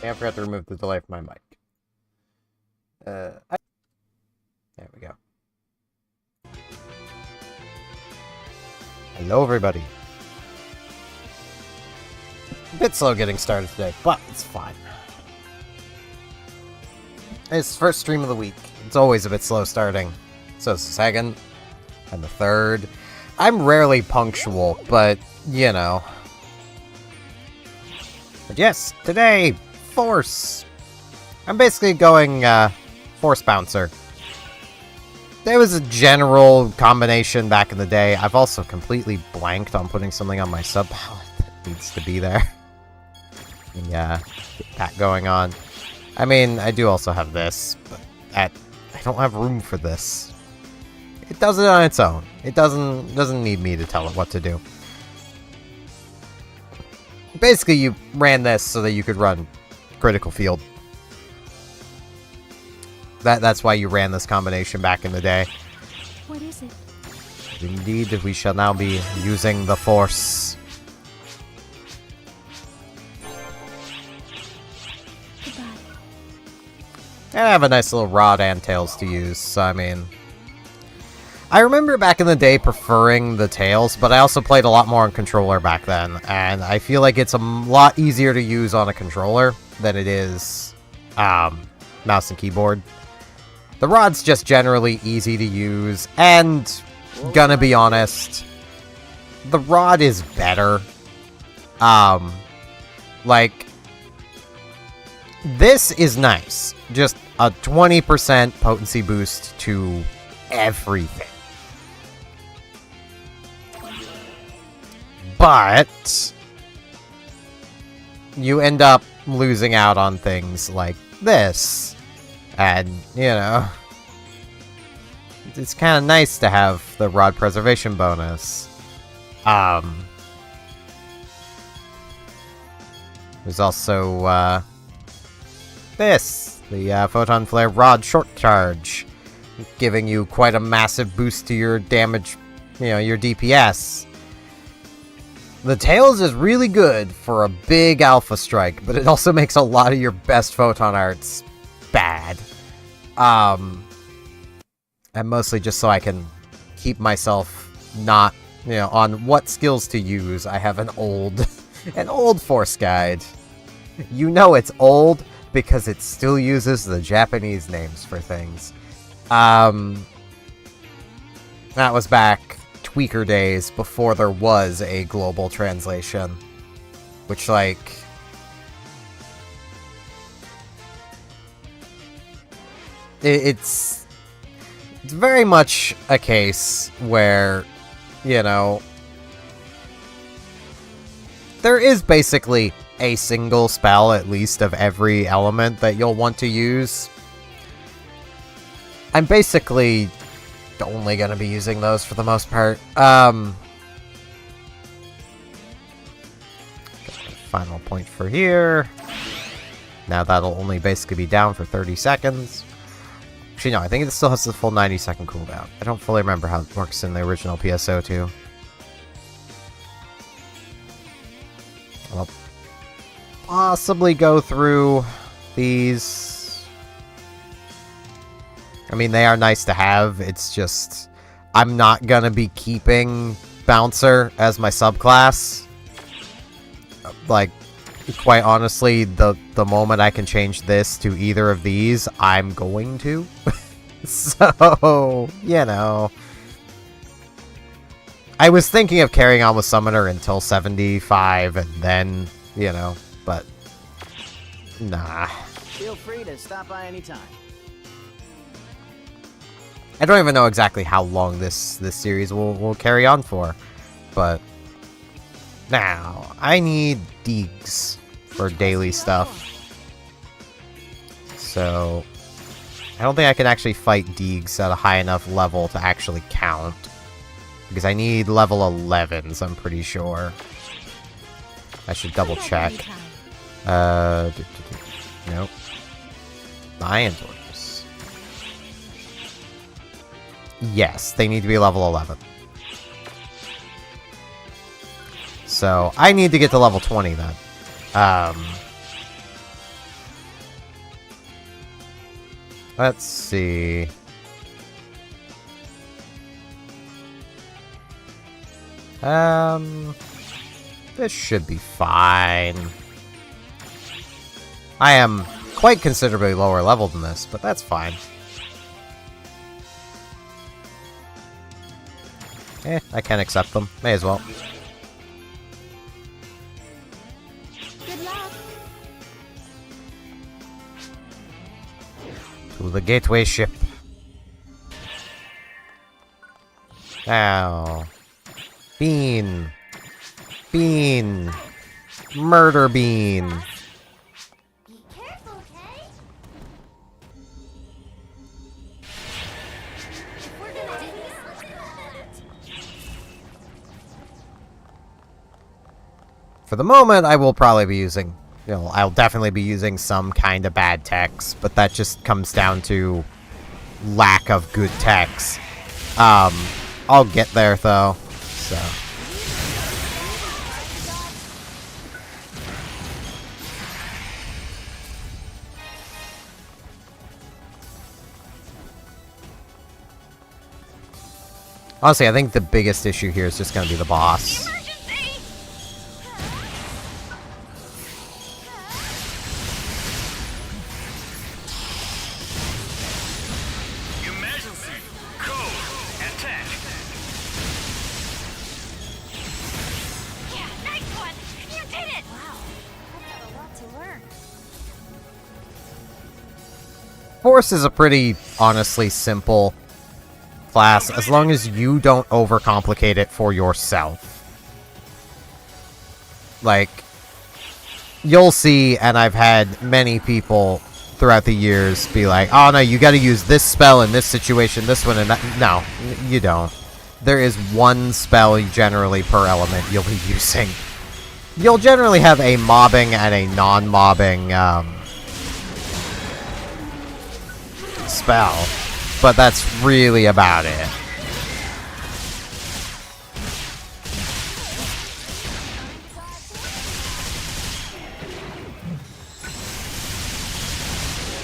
I forgot to remove the delay from my mic. There we go. Hello, everybody. A bit slow getting started today, but it's fine. It's the first stream of the week. It's always a bit slow starting. So it's the second and the third. I'm rarely punctual, but, you know. But yes, today, Force. I'm basically going, Force Bouncer. There was a general combination back in the day. I've also completely blanked on putting something on my sub palette that needs to be there. Yeah, get that going on. I mean, I do also have this, but I don't have room for this. It does it on its own. It doesn't need me to tell it what to do. Basically, you ran this so that you could run Critical Field. That's why you ran this combination back in the day. What is it? Indeed, we shall now be using the Force. Goodbye. And I have a nice little rod and tails to use, so I mean... I remember back in the day preferring the tails, but I also played a lot more on controller back then, and I feel like it's a lot easier to use on a controller than it is mouse and keyboard. The rod's just generally easy to use, and gonna be honest, the rod is better. Like, this is nice. Just a 20% potency boost to everything. But you end up losing out on things like this. And, you know, it's kind of nice to have the rod preservation bonus. There's also, this. The Photon Flare Rod Short Charge. Giving you quite a massive boost to your damage, you know, your DPS. The Tails is really good for a big Alpha Strike, but it also makes a lot of your best Photon Arts bad. And mostly just so I can keep myself not, you know, on what skills to use. I have an old Force Guide. You know it's old because it still uses the Japanese names for things. That was back tweaker days before there was a global translation. Which, like... It's very much a case where, you know... There is basically a single spell, at least, of every element that you'll want to use. I'm basically only going to be using those for the most part. Final point for here. Now that'll only basically be down for 30 seconds. Actually, no, I think it still has the full 90-second cooldown. I don't fully remember how it works in the original PSO2. I'll possibly go through these... I mean, they are nice to have, it's just... I'm not gonna be keeping Bouncer as my subclass. Like, quite honestly, the moment I can change this to either of these, I'm going to. So, you know... I was thinking of carrying on with Summoner until 75, and then, you know, but... Nah. Feel free to stop by anytime. I don't even know exactly how long this series will carry on for, but now I need Deegs for daily stuff. So I don't think I can actually fight Deegs at a high enough level to actually count, because I need level 11s, I'm pretty sure. I should double check. Nope. Iron Torch. Yes, they need to be level 11. So, I need to get to level 20 then. Let's see. This should be fine. I am quite considerably lower level than this, but that's fine. I can accept them. May as well. Good luck. To the gateway ship. Now. Bean. Bean. Murder bean. Be careful, okay? If we're gonna do this, let's do it. For the moment, I will probably be using, I'll definitely be using some kind of bad techs, but that just comes down to lack of good techs. I'll get there, though, so... Honestly, I think the biggest issue here is just going to be the boss. Emergency! Code! Attack! Yeah, nice one! You did it! Wow, I've got a lot to learn. Force is a pretty, honestly, simple class, as long as you don't overcomplicate it for yourself. Like, you'll see, and I've had many people throughout the years be like, oh no, you gotta use this spell in this situation, this one and that. No, you don't. There is one spell generally per element you'll be using. You'll generally have a mobbing and a non-mobbing spell. But that's really about it.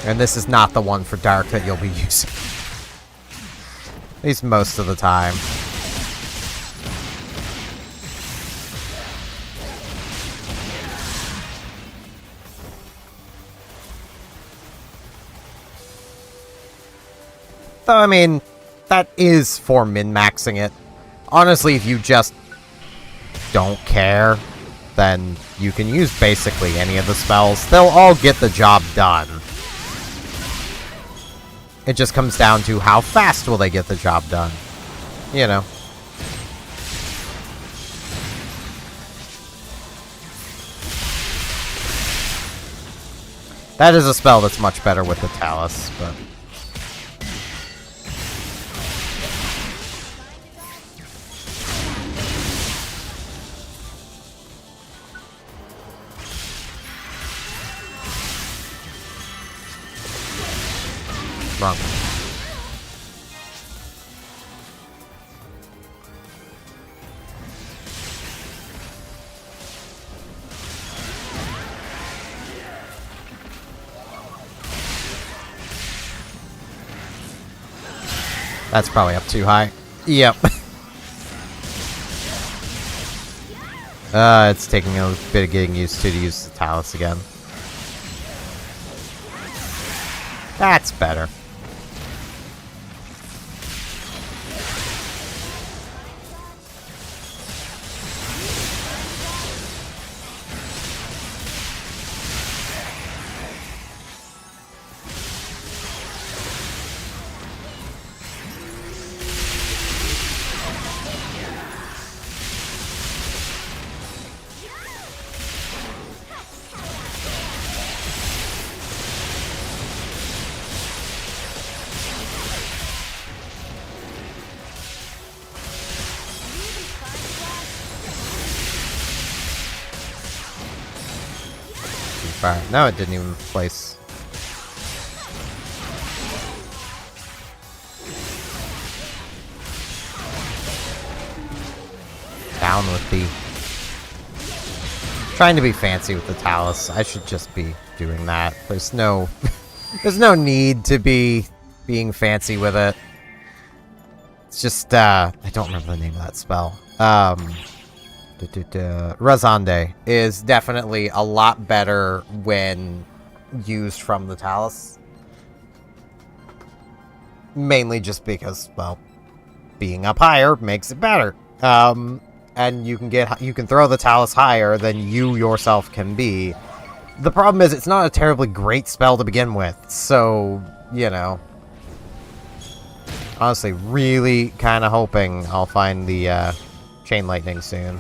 And this is not the one for Dark that you'll be using. At least most of the time. Though, I mean, that is for min-maxing it. Honestly, if you just don't care, then you can use basically any of the spells. They'll all get the job done. It just comes down to how fast will they get the job done. You know. That is a spell that's much better with the Talus, but... Wrong. That's probably up too high. Yep. It's taking a bit of getting used to use the Talus again. That's better. Fire. No, it didn't even place. Down with the... Trying to be fancy with the Talus. I should just be doing that. There's no... There's no need to be being fancy with it. It's just, I don't remember the name of that spell. Razande is definitely a lot better when used from the Talus. Mainly just because, well, being up higher makes it better. And you can throw the Talus higher than you yourself can be. The problem is it's not a terribly great spell to begin with, so, you know. Honestly, really kind of hoping I'll find the Chain Lightning soon.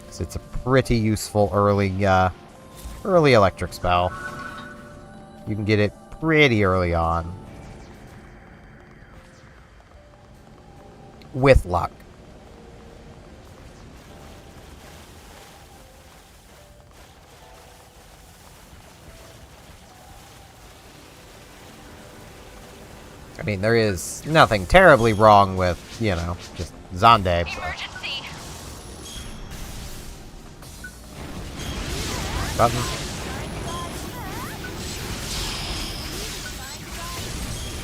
So it's a pretty useful early electric spell. You can get it pretty early on. With luck. I mean, there is nothing terribly wrong with, you know, just Zande. Emergency. Button.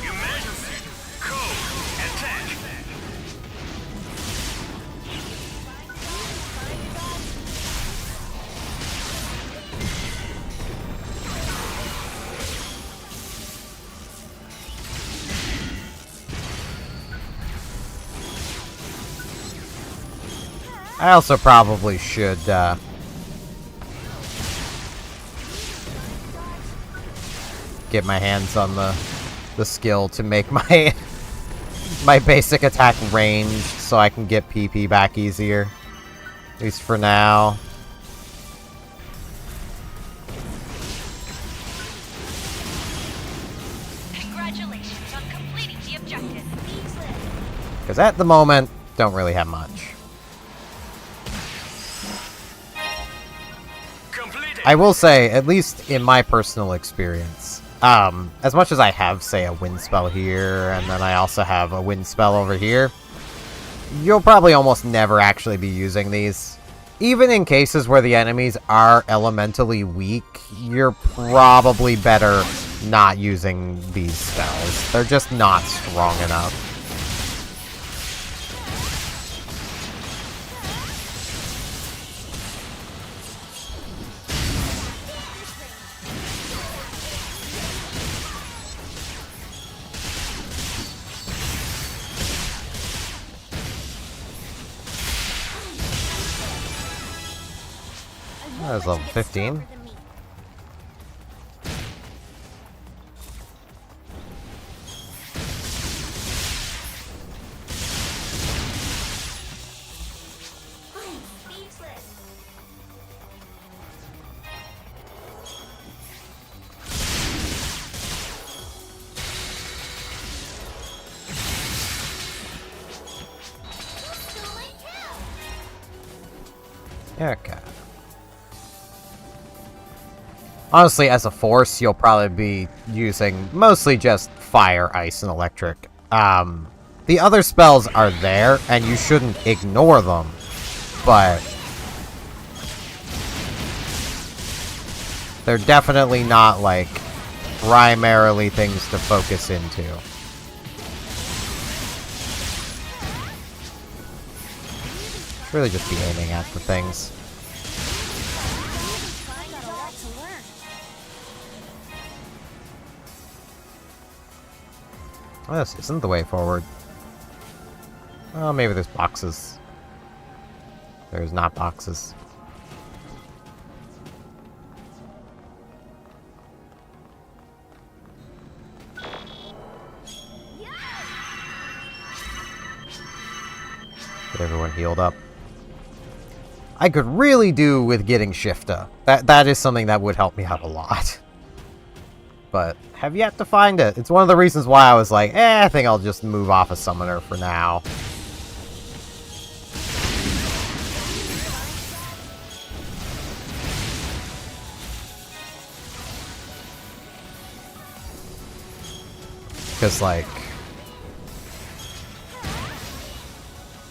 Emergency. Code. Attack. I also probably should, get my hands on the skill to make my my basic attack ranged so I can get PP back easier. At least for now. Congratulations on completing the objective. Because at the moment, don't really have much. Completed. I will say, at least in my personal experience, as much as I have, say, a wind spell here, and then I also have a wind spell over here, you'll probably almost never actually be using these. Even in cases where the enemies are elementally weak, you're probably better not using these spells. They're just not strong enough. That was level 15. Okay. Honestly, as a force, you'll probably be using mostly just fire, ice, and electric. The other spells are there, and you shouldn't ignore them, but they're definitely not, like, primarily things to focus into. Really just be aiming at the things. Oh, this isn't the way forward. Oh, maybe there's boxes. There's not boxes. Get everyone healed up. I could really do with getting Shifta. That is something that would help me out a lot. But have yet to find it. It's one of the reasons why I was like, I think I'll just move off a summoner for now. Because, like,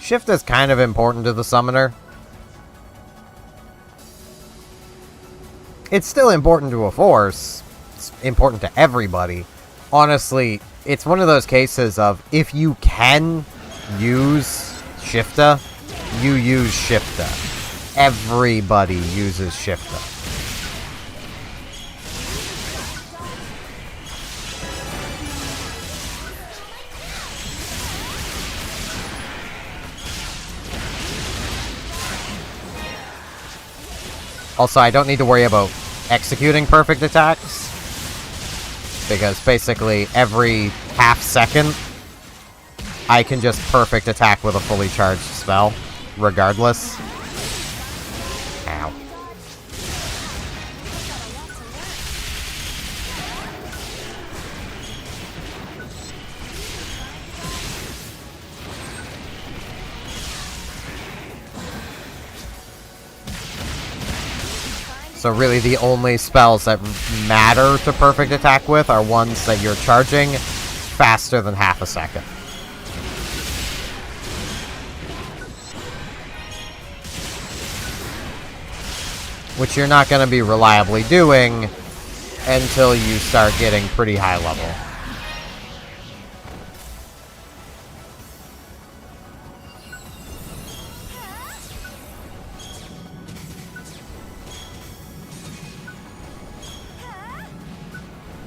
Shift is kind of important to the summoner. It's still important to a force. It's important to everybody. Honestly, it's one of those cases of if you can use Shifta, you use Shifta. Everybody uses Shifta. Also, I don't need to worry about executing perfect attacks, because basically every half second, I can just perfect attack with a fully charged spell, regardless. Ow. So really the only spells that matter to perfect attack with are ones that you're charging faster than half a second. Which you're not going to be reliably doing until you start getting pretty high level.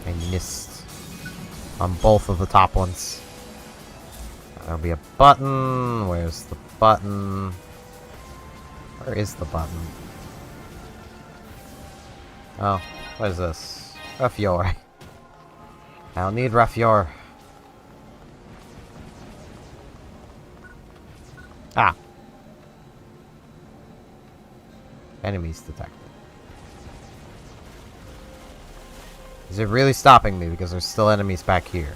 I missed on both of the top ones. There'll be a button. Where's the button? Where is the button? Oh, what is this? Raffior. I'll need Raffior. Ah. Enemies detected. Is it really stopping me because there's still enemies back here?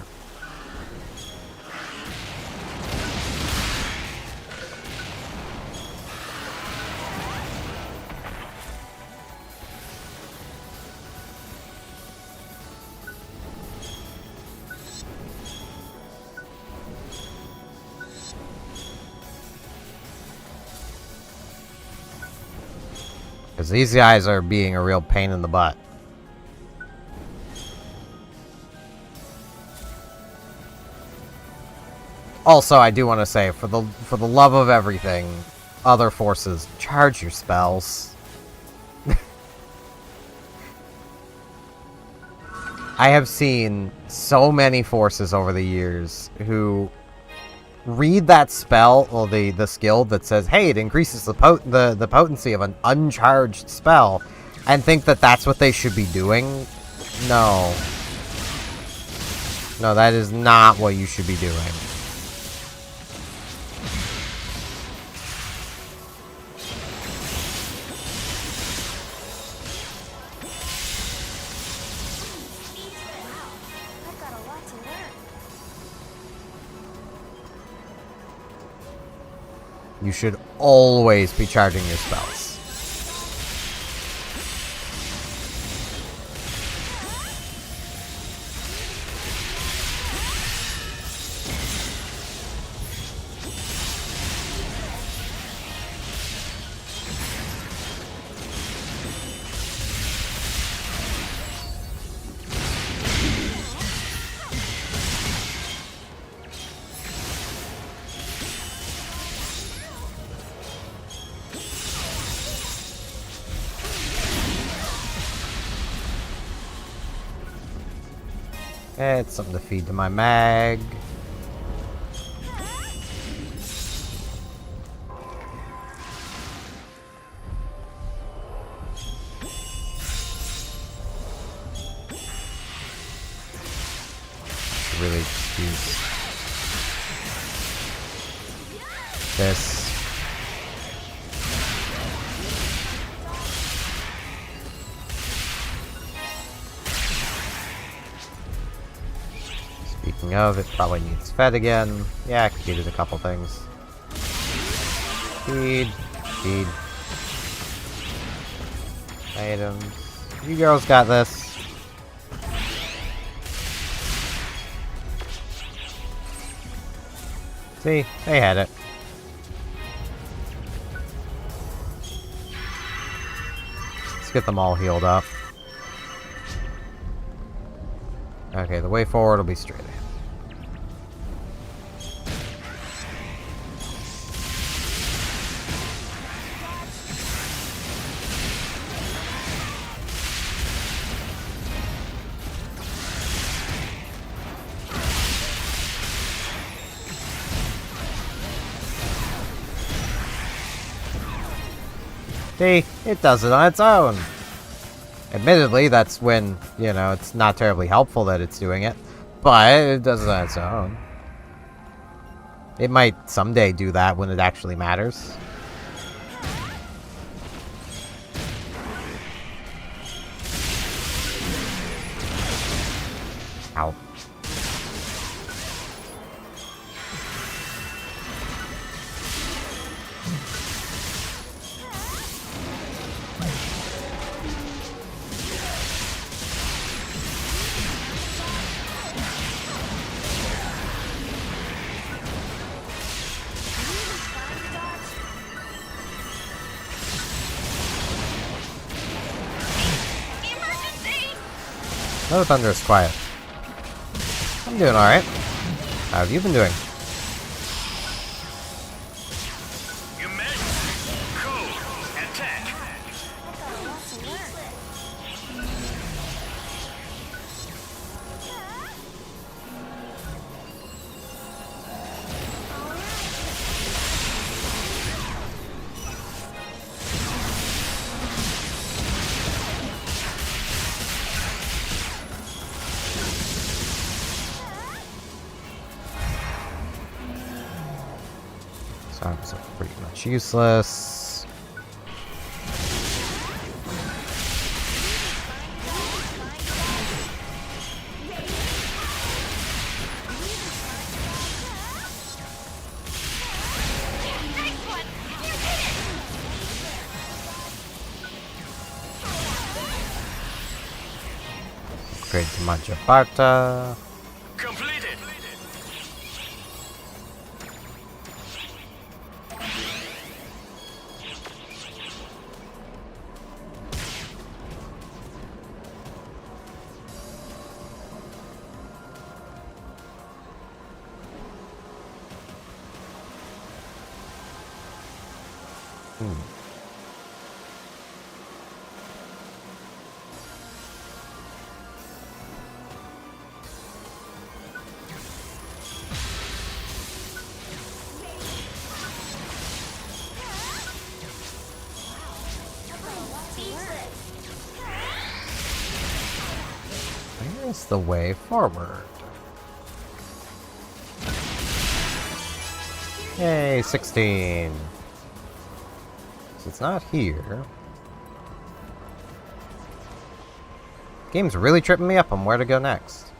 Because these guys are being a real pain in the butt. Also, I do want to say, for the love of everything, other forces, charge your spells. I have seen so many forces over the years who read that spell, or the skill that says, hey, it increases the potency of an uncharged spell, and think that that's what they should be doing. No. No, that is not what you should be doing. You should always be charging your spells. It's something to feed to my mag. Really use this. Speaking of, it probably needs fed again. Yeah, I could feed it a couple things. Feed. Feed. Items. You girls got this. See? They had it. It's get them all healed up. Okay, the way forward will be straight ahead. See, it does it on its own. Admittedly, that's when, you know, it's not terribly helpful that it's doing it, but it does it on its own. It might someday do that when it actually matters. Ow. Emergency! No, Thunder is quiet. I'm doing alright. How have you been doing? Emergency. Code. Attack. So I'm so pretty much useless. Nice one! You did it! Upgrade to Manjaparta. Completed. Where's the way forward? Yay, 16. So it's not here. Game's really tripping me up on where to go next.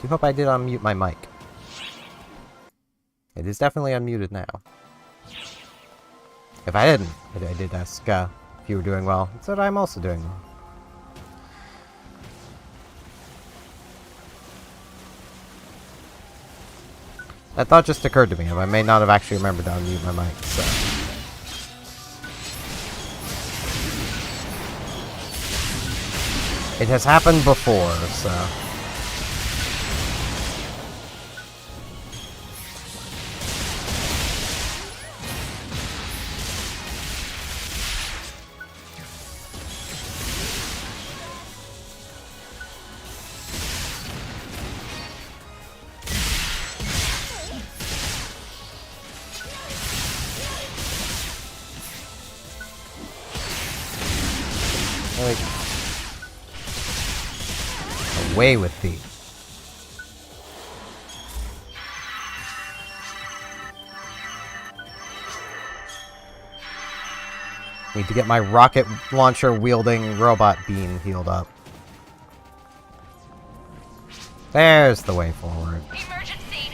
Do hope I did unmute my mic. It is definitely unmuted now. If I didn't, I did ask if you were doing well. It said I'm also doing well. That thought just occurred to me. I may not have actually remembered to unmute my mic, so. It has happened before, so. Like, away with thee. Need to get my rocket launcher wielding robot beam healed up. There's the way forward. Emergency!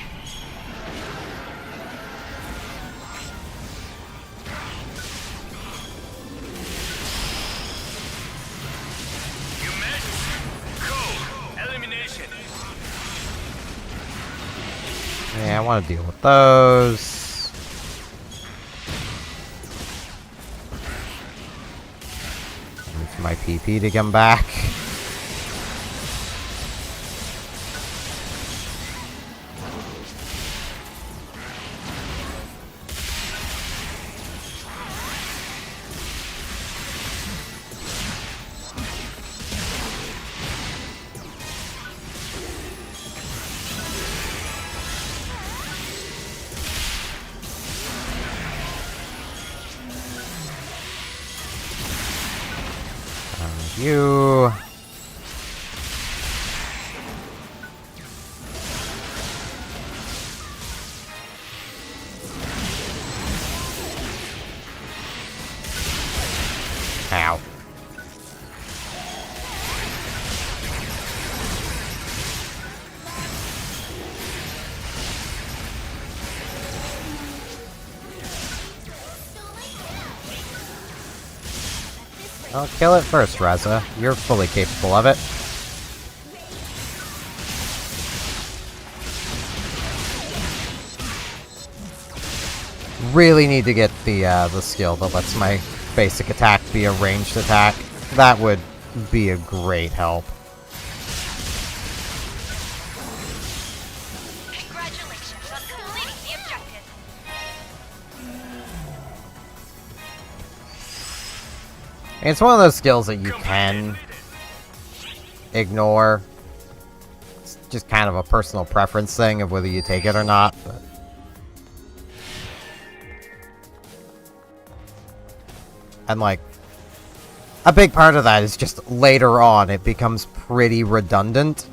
Yeah, I want to deal with those. my PP to come back. You. Ow. I'll kill it first, Raza. You're fully capable of it. Really need to get the skill that lets my basic attack be a ranged attack. That would be a great help. Congratulations on completing the objective. It's one of those skills that you can ignore. It's just kind of a personal preference thing of whether you take it or not. But and like, a big part of that is just later on it becomes pretty redundant.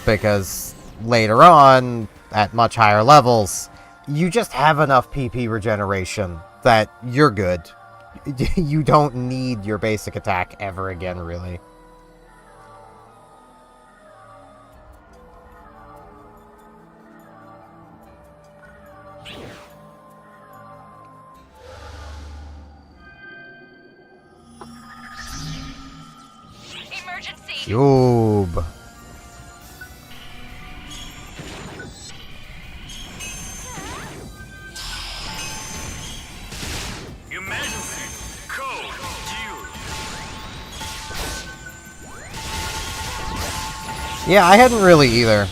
Because later on, at much higher levels, you just have enough PP regeneration that you're good. You don't need your basic attack ever again, really. Emergency. Cube. Emergency. Code. Duel. Yeah, I hadn't really either.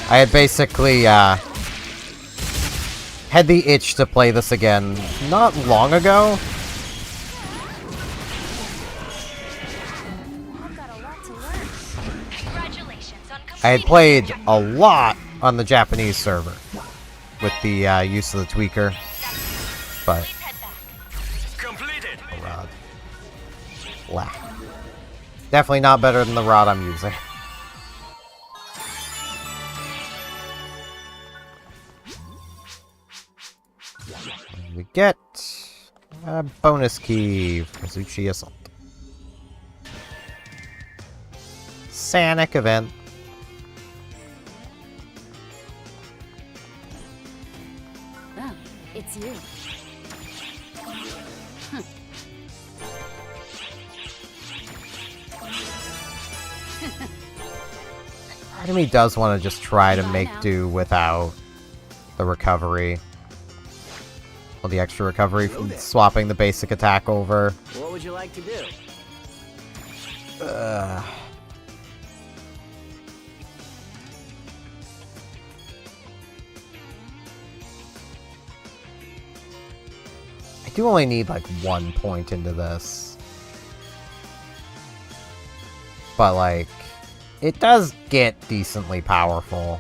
I had basically, had the itch to play this again not long ago. I've got a lot to learn. Congratulations on completing I had the played objective. a lot on the Japanese server with the use of the tweaker, but Please head back. Completed. rod. Blah. Definitely not better than the rod I'm using. We get a bonus key for Zuchi Assault. Sanic event. Oh, it's you. Part of me does want to just try to make do without the recovery. Well, the extra recovery from swapping the basic attack over. What would you like to do? I do only need like 1 point into this. But like, it does get decently powerful.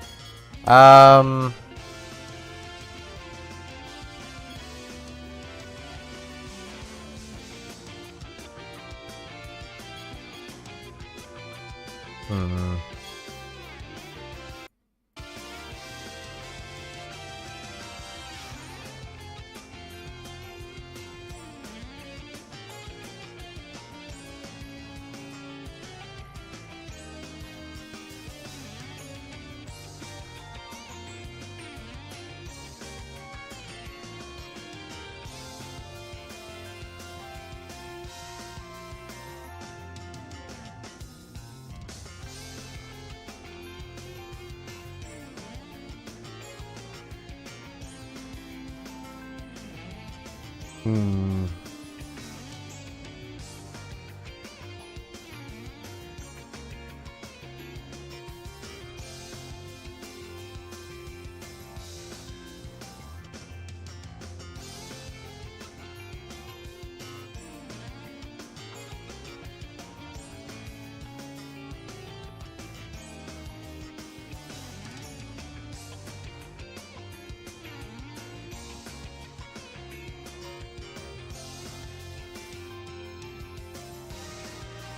Hmm.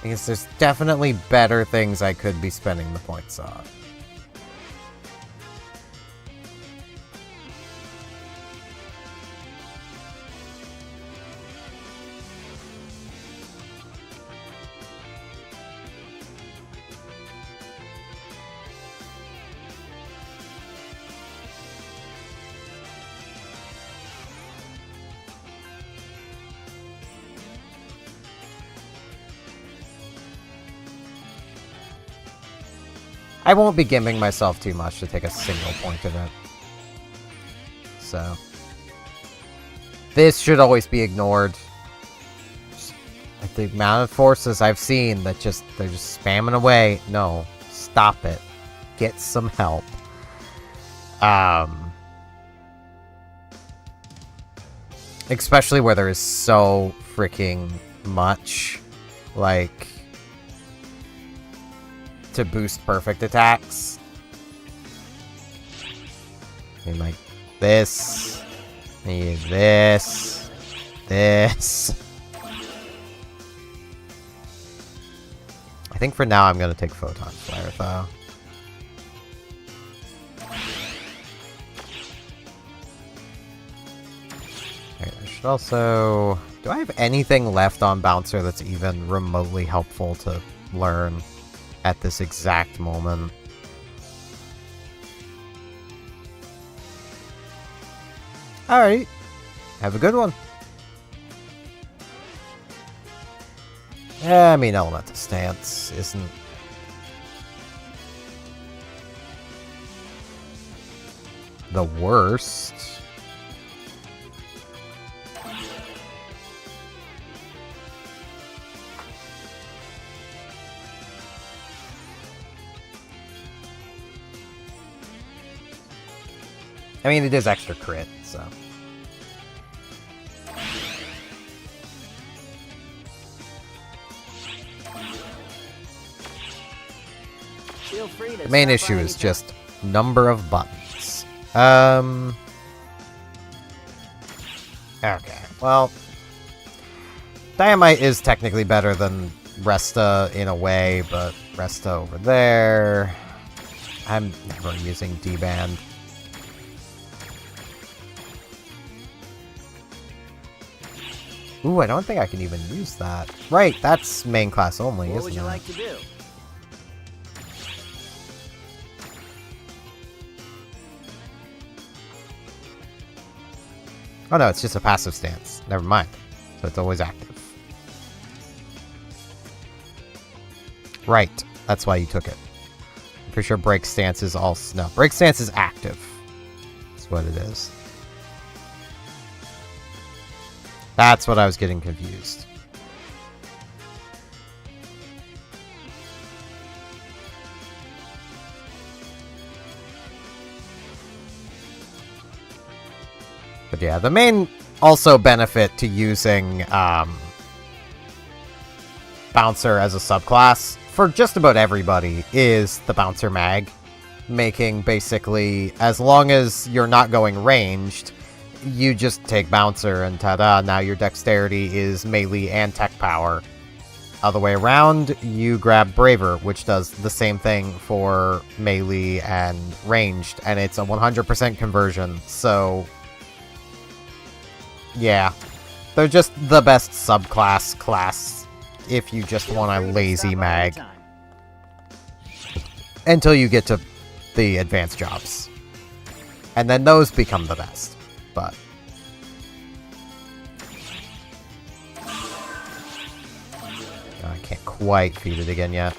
Because there's definitely better things I could be spending the points on. I won't be gimming myself too much to take a single point of it. So. This should always be ignored. Just, like, the amount of forces I've seen that they're just spamming away. No. Stop it. Get some help. Especially where there is so freaking much, like, to boost perfect attacks. I mean, like, this. Need this. This. I think for now I'm gonna take Photon Flare, though. Alright, I should also... Do I have anything left on Bouncer that's even remotely helpful to learn at this exact moment? Alright. Have a good one. I mean, Elemental Stance isn't... the worst. I mean, it is extra crit, so... Feel free to The main stop issue by is anytime. just number of buttons. Okay, well... Dynamite is technically better than Resta in a way, but Resta over there... I'm never using D-Band. Ooh, I don't think I can even use that. Right, that's main class only, What isn't would you it? like to do? Oh no, it's just a passive stance. Never mind. So it's always active. Right, that's why you took it. I'm pretty sure break stance is all... No, break stance is active. That's what it is. That's what I was getting confused. But yeah, the main also benefit to using Bouncer as a subclass for just about everybody is the Bouncer Mag. Making basically, as long as you're not going ranged, you just take Bouncer and ta-da, now your dexterity is melee and tech power. Other way around, you grab Braver, which does the same thing for melee and ranged, and it's a 100% conversion, so... Yeah. They're just the best subclass class if you just want a lazy mag. Until you get to the advanced jobs. And then those become the best. But... I can't quite feed it again yet.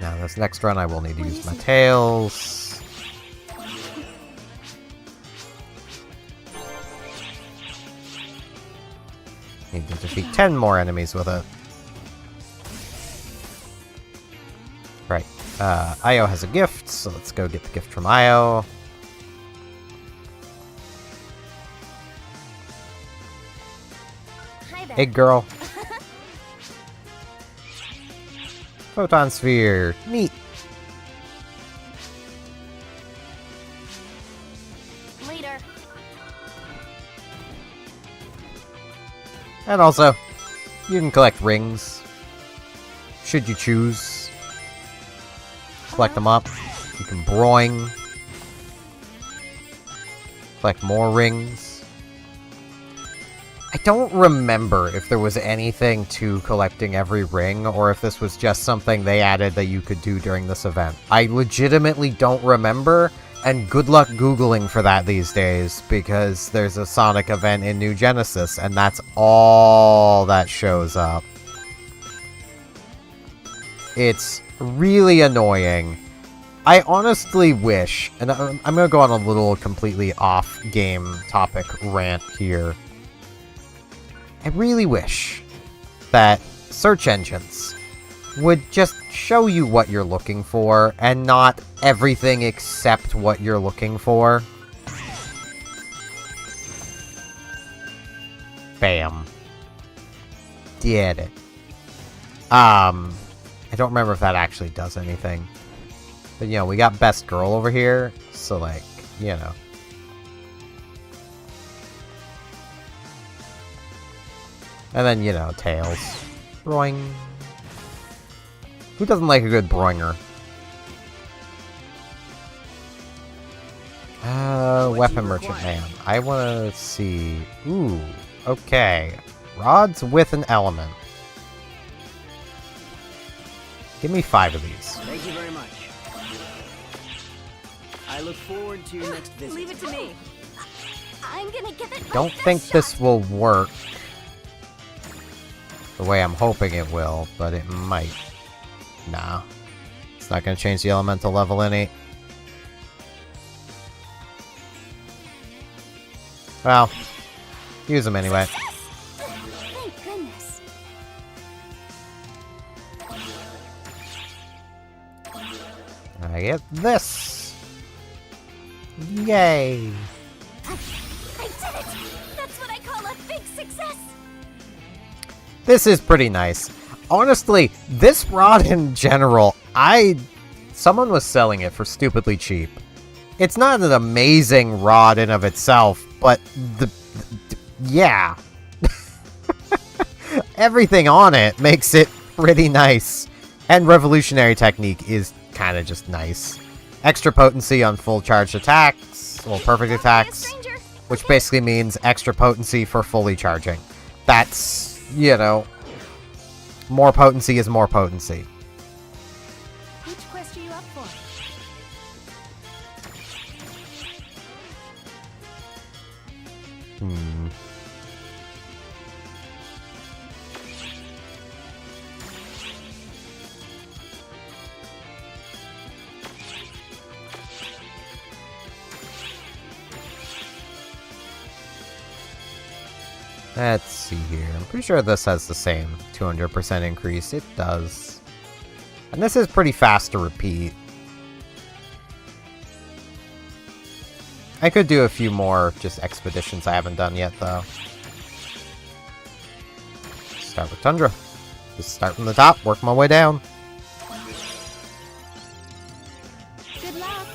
Now this next run I will need to use my tails. Need to defeat 10 more enemies with it. Right. Io has a gift, so let's go get the gift from Io. Hi there. Hey, girl. Photon sphere. Neat. Later. And also, you can collect rings. Should you choose. Collect them up. You can broing. Collect more rings. I don't remember if there was anything to collecting every ring, or if this was just something they added that you could do during this event. I legitimately don't remember, and good luck Googling for that these days, because there's a Sonic event in New Genesis, and that's all that shows up. It's really annoying. I honestly wish, and I'm gonna go on a little completely off-game topic rant here. I really wish that search engines would just show you what you're looking for, and not everything except what you're looking for. Bam. Did it. I don't remember if that actually does anything. But, you know, we got Best Girl over here, so, like, you know. And then, you know, Tails. Broing. Who doesn't like a good broinger? Weapon Merchant Man. I want to see... Ooh, okay. Rods with an element. Give me 5 of these. Thank you very much. I look forward to your next visit. Leave it to me. I'm gonna give it my Don't best think shot. this will work the way I'm hoping it will, but it might. Nah. It's not going to change the elemental level any. Well, use them anyway. Thank goodness. I get this. Yay. I did it! That's what I call a big success! This is pretty nice. Honestly, this rod in general, someone was selling it for stupidly cheap. It's not an amazing rod in of itself, but yeah. Everything on it makes it pretty nice. And revolutionary technique is kind of just nice. Extra potency on full charged attacks, well, perfect attacks, which basically means extra potency for fully charging. That's, you know, more potency is more potency. Which quest are you up for? Let's see here. I'm pretty sure this has the same 200% increase. It does. And this is pretty fast to repeat. I could do a few more just expeditions I haven't done yet, though. Start with Tundra. Just start from the top, work my way down. Good luck.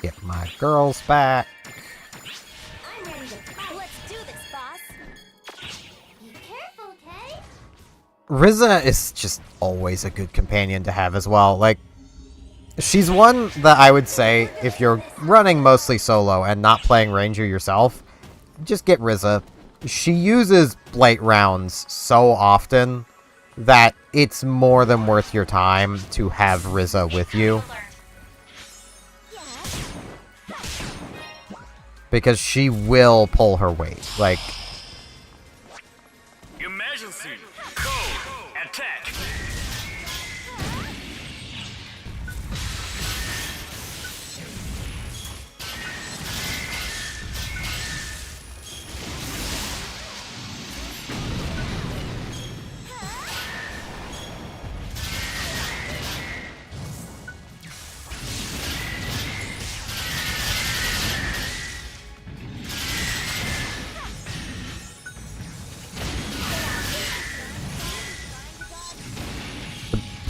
Get my girls back. I'm ready to fight. Let's do this, boss. Be careful, okay? Riza is just always a good companion to have as well. Like, she's one that I would say, if you're running mostly solo and not playing Ranger yourself, just get Riza. She uses Blight rounds so often that it's more than worth your time to have Riza with you. Because she will pull her weight. Like, Emergency. Code. Attack.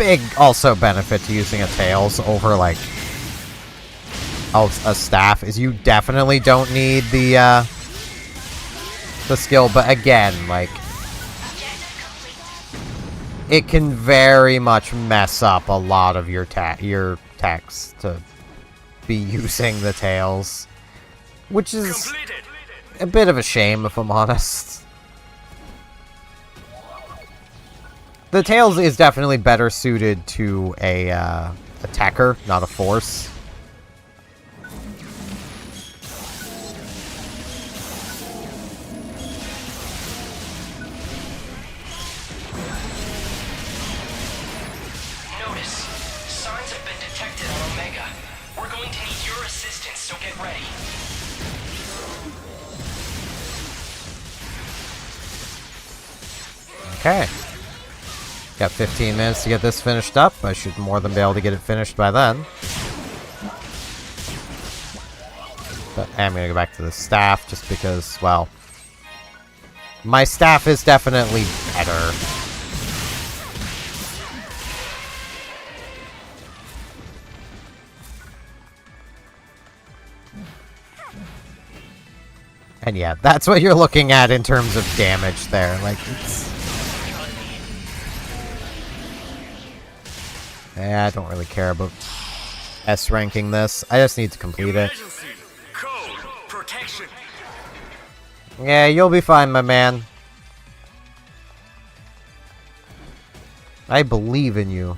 big also benefit to using a Tails over, like, a staff is you definitely don't need the skill, but again, like, it can very much mess up a lot of your text to be using the Tails, which is Completed. a bit of a shame, if I'm honest. The Tails is definitely better suited to a attacker, not a force. Notice. Signs have been detected on Omega. We're going to need your assistance, so get ready. Okay. Got 15 minutes to get this finished up. I should more than be able to get it finished by then. But I'm gonna go back to the staff just because, well, my staff is definitely better. And yeah, that's what you're looking at in terms of damage there. Like, it's... I don't really care about S ranking this. I just need to complete it. Emergency. Code. Protection. Yeah, you'll be fine, my man. I believe in you.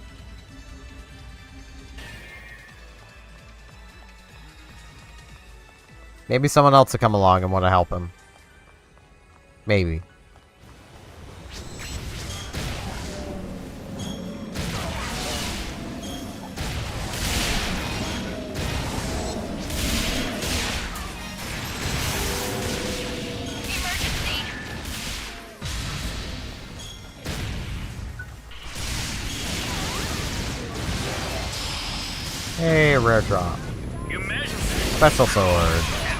Maybe someone else will come along and want to help him. Maybe. Hey, rare drop. Emergency. Special sword. Attack.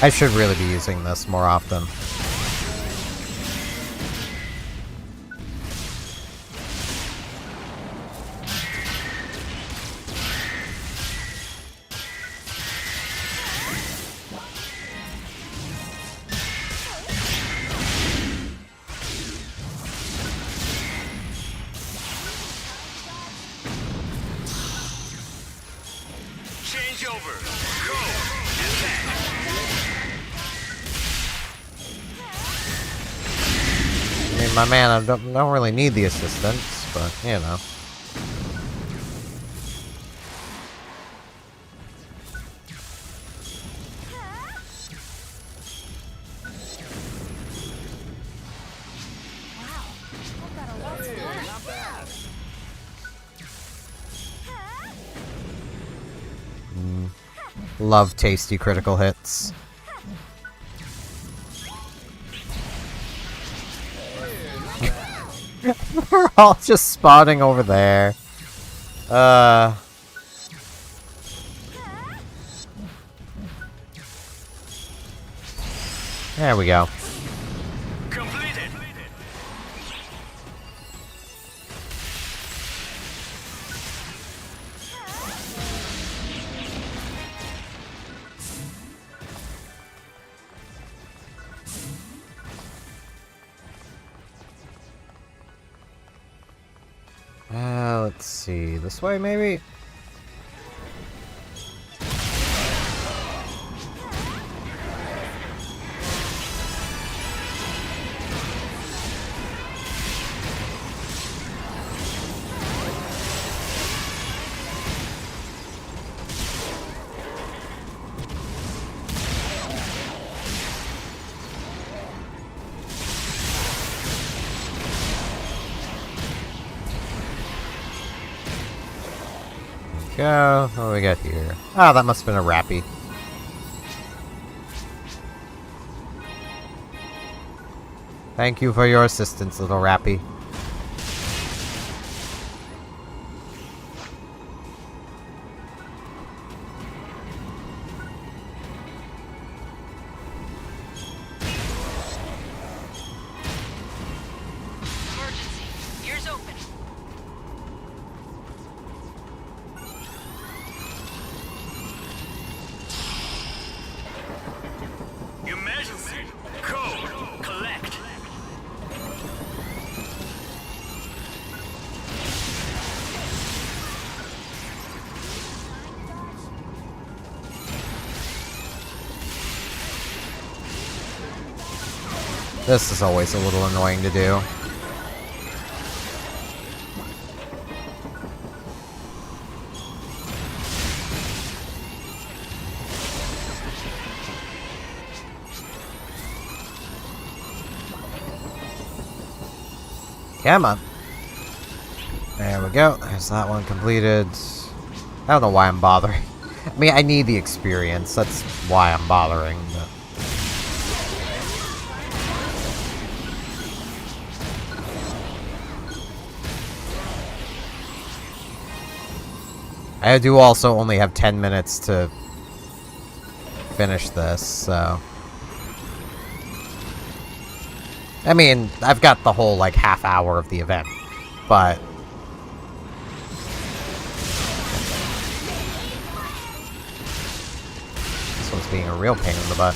I should really be using this more often. Change over. Code. Attack. I mean, my man, I don't really need the assistance, but, you know. Love tasty critical hits. We're all just spawning over there. There we go. Completed. Let's see. This way, maybe? Go. What do we got here? Ah, that must have been a Rappy. Thank you for your assistance, little Rappy. Emergency. Ears open. Emergency. Code. Collect. This is always a little annoying to do. Come on. There we go. There's that one completed. I don't know why I'm bothering. I mean, I need the experience. That's why I'm bothering. But... I do also only have 10 minutes to finish this, so... I mean, I've got the whole, like, half hour of the event, but... This one's being a real pain in the butt.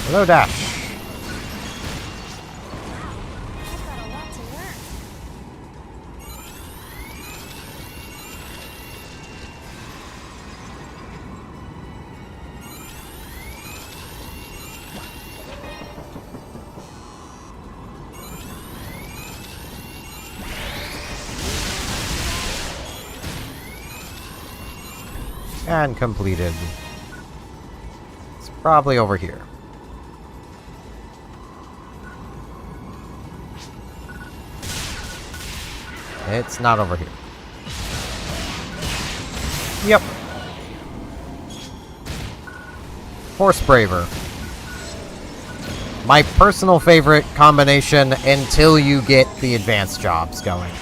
Hello, Dash. I've got a lot to learn. And completed. It's probably over here. It's not over here. Yep. Force Braver. My personal favorite combination until you get the advanced jobs going.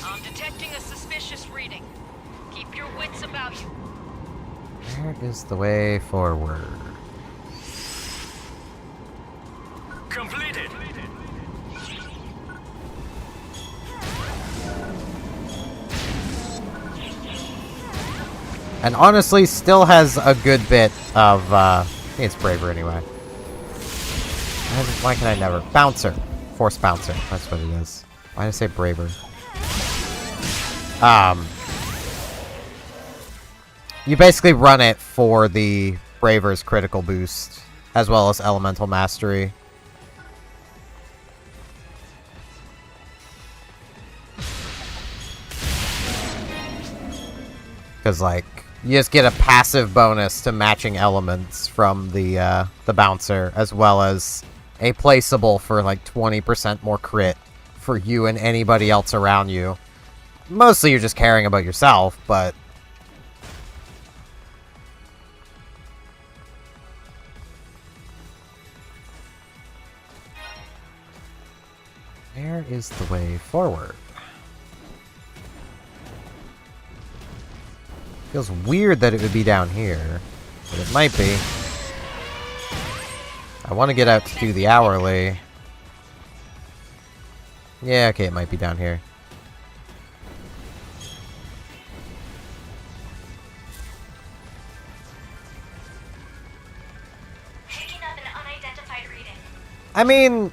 I'm detecting a suspicious reading. Keep your wits about you. Where is the way forward? Completed. And honestly, still has a good bit of, I think it's Braver anyway. Why can I never? Bouncer. Force Bouncer. That's what it is. Why did I say Braver? You basically run it for the Braver's critical boost, as well as Elemental Mastery. Because, like, you just get a passive bonus to matching elements from the Bouncer, as well as a placeable for, like, 20% more crit for you and anybody else around you. Mostly you're just caring about yourself, but... Where is the way forward? Feels weird that it would be down here, but it might be. I want to get out to do the hourly. Yeah, okay, it might be down here. I mean,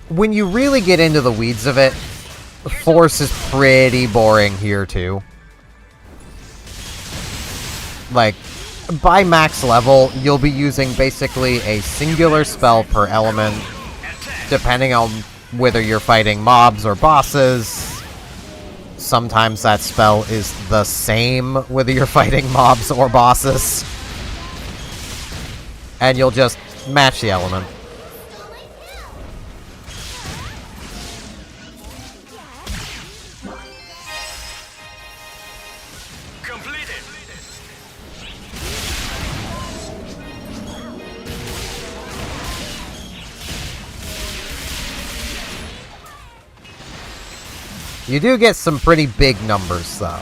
when you really get into the weeds of it, Force is pretty boring here too. Like, by max level, you'll be using basically a singular spell per element, depending on whether you're fighting mobs or bosses. Sometimes that spell is the same whether you're fighting mobs or bosses. And you'll just match the element. Completed. You do get some pretty big numbers, though.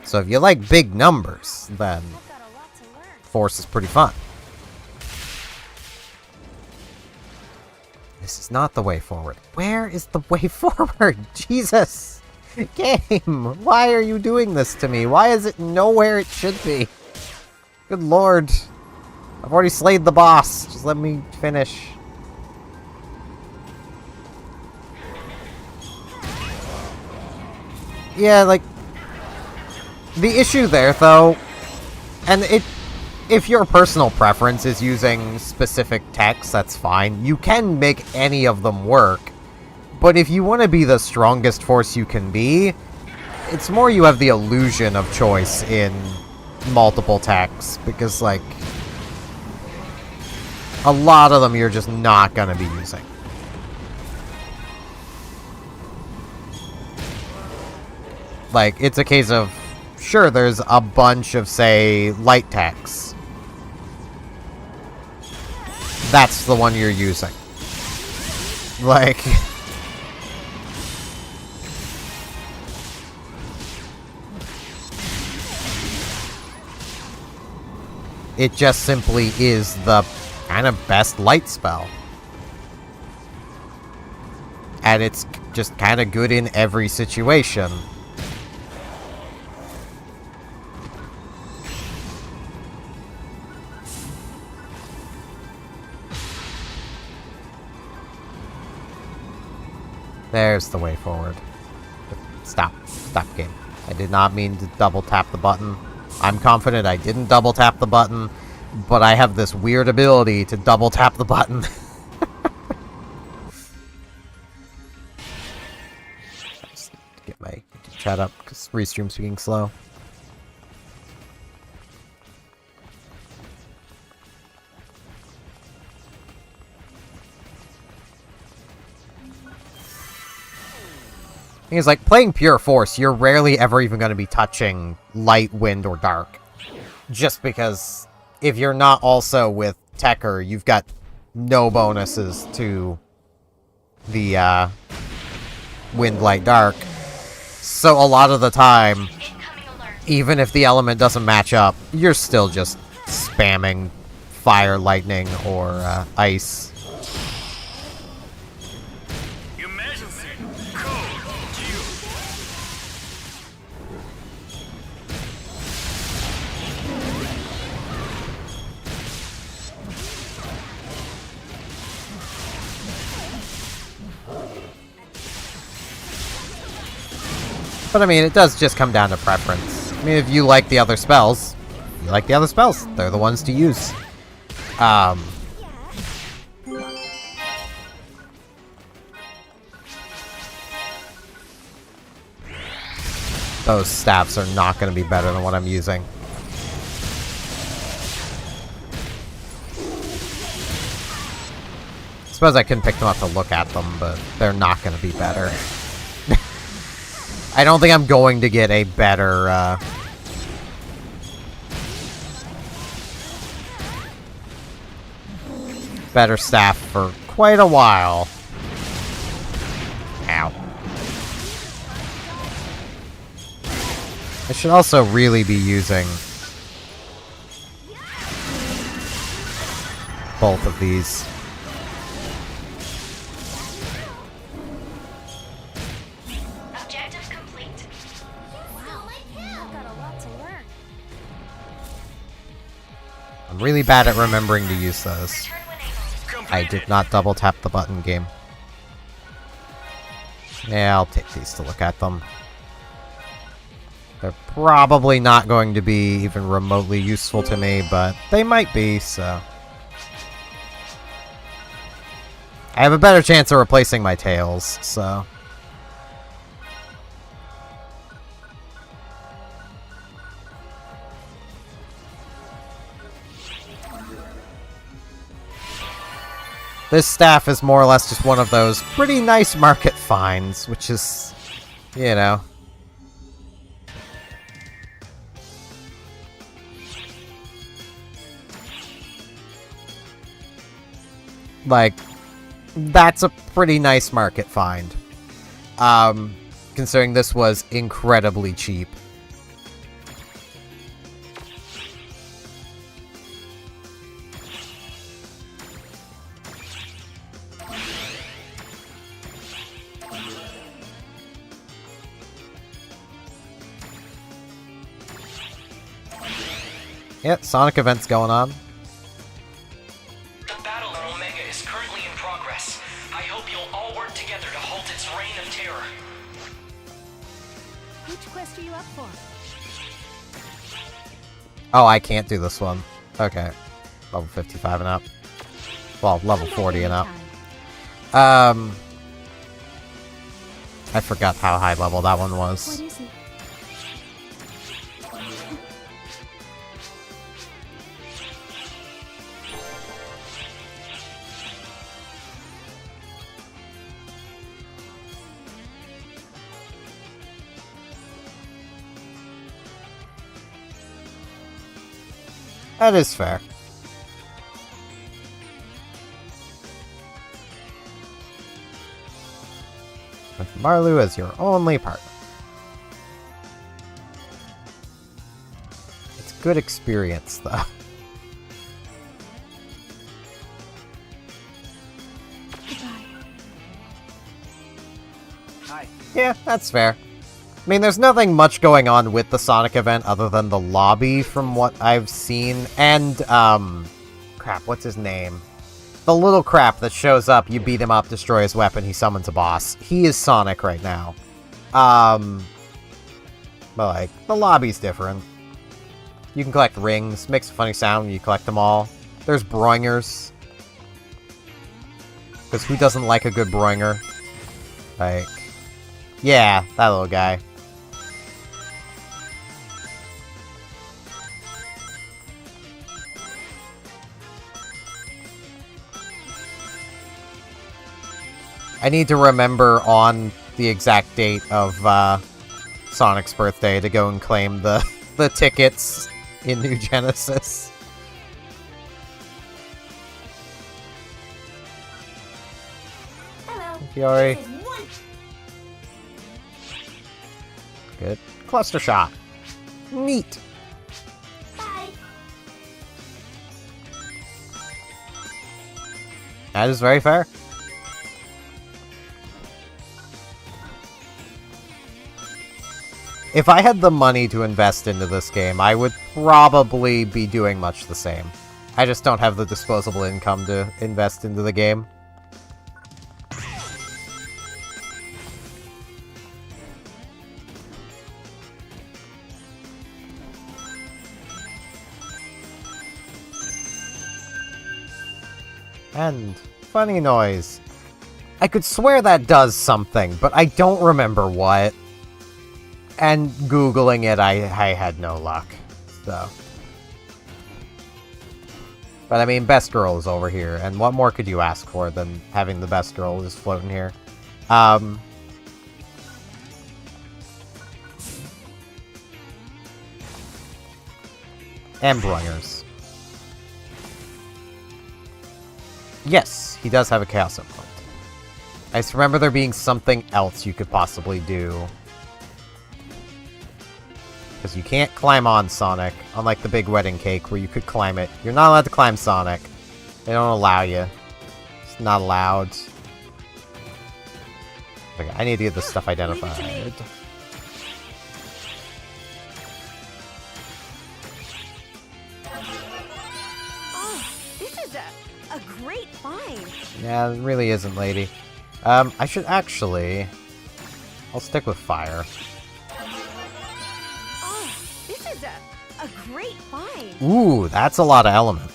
So if you like big numbers, then Force is pretty fun. This is not the way forward. Where is the way forward? Jesus! Game! Why are you doing this to me? Why is it nowhere it should be? Good lord. I've already slayed the boss. Just let me finish. Yeah, like, the issue there, though, and if your personal preference is using specific techs, that's fine. You can make any of them work, but if you want to be the strongest Force you can be, it's more you have the illusion of choice in multiple techs, because, like, a lot of them you're just not going to be using. Like, it's a case of, sure, there's a bunch of, say, light techs. That's the one you're using. Like... it just simply is the kind of best light spell. And it's just kind of good in every situation. There's the way forward. Stop. Stop, game. I did not mean to double tap the button. I'm confident I didn't double tap the button, but I have this weird ability to double tap the button. Just get my chat up, because Restream's being slow. It's like, playing Pure Force, you're rarely ever even going to be touching Light, Wind, or Dark. Just because if you're not also with Tekker, you've got no bonuses to the Wind, Light, Dark. So a lot of the time, even if the element doesn't match up, you're still just spamming Fire, Lightning, or Ice. But I mean, it does just come down to preference. I mean, if you like the other spells, you like the other spells. They're the ones to use. Those staffs are not going to be better than what I'm using. I suppose I couldn't pick them up to look at them, but they're not going to be better. I don't think I'm going to get a better, better staff for quite a while. Ow. I should also really be using both of these. I'm really bad at remembering to use those. Turn when able. I did not double tap the button game. Yeah, I'll take these to look at them. They're probably not going to be even remotely useful to me, but they might be, so... I have a better chance of replacing my tails, so... This staff is more or less just one of those pretty nice market finds, which is, you know... Like, that's a pretty nice market find. Considering this was incredibly cheap. Yeah, Sonic event's going on. The battle on Omega is currently in progress. I hope you'll all work together to halt its reign of terror. Which quest are you up for? Oh, I can't do this one. Okay. Level 55 and up. Well, level 40 and up. I forgot how high level that one was. What is it? That is fair. With Marlu as your only partner. It's good experience, though. Goodbye. Hi. Yeah, that's fair. I mean, there's nothing much going on with the Sonic event other than the lobby from what I've seen. And, crap, what's his name? The little crap that shows up, you beat him up, destroy his weapon, he summons a boss. He is Sonic right now. But, like, the lobby's different. You can collect rings, makes a funny sound when you collect them all. There's broingers. Because who doesn't like a good broinger? Like, yeah, that little guy. I need to remember on the exact date of Sonic's birthday to go and claim the tickets in New Genesis. Hello. Fiore. This is one. Good. Cluster shot. Neat. Bye. That is very fair. If I had the money to invest into this game, I would probably be doing much the same. I just don't have the disposable income to invest into the game. And funny noise. I could swear that does something, but I don't remember what. And Googling it, I had no luck, so. But I mean, Best Girl is over here, and what more could you ask for than having the Best Girl just floating here? And Broingers. Yes, he does have a Chaos Implant. I just remember there being something else you could possibly do. Because you can't climb on Sonic, unlike the big wedding cake where you could climb it. You're not allowed to climb Sonic. They don't allow you. It's not allowed. Okay, I need to get this stuff identified. is a great find. Yeah, it really isn't, lady. I should actually... I'll stick with fire. Oh, this is a great find. Ooh, that's a lot of element.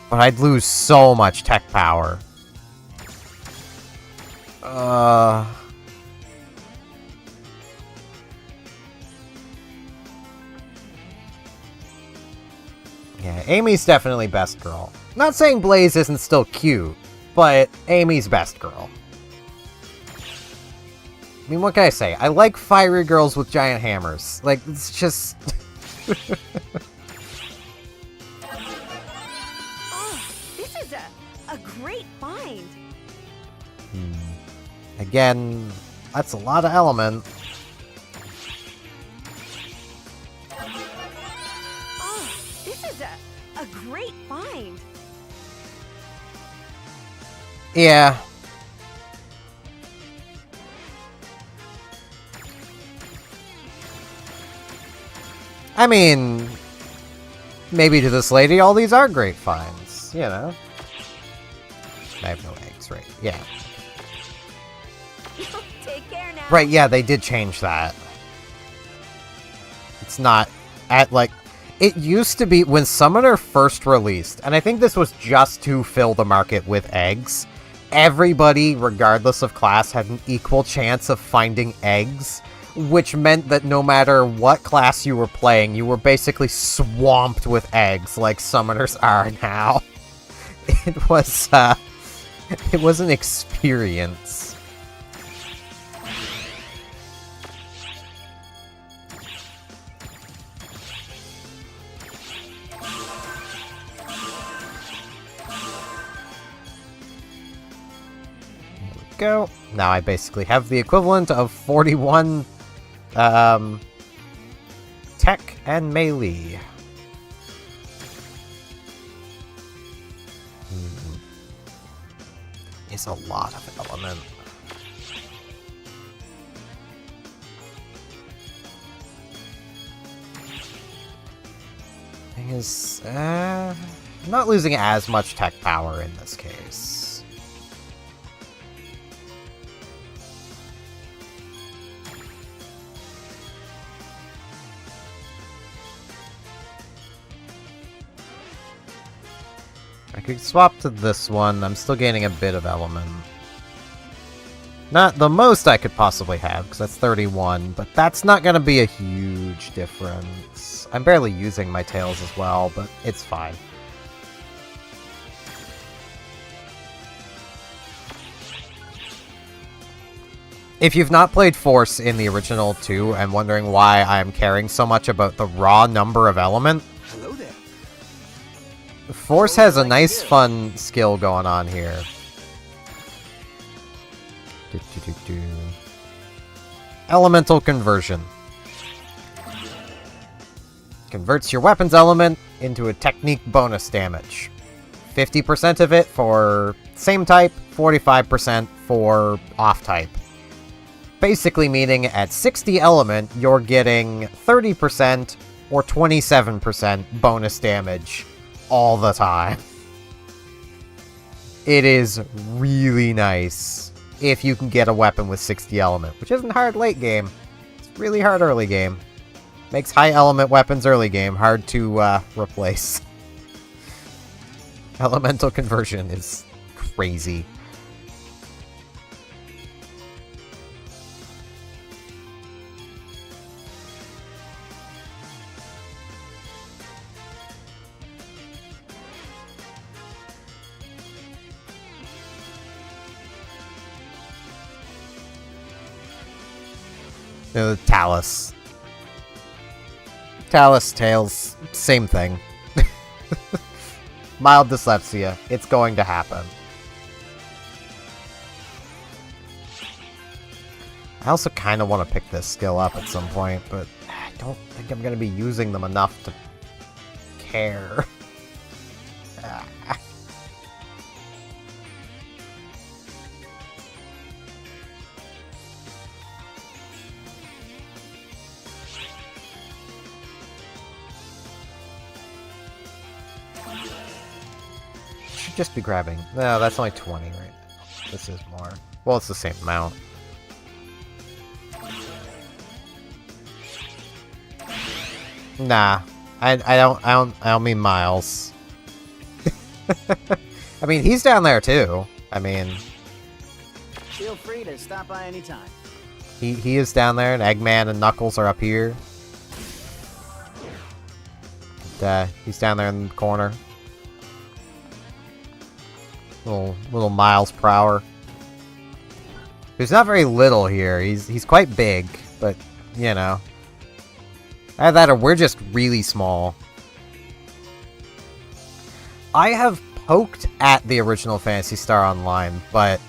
But I'd lose so much tech power. Yeah, Amy's definitely best girl. Not saying Blaze isn't still cute, but Amy's best girl. I mean, what can I say? I like fiery girls with giant hammers. Like, it's just... Oh, this is a great find. Again, that's a lot of element. Oh, this is a great find. Yeah. I mean, maybe to this lady, all these are great finds, you know? I have no eggs, right? Yeah. Take care now. Right, yeah, they did change that. It's not at, like... It used to be, when Summoner first released, and I think this was just to fill the market with eggs, everybody, regardless of class, had an equal chance of finding eggs, which meant that no matter what class you were playing, you were basically swamped with eggs, like Summoners are now. It was an experience. Go. Now I basically have the equivalent of 41 tech and melee. It's a lot of element. Thing is, I'm not losing as much tech power in this case. I could swap to this one. I'm still gaining a bit of element. Not the most I could possibly have, because that's 31, but that's not going to be a huge difference. I'm barely using my tails as well, but it's fine. If you've not played Force in the original 2 and wondering why I'm caring so much about the raw number of element, Hello there. Force has a nice, fun skill going on here. Elemental conversion. Converts your weapon's element into a technique bonus damage. 50% of it for same type, 45% for off type. Basically meaning at 60 element, you're getting 30% or 27% bonus damage all the time. It is really nice if you can get a weapon with 60 element, which isn't hard late game. It's really hard early game. Makes high element weapons early game hard to replace. Elemental conversion is crazy. Talus. Talus, Tails, same thing. Mild dyslexia. It's going to happen. I also kind of want to pick this skill up at some point, but I don't think I'm going to be using them enough to care. Should just be grabbing. No, that's only 20 right now. This is more. Well, it's the same amount. Nah, I don't mean Miles. I mean, he's down there too. I mean, Feel free to stop by anytime. he is down there, and Eggman and Knuckles are up here. And, he's down there in the corner. Little Miles per hour. He's not very little here. He's quite big, but you know. Either that or we're just really small. I have poked at the original Phantasy Star Online, but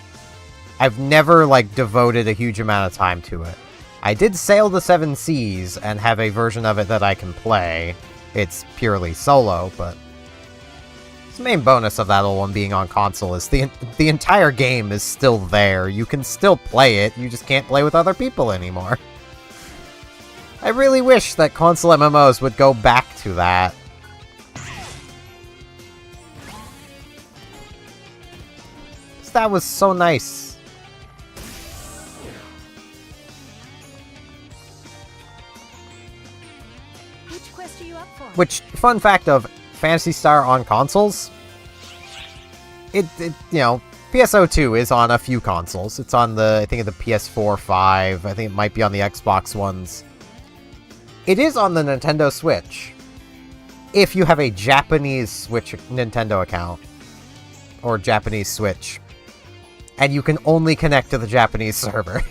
I've never, like, devoted a huge amount of time to it. I did sail the Seven Seas and have a version of it that I can play. It's purely solo, but the main bonus of that old one being on console is the entire game is still there. You can still play it, you just can't play with other people anymore. I really wish that console MMOs would go back to that. That was so nice. Which quest are you up for? Which, fun fact of Phantasy Star on consoles, it you know, PSO2 is on a few consoles. It's on the, I think, the PS4, 5. I think it might be on the Xbox ones. It is on the Nintendo Switch, if you have a Japanese Switch Nintendo account, or Japanese Switch, and you can only connect to the Japanese server.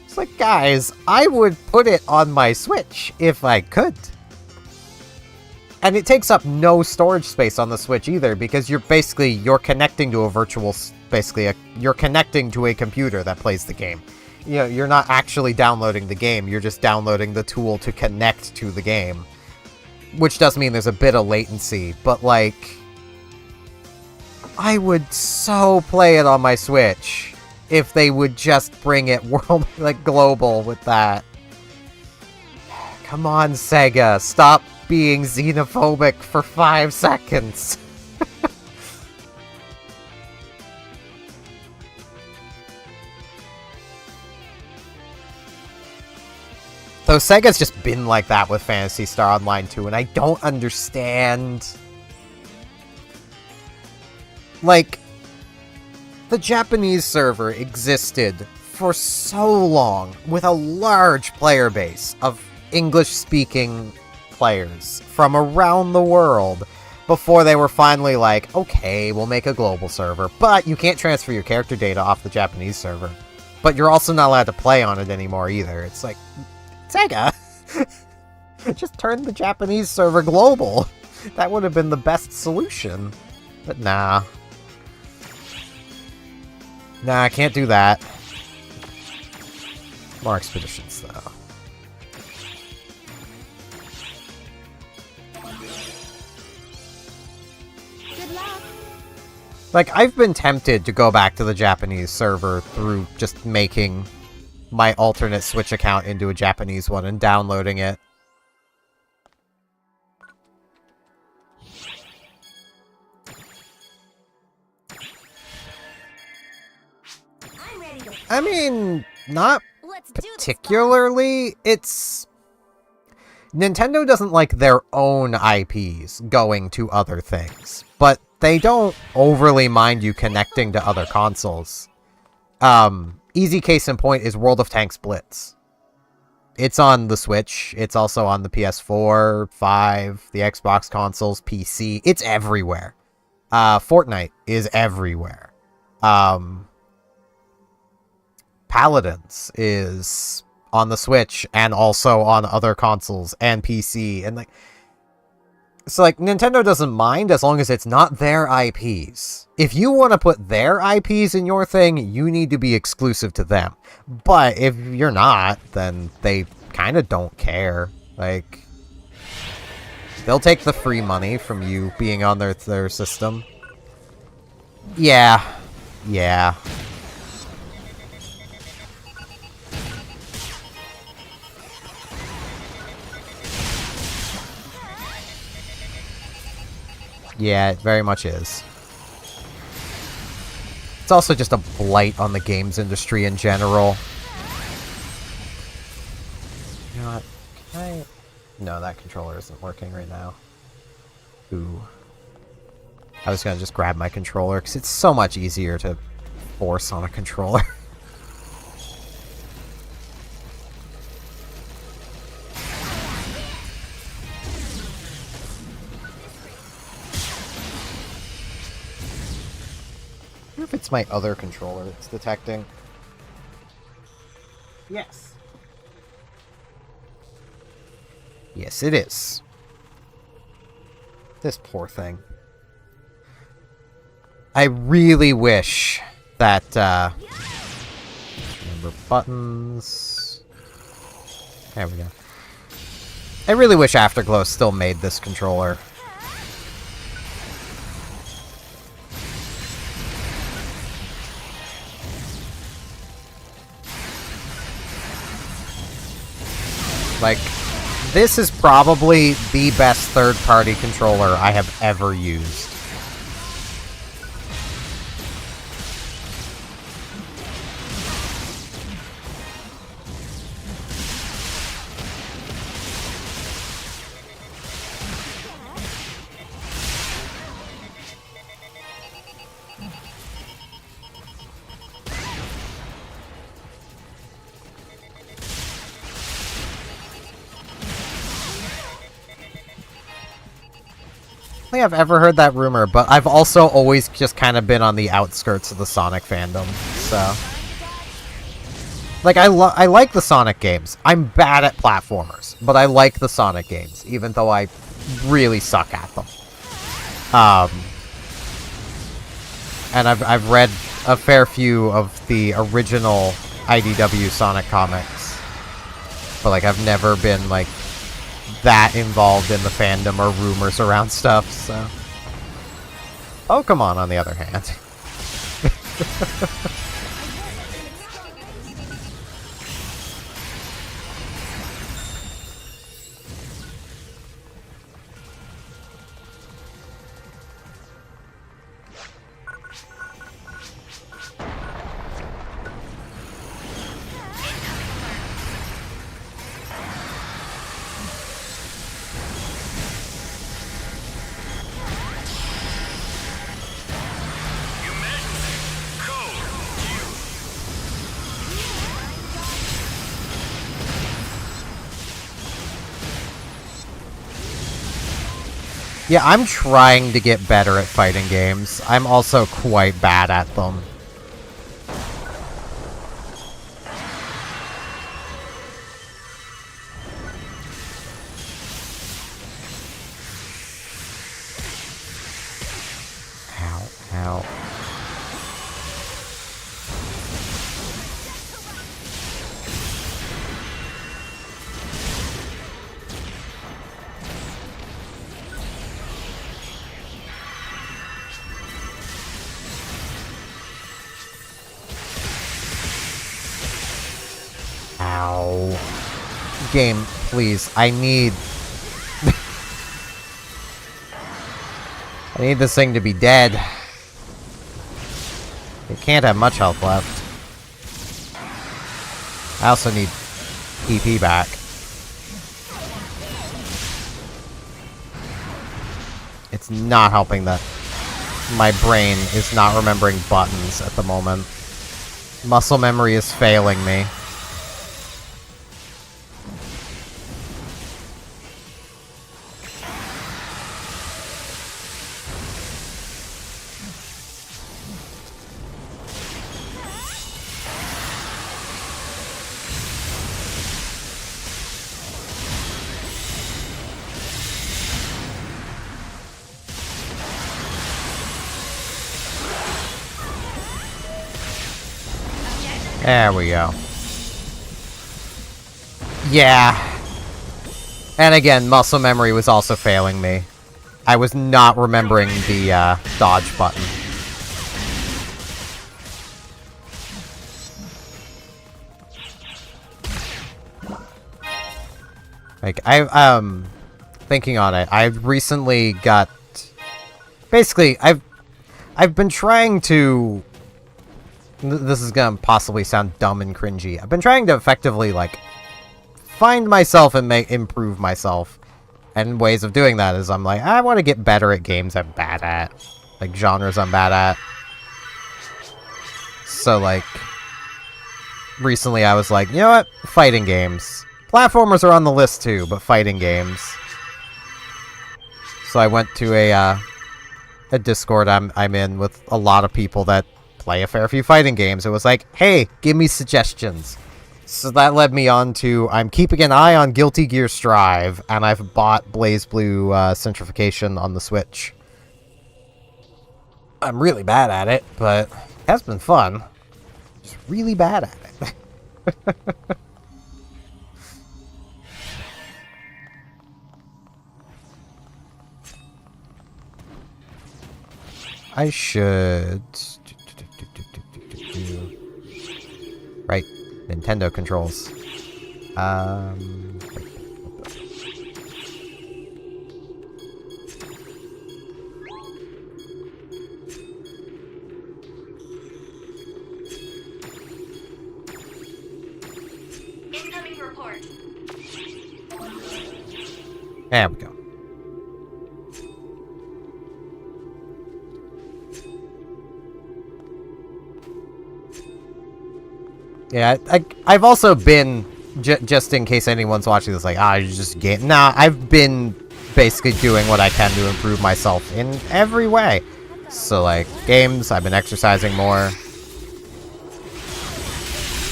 It's like, guys, I would put it on my Switch if I could. And it takes up no storage space on the Switch either, because you're connecting to a virtual, you're connecting to a computer that plays the game. You know, you're not actually downloading the game, you're just downloading the tool to connect to the game. Which does mean there's a bit of latency, but like, I would so play it on my Switch if they would just bring it global with that. Come on, Sega, stop being xenophobic for 5 seconds. Though Sega's just been like that with Phantasy Star Online 2, and I don't understand. Like, the Japanese server existed for so long with a large player base of English-speaking players from around the world before they were finally like, okay, we'll make a global server, but you can't transfer your character data off the Japanese server. But you're also not allowed to play on it anymore either. It's like, Sega! Just turn the Japanese server global. That would have been the best solution. But nah. Nah, I can't do that. More expeditions, though. Good luck. Like, I've been tempted to go back to the Japanese server through just making my alternate Switch account into a Japanese one and downloading it. I'm ready to. I mean, not Let's do this. particularly. It's... Nintendo doesn't like their own IPs going to other things, but they don't overly mind you connecting to other consoles. Easy case in point is World of Tanks Blitz. It's on the Switch. It's also on the PS4, 5, the Xbox consoles, PC. It's everywhere. Fortnite is everywhere. Paladins is on the Switch and also on other consoles and PC. And like, so like, Nintendo doesn't mind as long as it's not their IPs. If you want to put their IPs in your thing, you need to be exclusive to them. But if you're not, then they kind of don't care. Like, they'll take the free money from you being on their system. Yeah. Yeah. Yeah, it very much is. It's also just a blight on the games industry in general. You know what? Can I... No, that controller isn't working right now. Ooh. I was gonna just grab my controller, because it's so much easier to force on a controller. I wonder if it's my other controller that's detecting. Yes. Yes, it is. This poor thing. I really wish that, remember buttons. There we go. I really wish Afterglow still made this controller. Like, this is probably the best third-party controller I have ever used. I don't think I've ever heard that rumor, but I've also always just kind of been on the outskirts of the Sonic fandom, so... Like, I like the Sonic games. I'm bad at platformers, but I like the Sonic games, even though I really suck at them. And I've read a fair few of the original IDW Sonic comics, but, like, I've never been, like, that involved in the fandom or rumors around stuff, so... Pokemon, on the other hand. Yeah, I'm trying to get better at fighting games. I'm also quite bad at them. Ow, ow. Ow. Game, please. I need... I need this thing to be dead. It can't have much health left. I also need PP back. It's not helping that my brain is not remembering buttons at the moment. Muscle memory is failing me. There we go. Yeah. And again, muscle memory was also failing me. I was not remembering the dodge button. Like, thinking on it, I recently got basically, I've been trying to... This is gonna possibly sound dumb and cringy. I've been trying to effectively, like, find myself and improve myself. And ways of doing that is I'm like, I want to get better at games I'm bad at. Like, genres I'm bad at. So, like, recently I was like, you know what? Fighting games. Platformers are on the list too, but fighting games. So I went to a Discord I'm in with a lot of people that play a fair few fighting games. It was like, hey, give me suggestions. So that led me on to, I'm keeping an eye on Guilty Gear Strive, and I've bought BlazBlue Centrifugation on the Switch. I'm really bad at it, but it has been fun. Just really bad at it. I should... Right. Nintendo controls. Incoming report. There we go. Yeah, I've also been, just in case anyone's watching this, like, you just game. Nah, I've been basically doing what I can to improve myself in every way. So, like, games, I've been exercising more.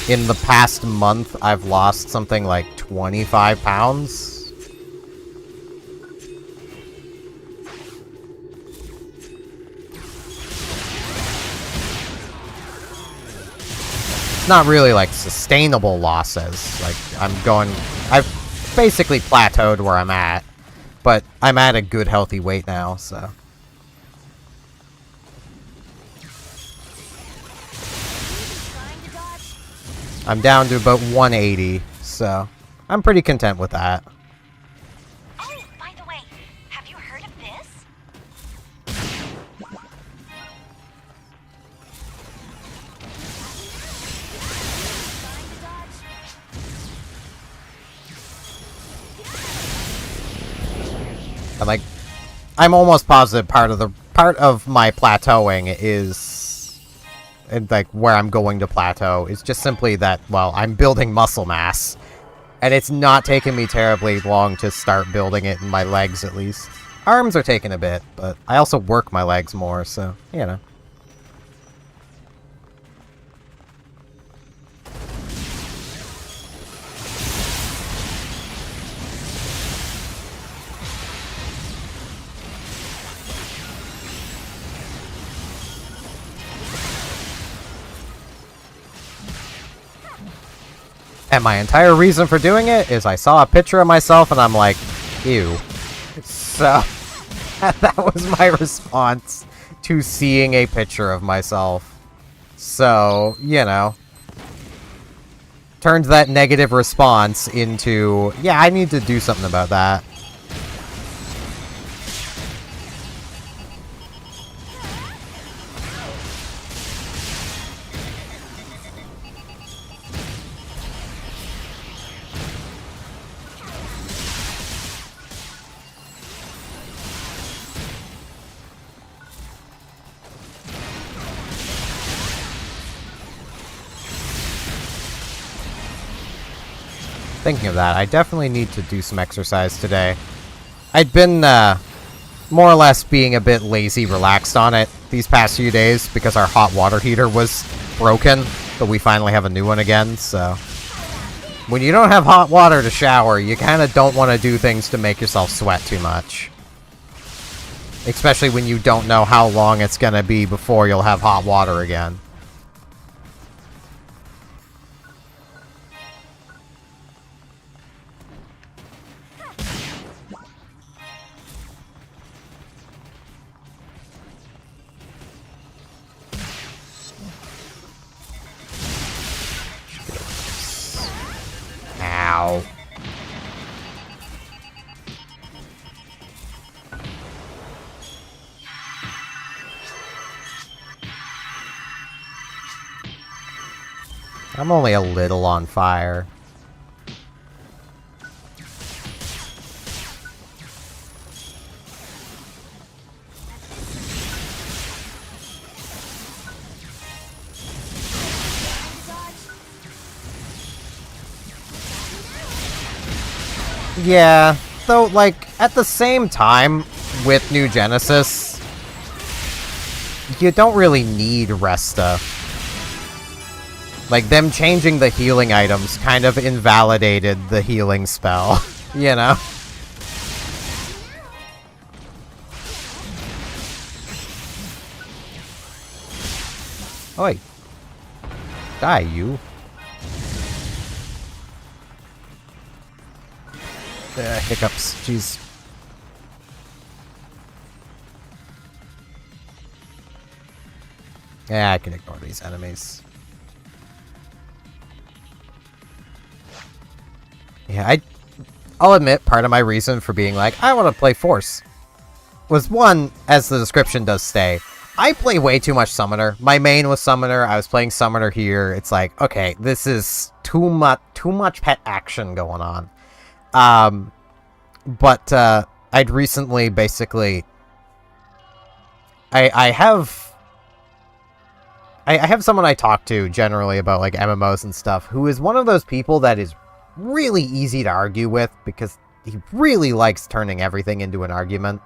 In the past month, I've lost something like 25 pounds. Not really like sustainable losses. Like I've basically plateaued where I'm at, but I'm at a good healthy weight now, so. I'm down to about 180, so I'm pretty content with that. Oh, by the way, have you heard of this? I'm almost positive part of my plateauing is, like, where I'm going to plateau is just simply that, well, I'm building muscle mass, and it's not taking me terribly long to start building it in my legs, at least. Arms are taking a bit, but I also work my legs more, so, you know. And my entire reason for doing it is I saw a picture of myself and I'm like, ew. So, that was my response to seeing a picture of myself. So, you know. Turned that negative response into, yeah, I need to do something about that. Thinking of that, I definitely need to do some exercise today. I'd been, more or less being a bit lazy relaxed on it these past few days because our hot water heater was broken, but we finally have a new one again, so... When you don't have hot water to shower, you kind of don't want to do things to make yourself sweat too much. Especially when you don't know how long it's gonna be before you'll have hot water again. Ow. I'm only a little on fire. Yeah, though, like, at the same time, with New Genesis, you don't really need Resta. Like, them changing the healing items kind of invalidated the healing spell, you know? Oi. Die, you. Hiccups, jeez. Yeah, I can ignore these enemies. Yeah, I'll admit part of my reason for being like, I want to play Force was one, as the description does say, I play way too much Summoner. My main was Summoner, I was playing Summoner here. It's like, okay, this is too much pet action going on. But I'd recently basically I have someone I talk to generally about like MMOs and stuff who is one of those people that is really easy to argue with because he really likes turning everything into an argument.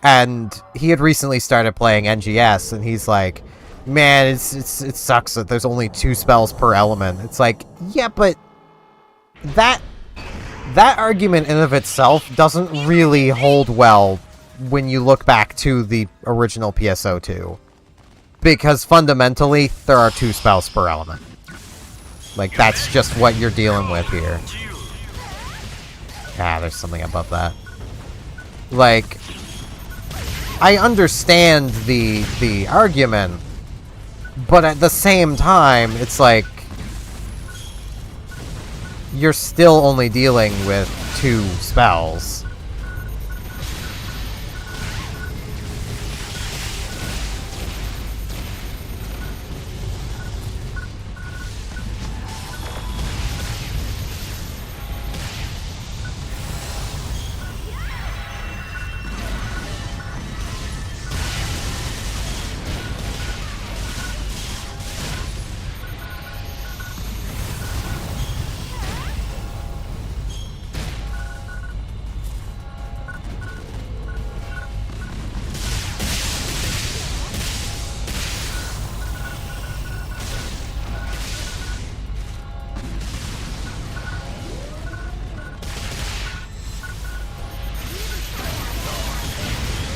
And he had recently started playing NGS and he's like, man, it sucks that there's only 2 spells per element. It's like, yeah, but that argument in of itself doesn't really hold well when you look back to the original PSO2. Because fundamentally, there are 2 spells per element. Like, that's just what you're dealing with here. Ah, there's something above that. Like, I understand the argument, but at the same time, it's like, you're still only dealing with 2 spells.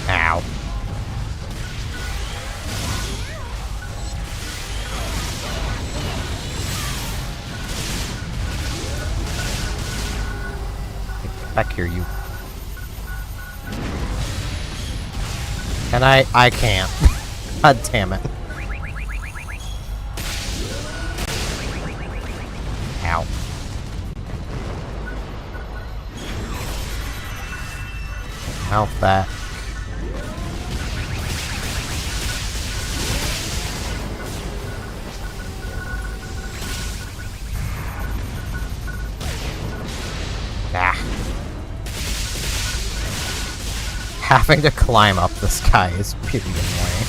Ow. Get back here, you. And I can't. God damn it. Ow. Mouth that. Ah. Having to climb up this guy is pretty annoying.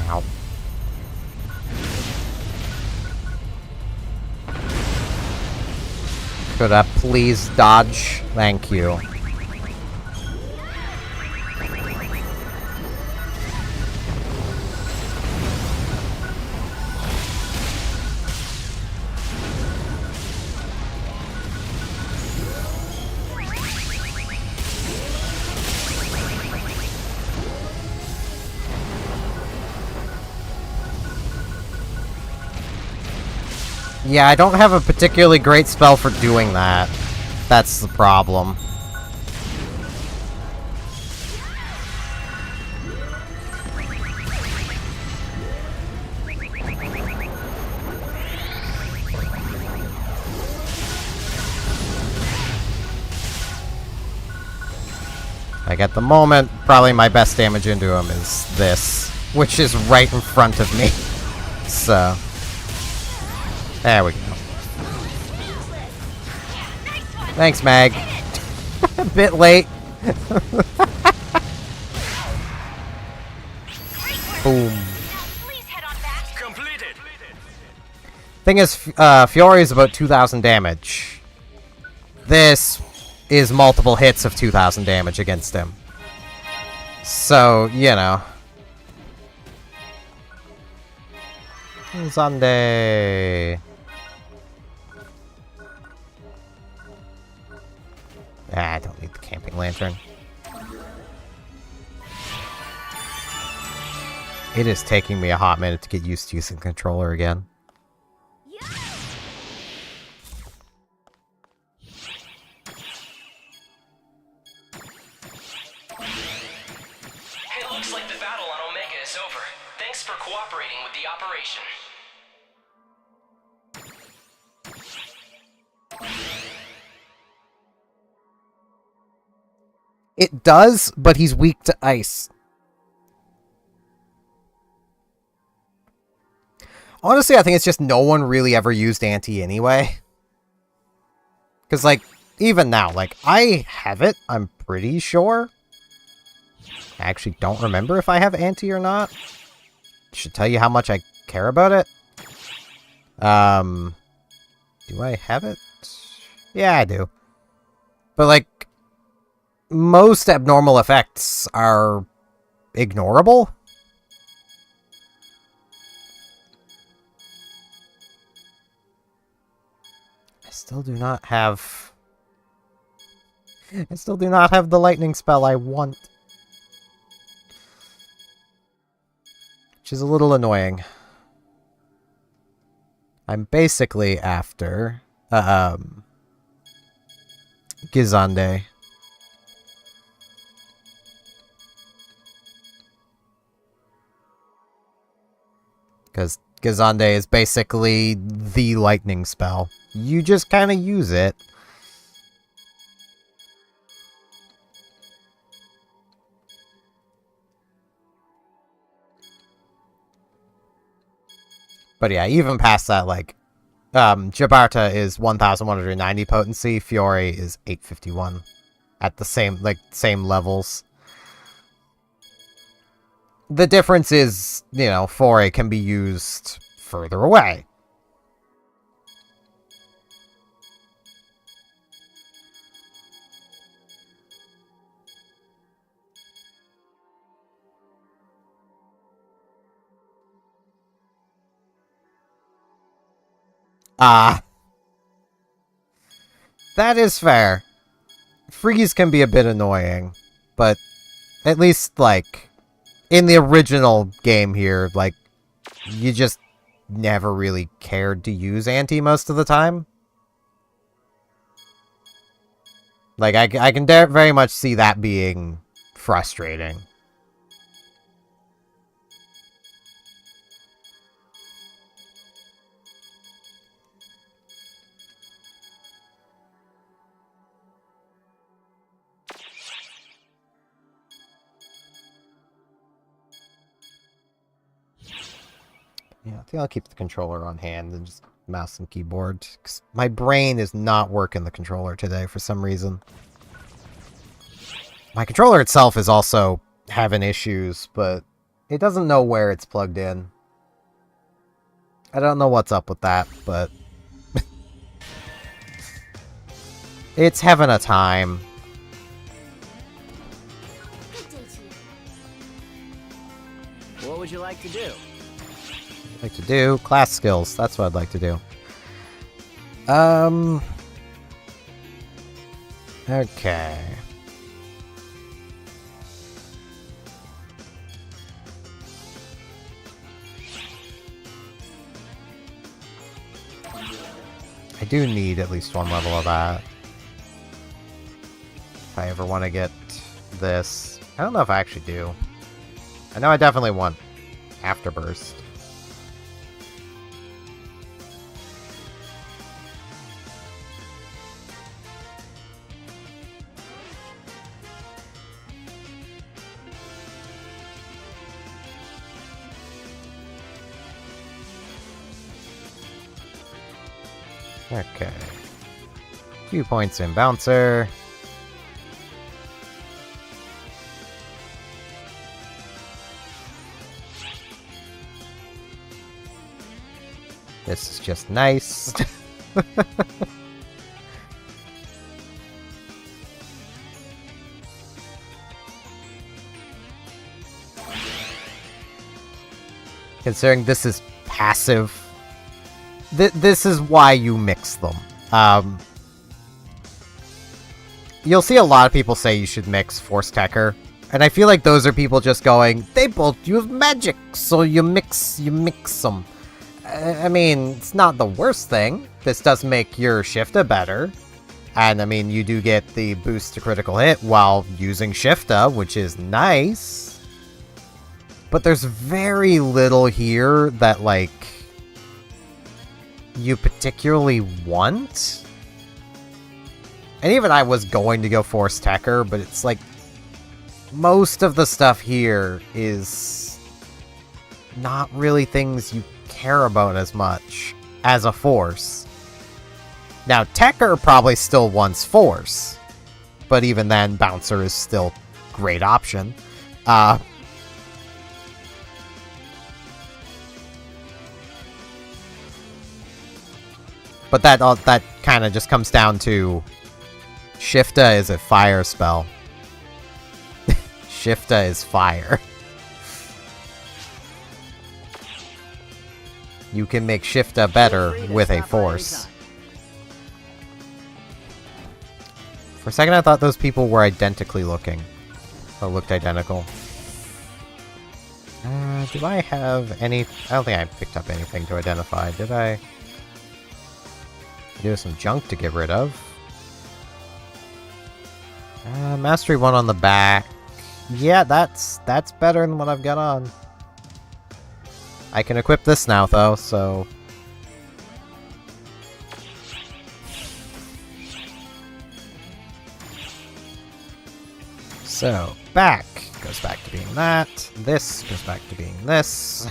Ow. Could I please dodge? Thank you. Yeah, I don't have a particularly great spell for doing that. That's the problem. Like, at the moment, probably my best damage into him is this, which is right in front of me. So, there we go. Thanks, Mag. A bit late. Boom. Please head on back. Completed. Thing is, Fiore is about 2,000 damage. This is multiple hits of 2,000 damage against him. So, you know. Sunday. Ah, I don't need the camping lantern. It is taking me a hot minute to get used to using the controller again. It looks like the battle on Omega is over. Thanks for cooperating with the operation. It does, but he's weak to ice. Honestly, I think it's just no one really ever used Anti anyway. Because, like, even now, like, I have it, I'm pretty sure. I actually don't remember if I have Anti or not. Should tell you how much I care about it. Do I have it? Yeah, I do. But, like, most abnormal effects are ignorable. I still do not have the lightning spell I want. Which is a little annoying. I'm basically after Gizande. Because Gizande is basically the lightning spell. You just kind of use it. But yeah, even past that, like, Jabarta is 1,190 potency, Fiore is 851. At the same levels. The difference is, you know, Fiore can be used further away. That is fair. Freeze can be a bit annoying, but at least, like, in the original game here, like, you just never really cared to use Anti most of the time. Like, I can very much see that being frustrating. Yeah, I think I'll keep the controller on hand and just mouse and keyboard. 'Cause my brain is not working the controller today for some reason. My controller itself is also having issues, but it doesn't know where it's plugged in. I don't know what's up with that, but it's having a time. Good day to you. What would you like to do? Like to do class skills. That's what I'd like to do. Okay. I do need at least one level of that. If I ever want to get this. I don't know if I actually do. I know I definitely want Afterburst. Okay. 2 points in Bouncer. This is just nice. Considering this is passive, this is why you mix them. You'll see a lot of people say you should mix Force Techer, and I feel like those are people just going, they both use magic, so you mix them. I mean, it's not the worst thing. This does make your Shifta better. And I mean, you do get the boost to critical hit while using Shifta, which is nice. But there's very little here that, like, you particularly want. And even I was going to go Force Techer, but it's like, most of the stuff here is not really things you care about as much as a Force. Now, Techer probably still wants Force, but even then, Bouncer is still a great option. But that kind of just comes down to Shifta is a fire spell. Shifta is fire. You can make Shifta better with a Force. For a second I thought those people were identically looking. Or looked identical. Do I have any... I don't think I picked up anything to identify, did I? Do some junk to get rid of. Mastery 1 on the back. Yeah, that's better than what I've got on. I can equip this now, though, so... So, back goes back to being that. This goes back to being this.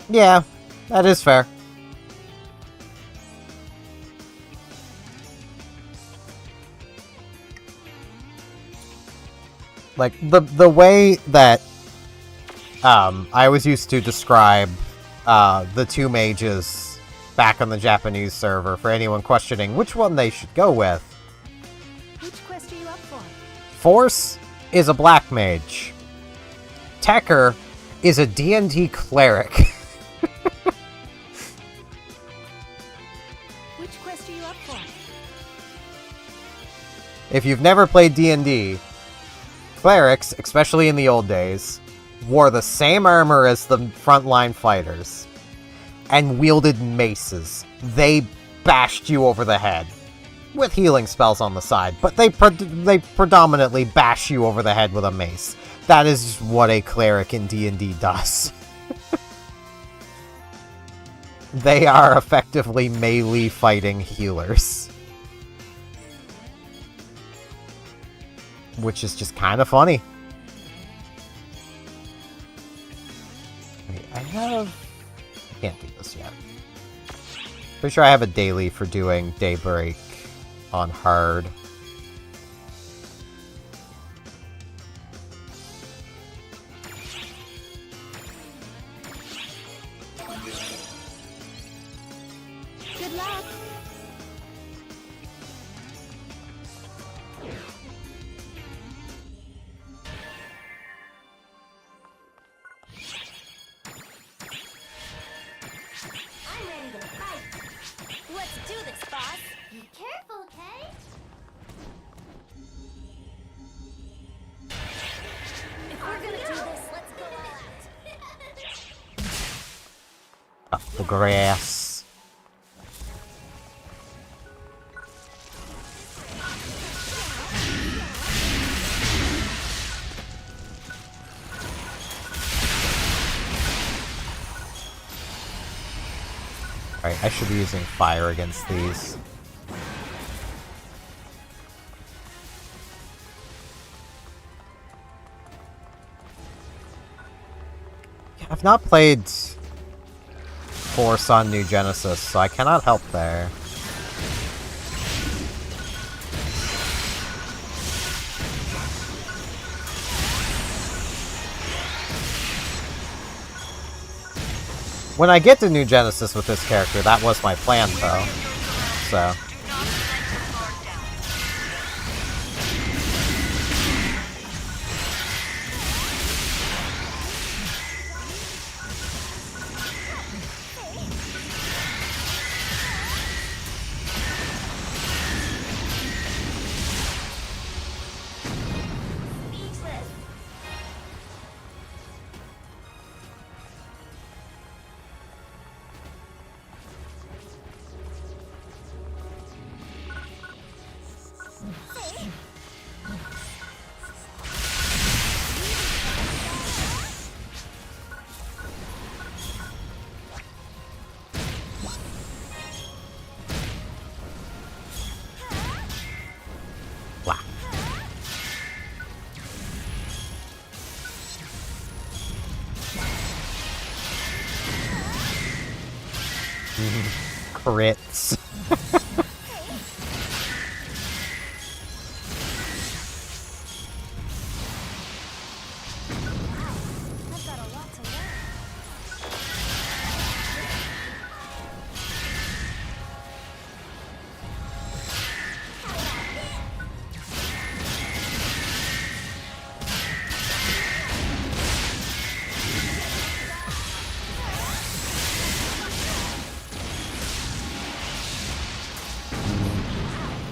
Yeah, that is fair. Like, the way that I was used to describe the two mages back on the Japanese server for anyone questioning which one they should go with. Which quest are you up for? Force is a black mage. Techer is a D&D cleric. Which quest are you up for? If you've never played D&D, clerics, especially in the old days, wore the same armor as the frontline fighters and wielded maces. They bashed you over the head with healing spells on the side, but they predominantly bash you over the head with a mace. That is what a cleric in D&D does. They are effectively melee fighting healers. Which is just kind of funny. Wait, I can't do this yet. Pretty sure I have a daily for doing Daybreak on hard. Good luck. I'm ready to fight. Let's do this, boss. Be careful, okay? If we're gonna do this, let's go out. Up the grass. Alright, I should be using fire against these. I've not played Force on New Genesis, so I cannot help there. When I get to New Genesis with this character, that was my plan, though. So. Crits. I've got a lot to learn.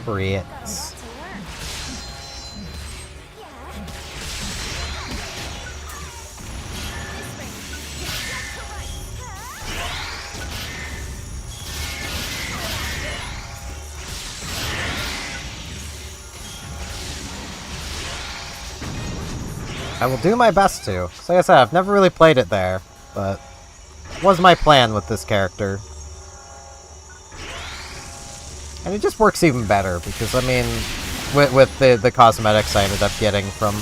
Crits. I will do my best to. 'Cause like I said, I've never really played it there, but it was my plan with this character. And it just works even better, because, I mean, with the cosmetics I ended up getting from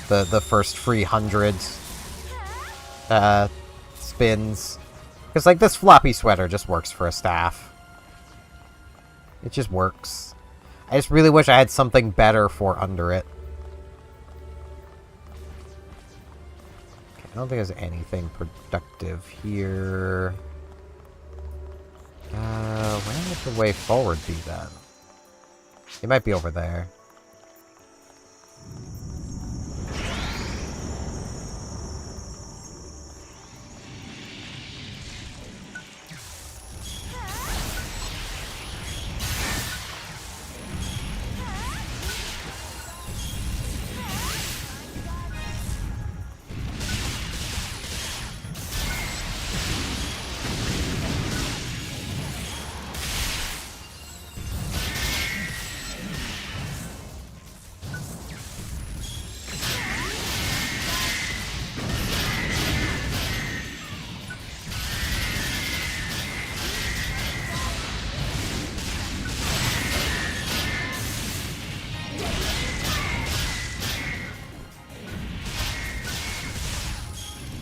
the first free 100 spins. Because, like, this floppy sweater just works for a staff. It just works. I just really wish I had something better for under it. Okay, I don't think there's anything productive here. Where would the way forward be then? It might be over there.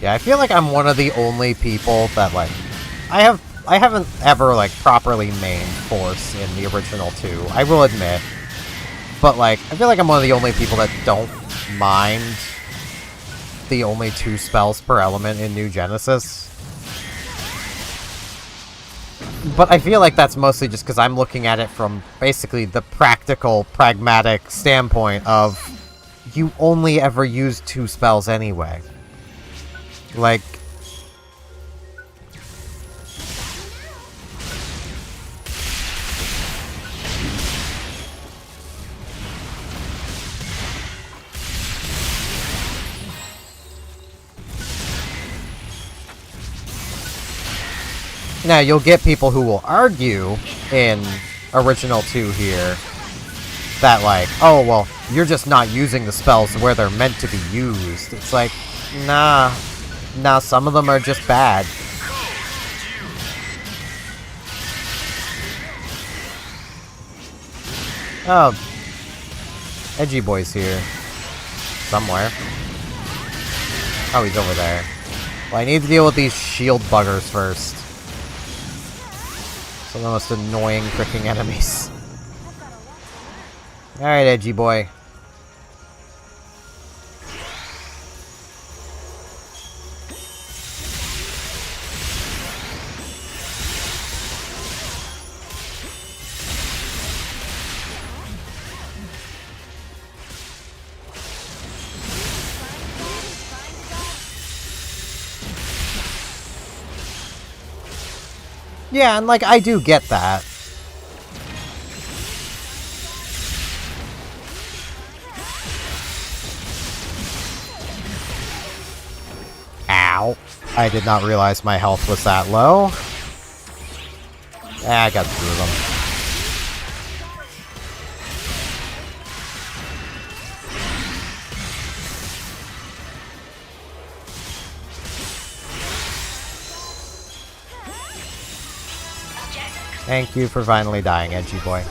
Yeah, I feel like I'm one of the only people that, like, I haven't ever, like, properly mained Force in the original 2, I will admit. But, like, I feel like I'm one of the only people that don't mind the only 2 spells per element in New Genesis. But I feel like that's mostly just because I'm looking at it from basically the practical, pragmatic standpoint of you only ever use 2 spells anyway. Like... Now, you'll get people who will argue in Original 2 here that, like, oh, well, you're just not using the spells where they're meant to be used. It's like, nah, some of them are just bad. Oh, Edgy Boy's here. Somewhere. Oh, he's over there. Well, I need to deal with these shield buggers first. Some of the most annoying freaking enemies. Alright, edgy boy. Yeah, and like, I do get that. Ow. I did not realize my health was that low. I got through them. Thank you for finally dying, edgy boy.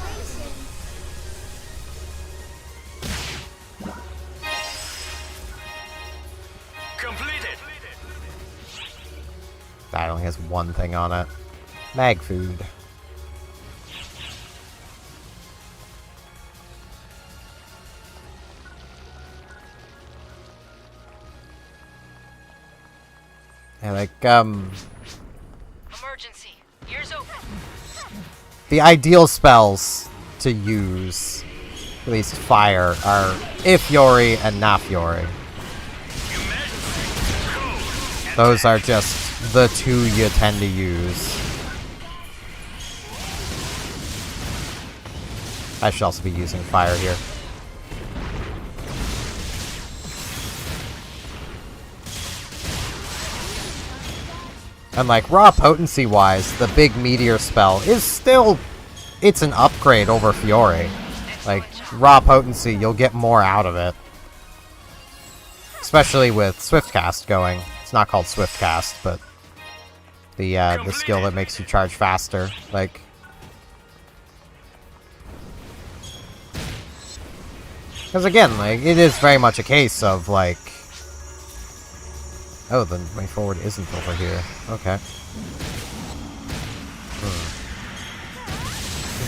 Completed. That only has one thing on it. Mag food. Yeah, like, Emergency. Ears open. the ideal spells to use, at least fire, are Ifyori and Nafiori. Those are just the two you tend to use. I should also be using fire here. And like, raw potency-wise, the big meteor spell is still... It's an upgrade over Fiore. Like, raw potency, you'll get more out of it. Especially with Swiftcast going. It's not called Swiftcast, but... the skill that makes you charge faster. Like... Because again, like, it is very much a case of, like... Oh, the way forward isn't over here. Okay.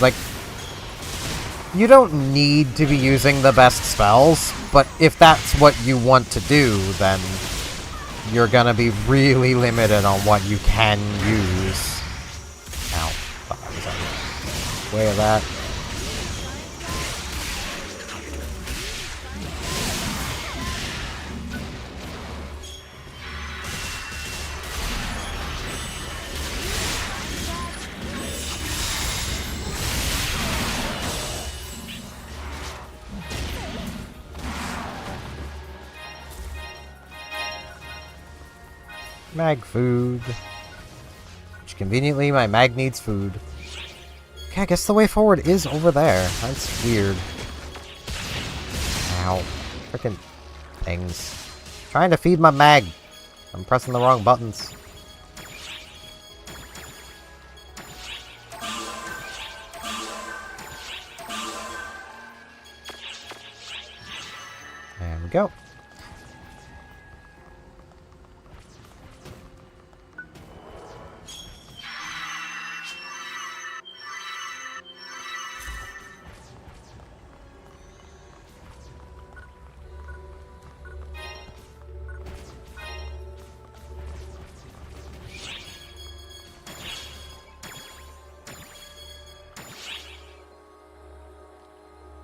Like, you don't need to be using the best spells, but if that's what you want to do, then you're gonna be really limited on what you can use. Ow. Thought I was on the way of that. Mag food. Which conveniently my mag needs food. Okay, I guess the way forward is over there. That's weird. Ow. Frickin' things. Trying to feed my mag. I'm pressing the wrong buttons. There we go.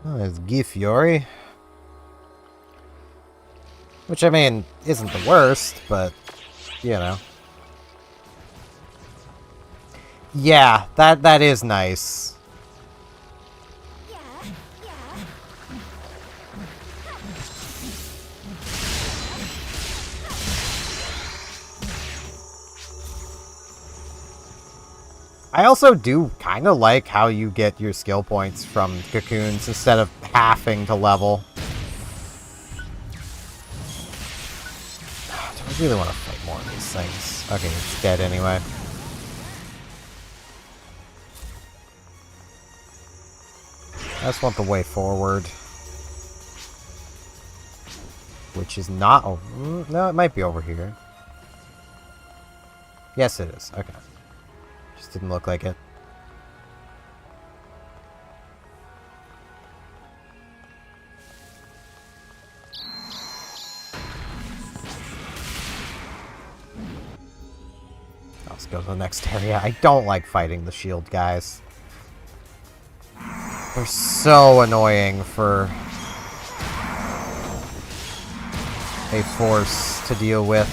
Oh, there's Gifiori. Which, I mean, isn't the worst, but, you know. Yeah, that is nice. Yeah, yeah. I also do kind of like how you get your skill points from cocoons instead of having to level. Do I really want to fight more of these things? Okay, it's dead anyway. I just want the way forward. Which is not... Oh, no, it might be over here. Yes, it is. Okay. Just didn't look like it. Let's go to the next area. I don't like fighting the shield guys. They're so annoying for a force to deal with.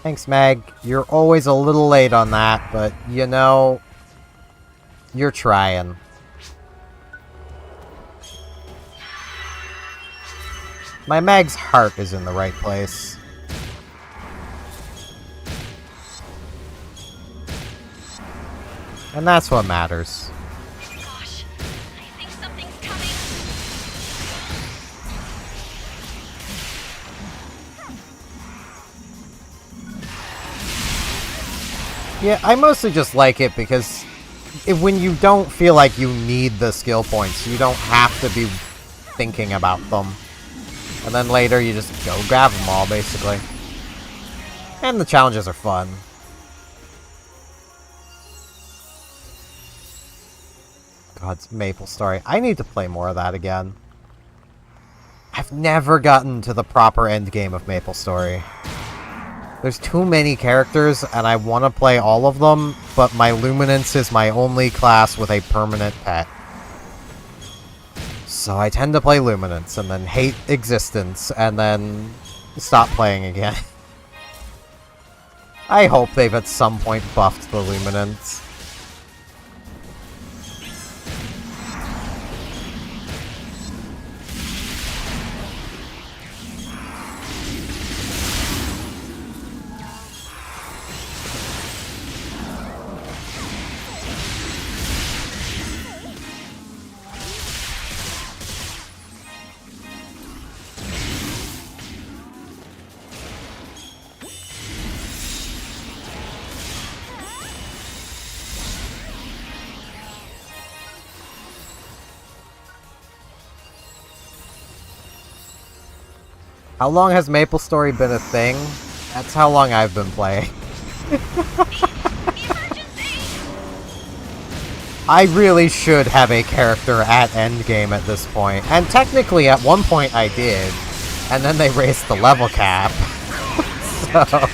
Thanks, Meg. You're always a little late on that, but, you know, you're trying. My Meg's heart is in the right place. And that's what matters. Gosh, I think something's coming. Yeah, I mostly just like it because when you don't feel like you need the skill points, you don't have to be thinking about them. And then later you just go grab them all, basically. And the challenges are fun. God's Maple Story. I need to play more of that again. I've never gotten to the proper end game of Maple Story. There's too many characters, and I want to play all of them, but my Luminance is my only class with a permanent pet. So I tend to play Luminance, and then hate Existence, and then stop playing again. I hope they've at some point buffed the Luminance. How long has Maple Story been a thing? That's how long I've been playing. I really should have a character at endgame at this point. And technically at one point I did. And then they raised the level cap. So...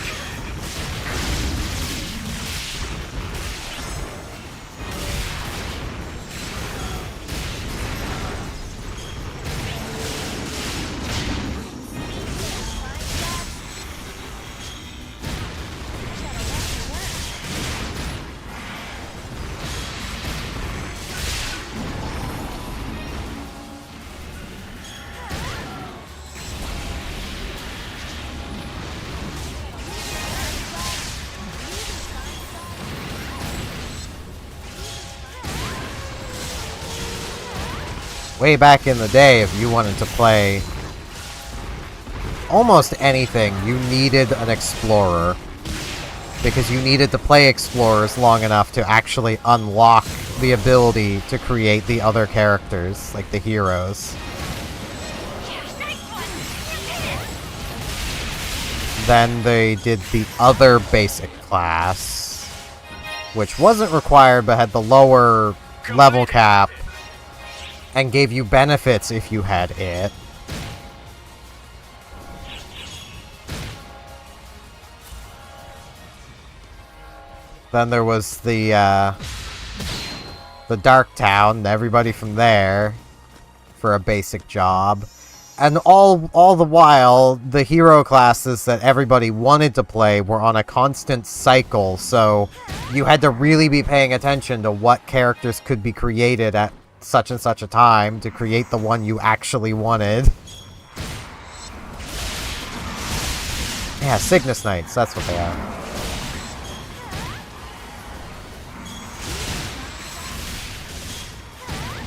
way back in the day, if you wanted to play almost anything, you needed an explorer. Because you needed to play explorers long enough to actually unlock the ability to create the other characters, like the heroes. Then they did the other basic class, which wasn't required but had the lower level cap, and gave you benefits if you had it. Then there was the Dark Town, everybody from there, for a basic job. And all the while, the hero classes that everybody wanted to play were on a constant cycle, so you had to really be paying attention to what characters could be created at such and such a time to create the one you actually wanted. Yeah, Cygnus Knights, that's what they are.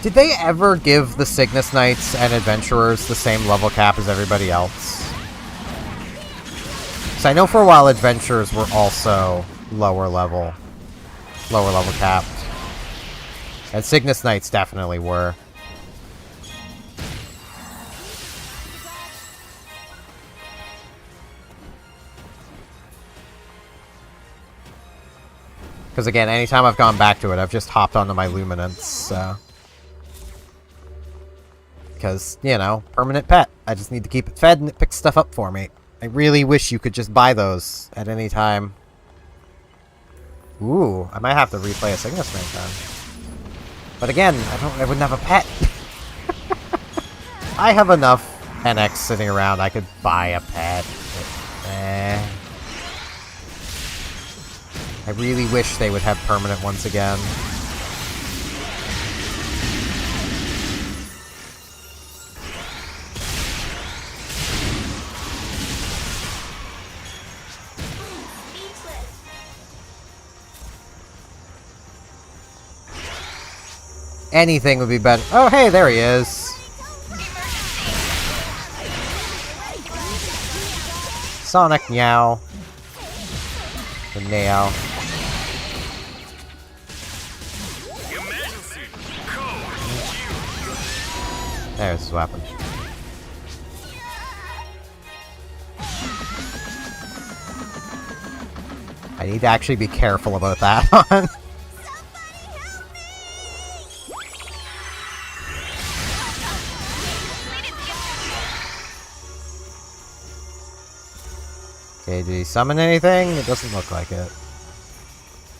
Did they ever give the Cygnus Knights and Adventurers the same level cap as everybody else? So I know for a while Adventurers were also lower level capped. And Cygnus Knights definitely were. Because again, anytime I've gone back to it, I've just hopped onto my Luminance, so... Because, you know, permanent pet. I just need to keep it fed and it picks stuff up for me. I really wish you could just buy those at any time. Ooh, I might have to replay a Cygnus Knight then. But again, I wouldn't have a pet. I have enough NX sitting around, I could buy a pet. But, I really wish they would have permanent ones again. Anything would be better. Oh, hey, there he is. Sonic Meow. The Meow. There's his weapon. I need to actually be careful about that one. Okay, did he summon anything? It doesn't look like it.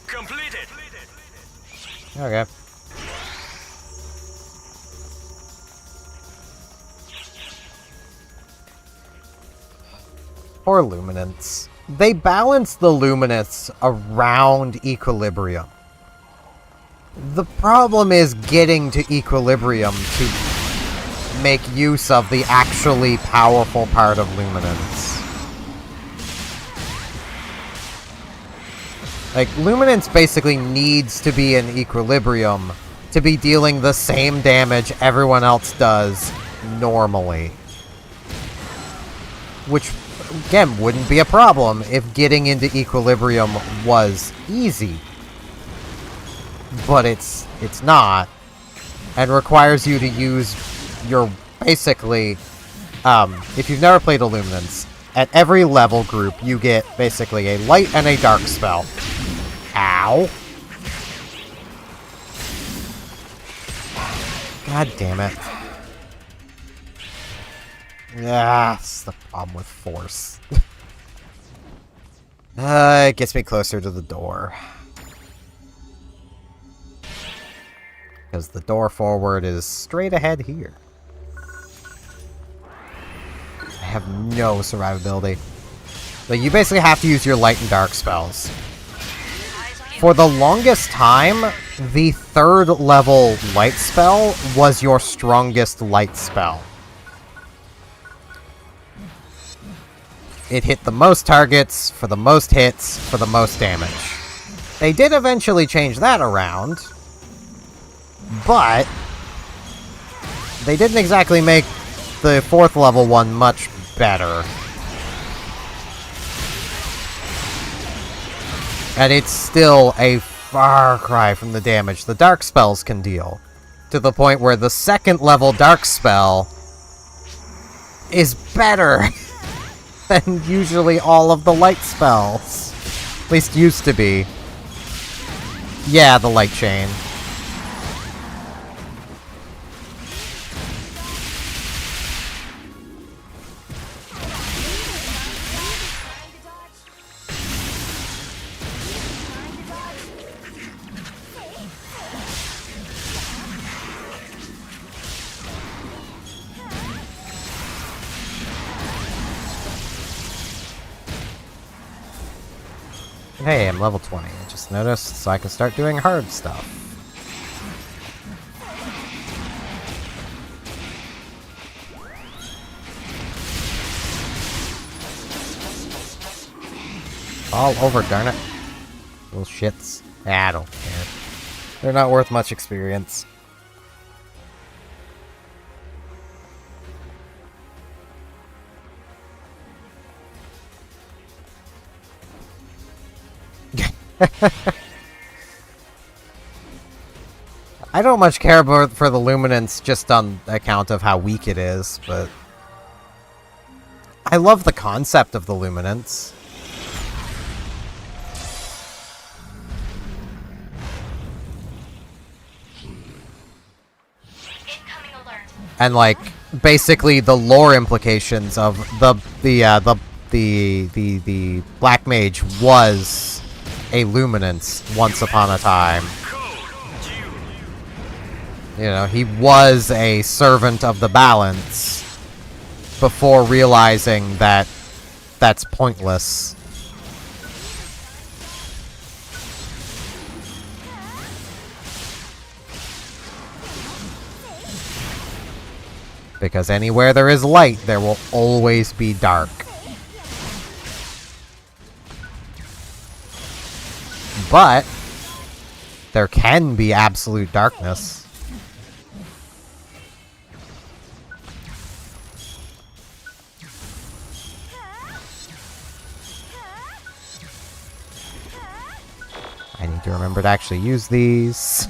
Completed. Okay. Poor Luminance. They balance the Luminance around equilibrium. The problem is getting to equilibrium to make use of the actually powerful part of Luminance. Like, Luminance basically needs to be in equilibrium to be dealing the same damage everyone else does normally. Which, again, wouldn't be a problem if getting into equilibrium was easy. But it's not. And requires you to use your, basically, if you've never played Illuminance, at every level group you get basically a light and a dark spell. Ow. God damn it. That's the problem with force. It gets me closer to the door. Because the door forward is straight ahead here. I have no survivability. Like, you basically have to use your light and dark spells. For the longest time, the third level light spell was your strongest light spell. It hit the most targets, for the most hits, for the most damage. They did eventually change that around, but they didn't exactly make the fourth level one much better. And it's still a far cry from the damage the dark spells can deal. To the point where the second level dark spell is better than usually all of the light spells. At least used to be. Yeah, the light chain. Hey, I'm level 20. I just noticed, so I can start doing hard stuff. All over, darn it. Little shits. I don't care. They're not worth much experience. I don't much care about for the Luminance just on account of how weak it is, but I love the concept of the Luminance. Incoming alert. And like basically the lore implications of the Black Mage was a Luminance once upon a time. You know, he was a servant of the balance before realizing that that's pointless. Because anywhere there is light, there will always be dark. But there can be absolute darkness. I need to remember to actually use these.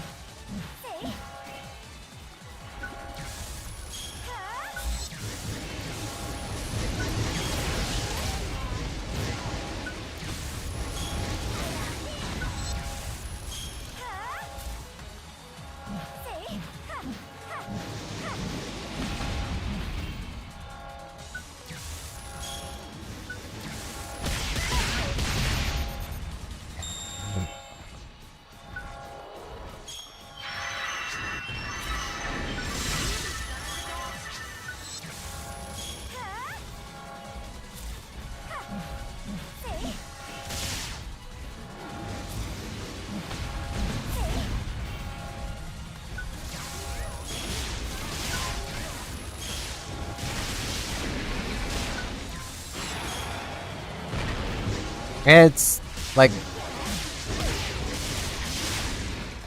It's like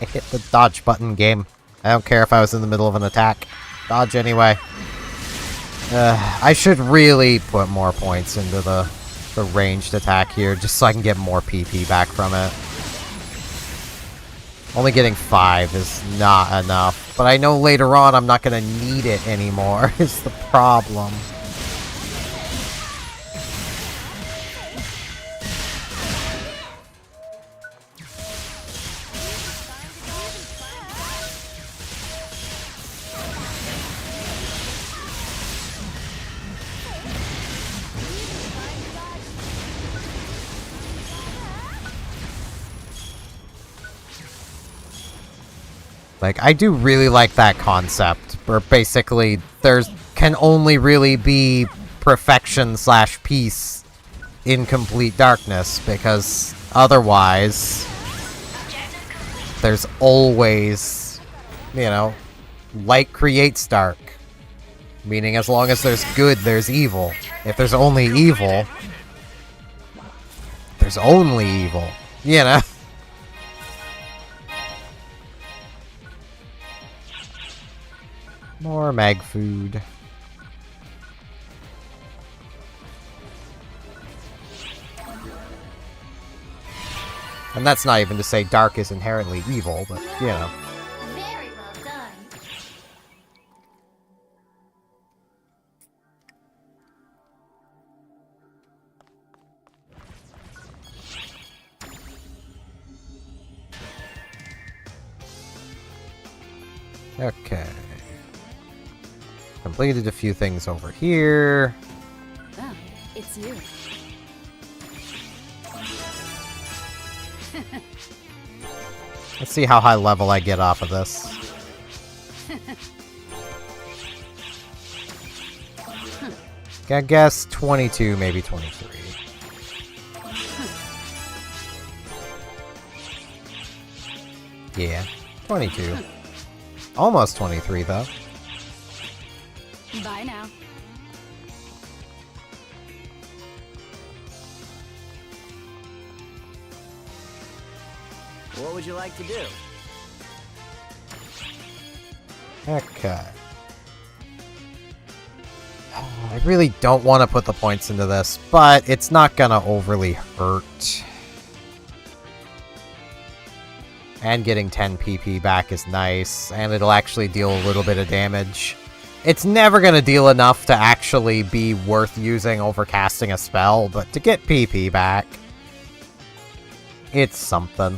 I hit the dodge button game. I don't care if I was in the middle of an attack. Dodge anyway. I should really put more points into the ranged attack here, just so I can get more PP back from it. Only getting 5 is not enough, but I know later on I'm not going to need it anymore, is the problem. Like, I do really like that concept, where basically there's can only really be perfection / peace in complete darkness, because otherwise there's always, you know, light creates dark. Meaning as long as there's good, there's evil. If there's only evil, there's only evil, you know? More mag food. And that's not even to say dark is inherently evil, but, you know. Very well done. Okay. Completed a few things over here. Oh, it's you. Let's see how high level I get off of this. I guess 22, maybe 23. Yeah, 22. Almost 23, though. Bye now. What would you like to do? Okay. I really don't want to put the points into this, but it's not gonna overly hurt. And getting 10 PP back is nice, and it'll actually deal a little bit of damage. It's never gonna deal enough to actually be worth using over casting a spell, but to get PP back, it's something.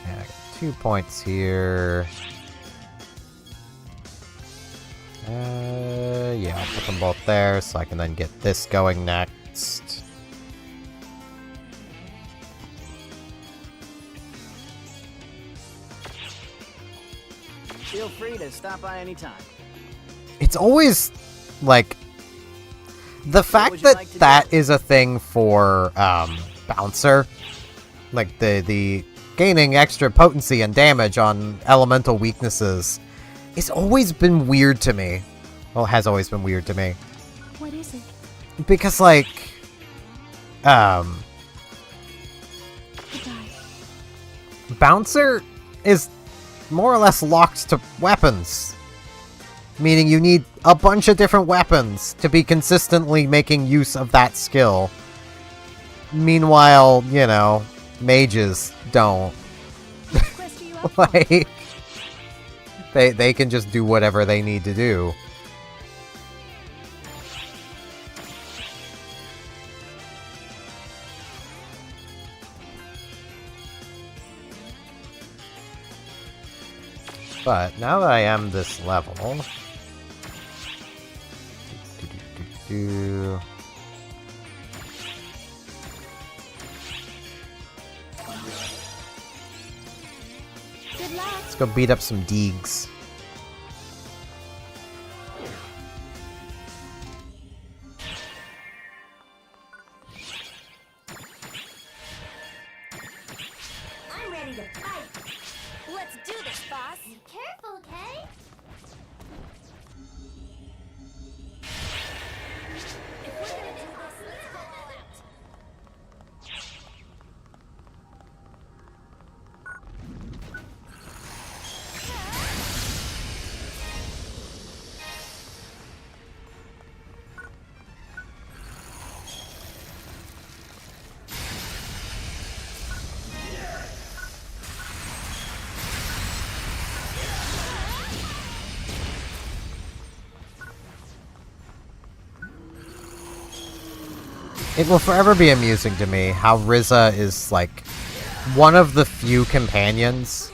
Yeah, I got 2 points here. Yeah, I'll put them both there so I can then get this going next. Feel free to stop by anytime. It's always, like, the fact would you that like to that do? is a thing for, Bouncer, like, the gaining extra potency and damage on elemental weaknesses, it's always been weird to me. Well, has always been weird to me. What is it? Because, like, Goodbye. Bouncer is more or less locked to weapons. Meaning you need a bunch of different weapons to be consistently making use of that skill. Meanwhile, you know, mages don't. What quest are you up for? Like, they can just do whatever they need to do. But now that I am this level, Good luck. let's go beat up some Deegs. I'm ready to fight. Let's do this, boss. Be careful, okay? If we're gonna do this, let's go all out. It will forever be amusing to me how Riza is, like, one of the few companions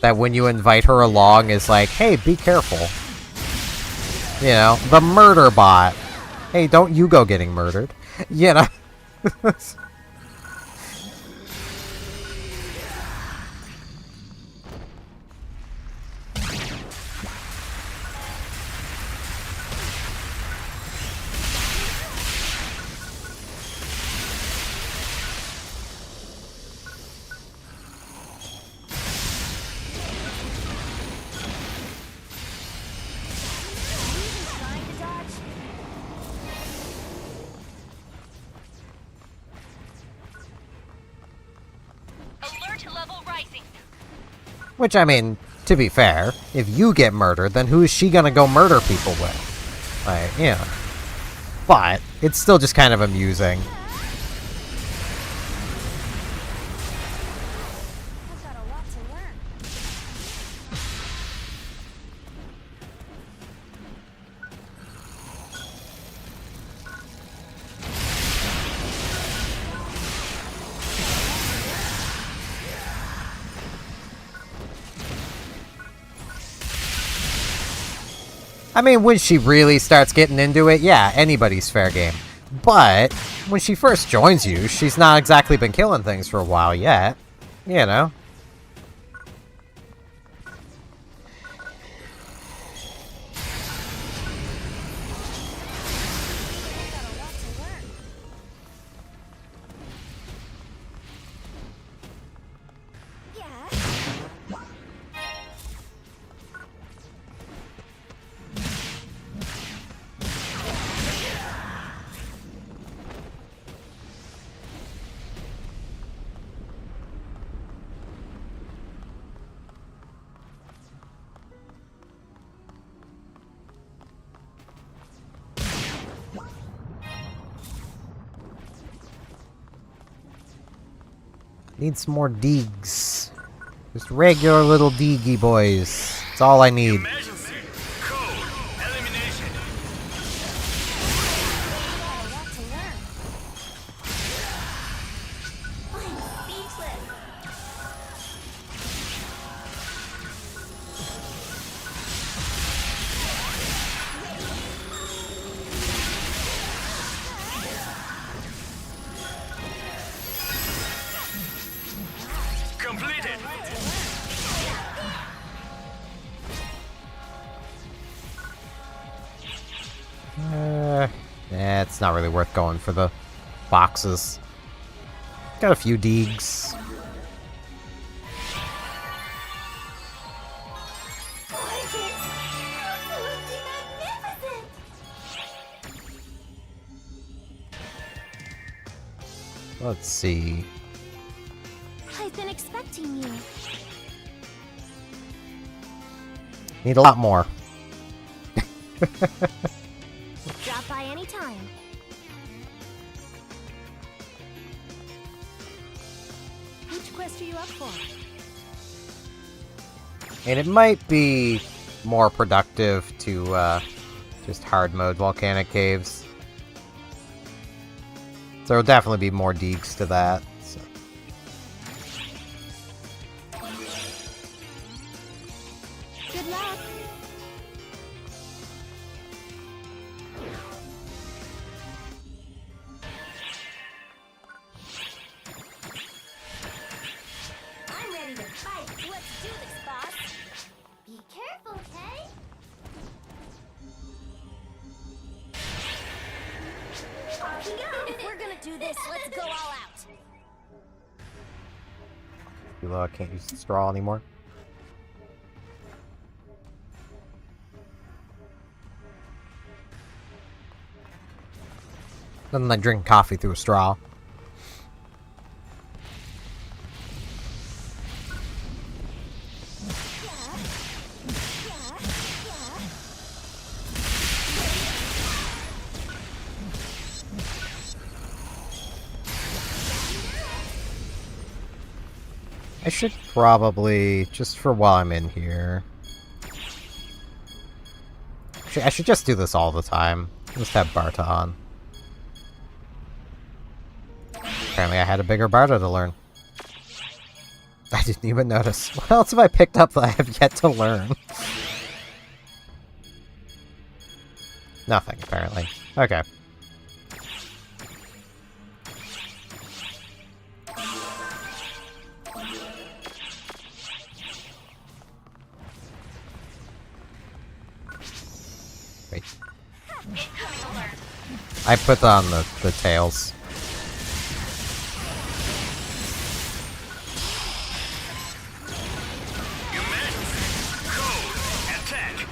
that when you invite her along is like, hey, be careful. You know, the murder bot. Hey, don't you go getting murdered. You know? Trying to dodge. Alert level rising. Which, I mean, to be fair, if you get murdered, then who is she gonna go murder people with? Like, yeah. But, it's still just kind of amusing. I've got a lot to learn. I mean, when she really starts getting into it, yeah, anybody's fair game. But, when she first joins you, she's not exactly been killing things for a while yet. You know? I've got a lot to learn. Yeah. Need some more Deegs. Just regular little Deegy boys. That's all I need. Emergency. Code. Elimination. A lot to learn. I'm speechless. Completed. It's not really worth going for the boxes. Got a few Deegs. Gorgeous. Absolutely magnificent. Let's see. I've been expecting you. Need a lot more. Drop by any time. Which quest are you up for? And it might be more productive to just hard mode volcanic caves. So there'll definitely be more Deegs to that. So. Good luck. I'm ready to fight. Let's do this, boss. Be careful, okay? Off you go. If we're gonna do this, let's go all out. Too low, I can't use the straw anymore. Doesn't like drink coffee through a straw. I should probably, just for while I'm in here... I should just do this all the time. Just have Barta on. Apparently I had a bigger Barta to learn. I didn't even notice. What else have I picked up that I have yet to learn? Nothing, apparently. Okay. Wait. I put on the tails. Emergency. Code. Attack.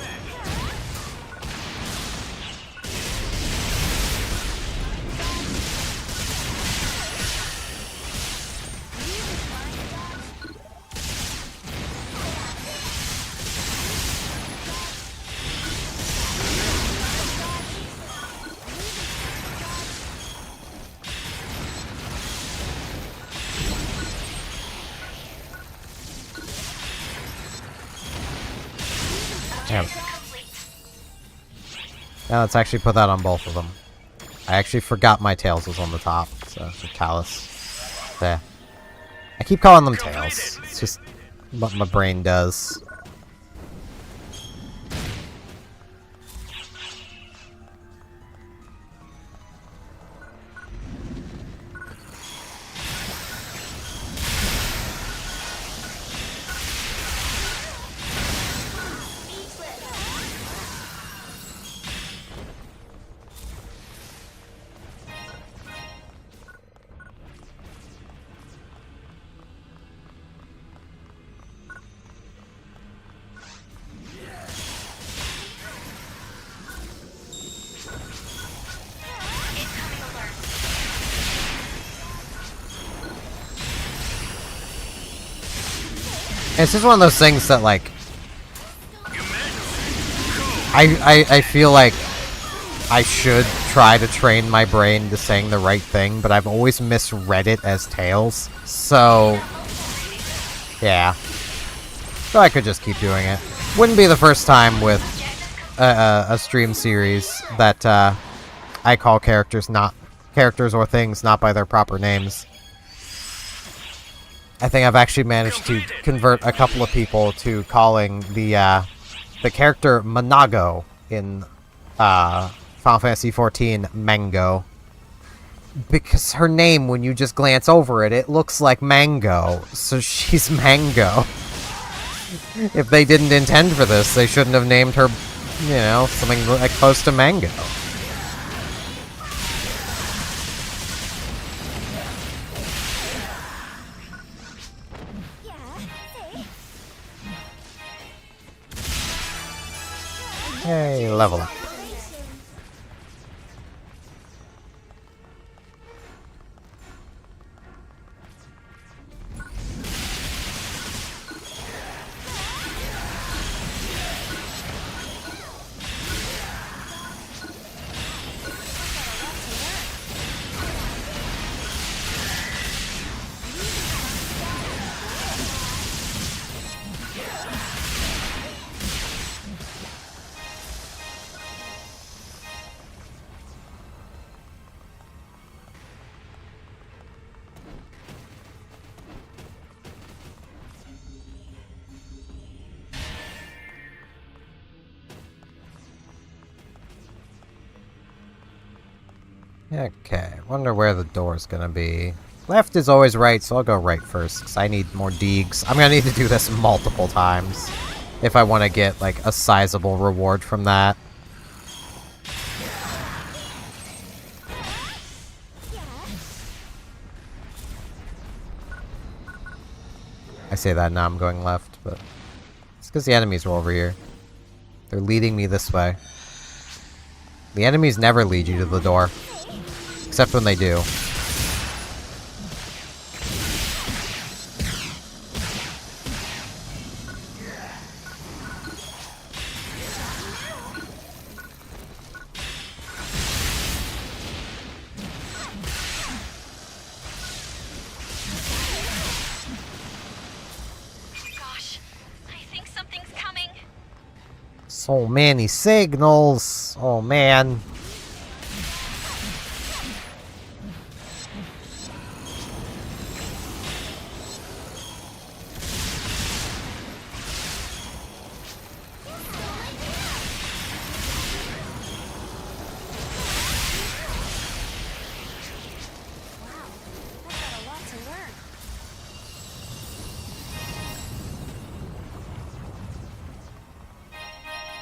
Damn. Now let's actually put that on both of them. I actually forgot my tails was on the top, so the callus. There. I keep calling them tails. It's just what my brain does. It's just one of those things that, like, I feel like I should try to train my brain to saying the right thing, but I've always misread it as Tails. So, yeah. So I could just keep doing it. Wouldn't be the first time with a stream series that I call characters or things not by their proper names. I think I've actually managed to convert a couple of people to calling the character Manago in Final Fantasy XIV Mango. Because her name, when you just glance over it, it looks like mango. So she's Mango. If they didn't intend for this, they shouldn't have named her, you know, something like close to Mango. Hey, level up. Okay, wonder where the door's gonna be. Left is always right, so I'll go right first, because I need more deegs. I'm gonna need to do this multiple times if I want to get, like, a sizable reward from that. I say that now I'm going left, but it's because the enemies are over here. They're leading me this way. The enemies never lead you to the door. Except when they do. Gosh, I think something's coming. So many signals. Oh man.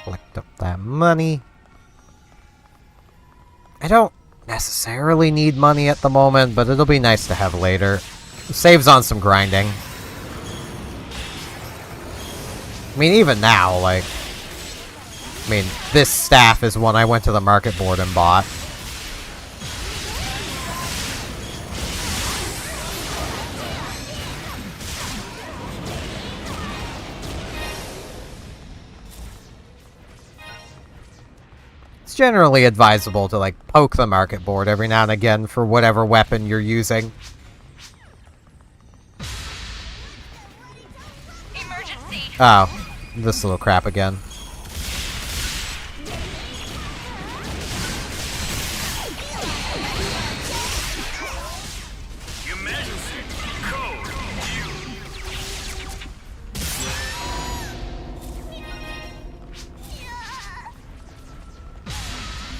Collect up that money. I don't necessarily need money at the moment, but it'll be nice to have later. Saves on some grinding. I mean, even now, like... I mean, this staff is one I went to the market board and bought. It's generally advisable to, like, poke the market board every now and again for whatever weapon you're using. Emergency. Oh, this little crap again. Emergency code.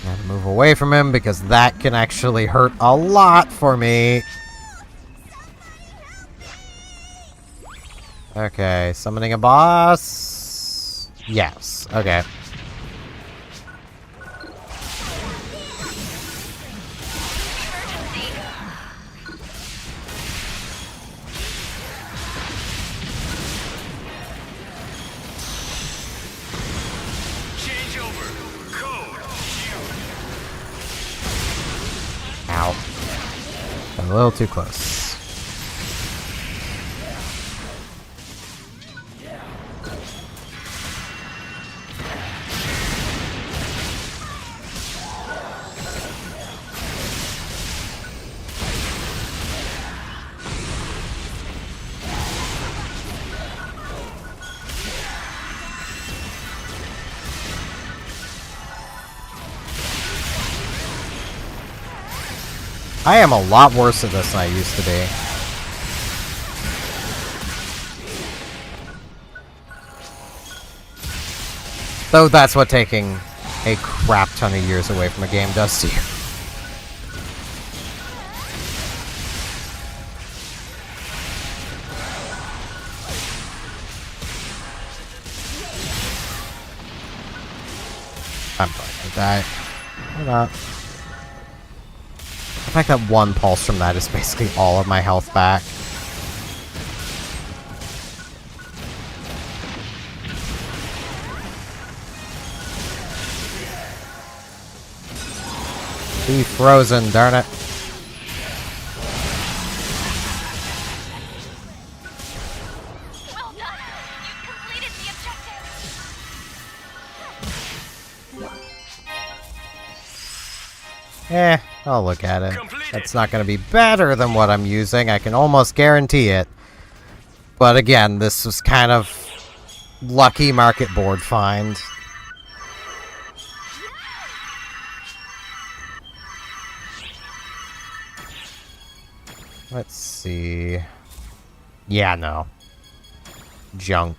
Gotta move away from him because that can actually hurt a lot for me. Okay, summoning a boss. Yes, okay. Change over. Code. Ow. Got a little too close. I am a lot worse at this than I used to be. Though that's what taking a crap ton of years away from a game does to you. I'm probably gonna die. Or not. The fact that one pulse from that is basically all of my health back. Be frozen, darn it. Well done. You've completed the objective. I'll look at it. That's not going to be better than what I'm using. I can almost guarantee it. But again, this was kind of lucky market board find. Let's see. Yeah, no. Junk.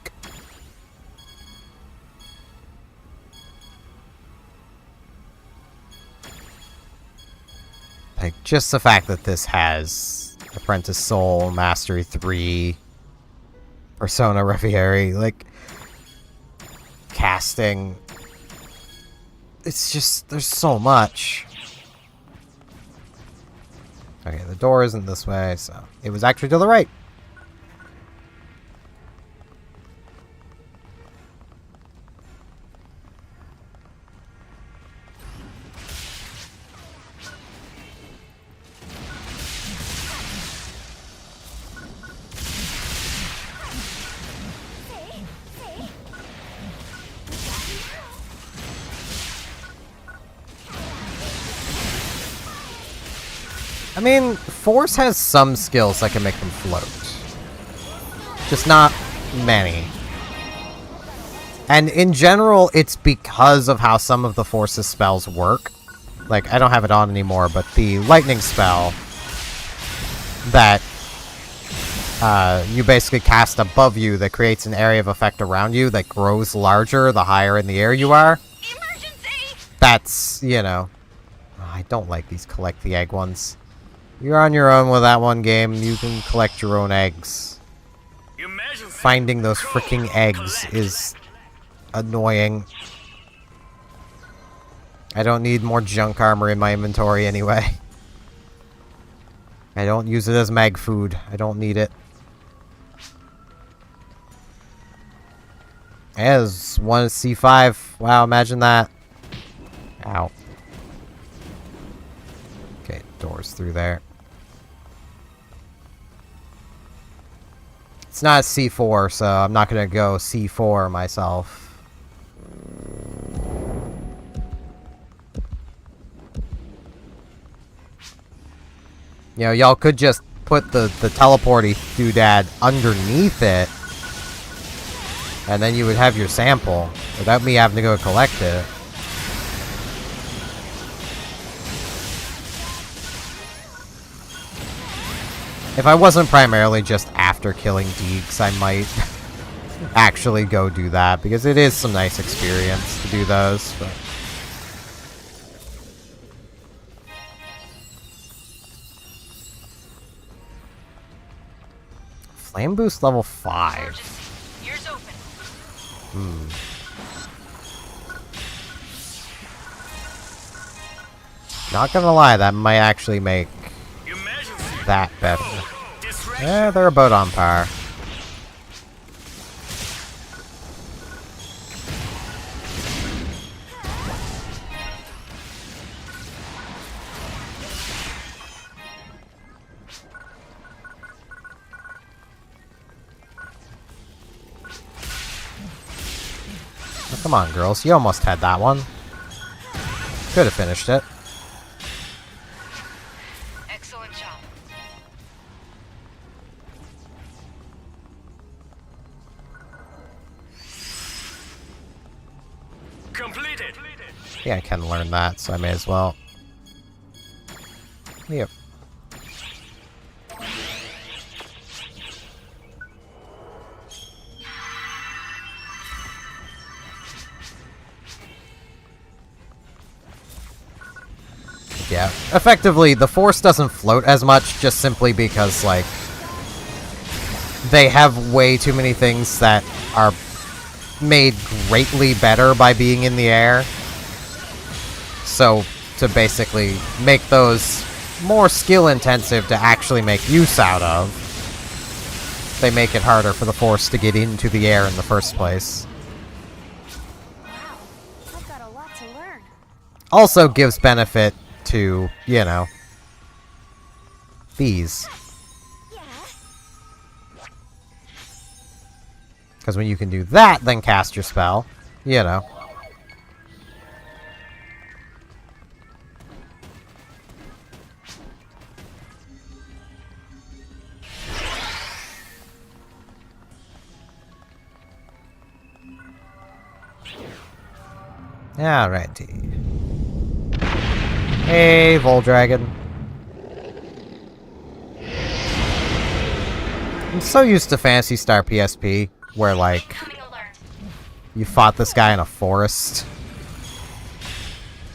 Like, just the fact that this has Apprentice Soul, Mastery 3, Persona Reverie, like, casting. It's just, there's so much. Okay, the door isn't this way, so it was actually to the right. I mean, Force has some skills that can make them float. Just not many. And in general, it's because of how some of the Force's spells work. Like, I don't have it on anymore, but the lightning spell that you basically cast above you that creates an area of effect around you that grows larger the higher in the air you are. Emergency! That's, you know... Oh, I don't like these collect the egg ones. You're on your own with that one game. You can collect your own eggs. Finding those freaking eggs is annoying. I don't need more junk armor in my inventory anyway. I don't use it as mag food. I don't need it. As one C5. Wow, imagine that. Ow. Okay, doors through there. It's not a C4, so I'm not gonna go C4 myself. You know, y'all could just put the teleporty doodad underneath it, and then you would have your sample, without me having to go collect it. If I wasn't primarily just after killing Deeks, I might actually go do that, because it is some nice experience to do those. But Flame Boost level 5. Ears open. Not gonna lie, that might actually make that better. Yeah, they're about on par. Oh, come on, girls. You almost had that one. Could have finished it. Excellent job. Completed. Yeah, I can learn that, so I may as well. Yep. Yeah, effectively, the Force doesn't float as much just simply because, like, they have way too many things that are made greatly better by being in the air. So, to basically make those more skill-intensive to actually make use out of, they make it harder for the Force to get into the air in the first place. Wow, I've got a lot to learn. Also gives benefit to, you know, these. Yeah. Because when you can do that, then cast your spell, you know. Alrighty. Hey, Voldragon. I'm so used to Phantasy Star PSP, where, like, Incoming alert. you fought this guy in a forest.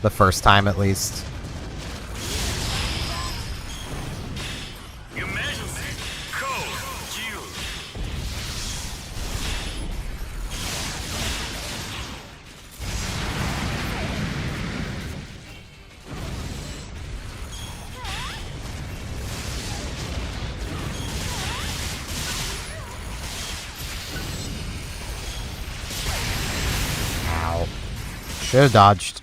The first time, at least. Your Majesty. Code. Q. Ow. Should've dodged.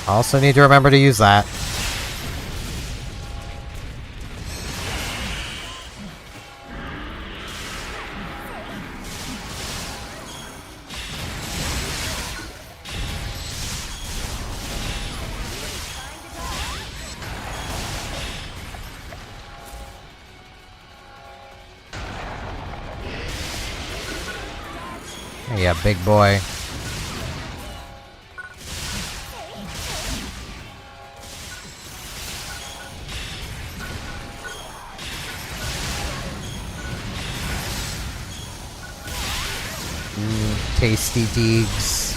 Also need to remember to use that. Yeah, big boy. Tasty deegs.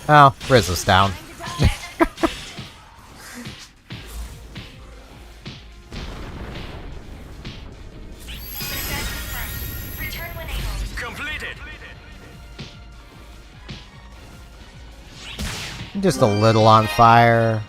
Oh, Riz is down. Reset confirmed. Return when able. Completed. Just a little on fire.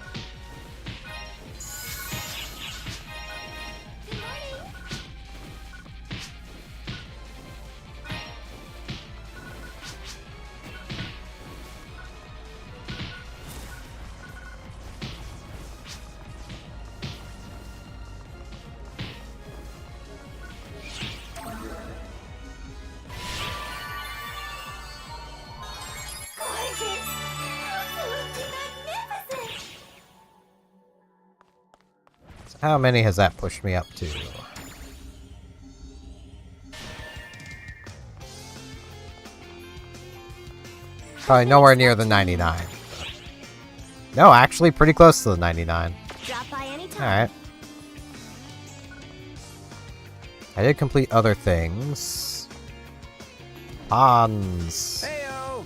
Gorgeous! Absolutely magnificent! How many has that pushed me up to? Probably nowhere near the 99. No, actually pretty close to the 99. Drop by anytime. Alright. I did complete other things. Hans. Heyo!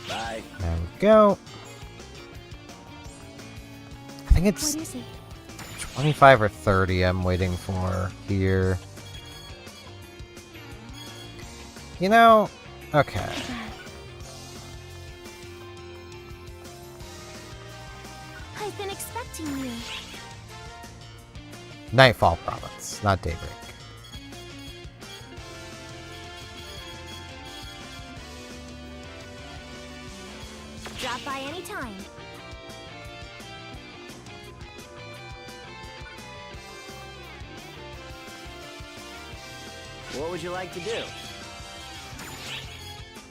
Bye. There we go. I think What it's is it? 25 or 30 I'm waiting for here. You know, okay. I've been expecting you. Nightfall Province, not Daybreak. Drop by anytime. What would you like to do?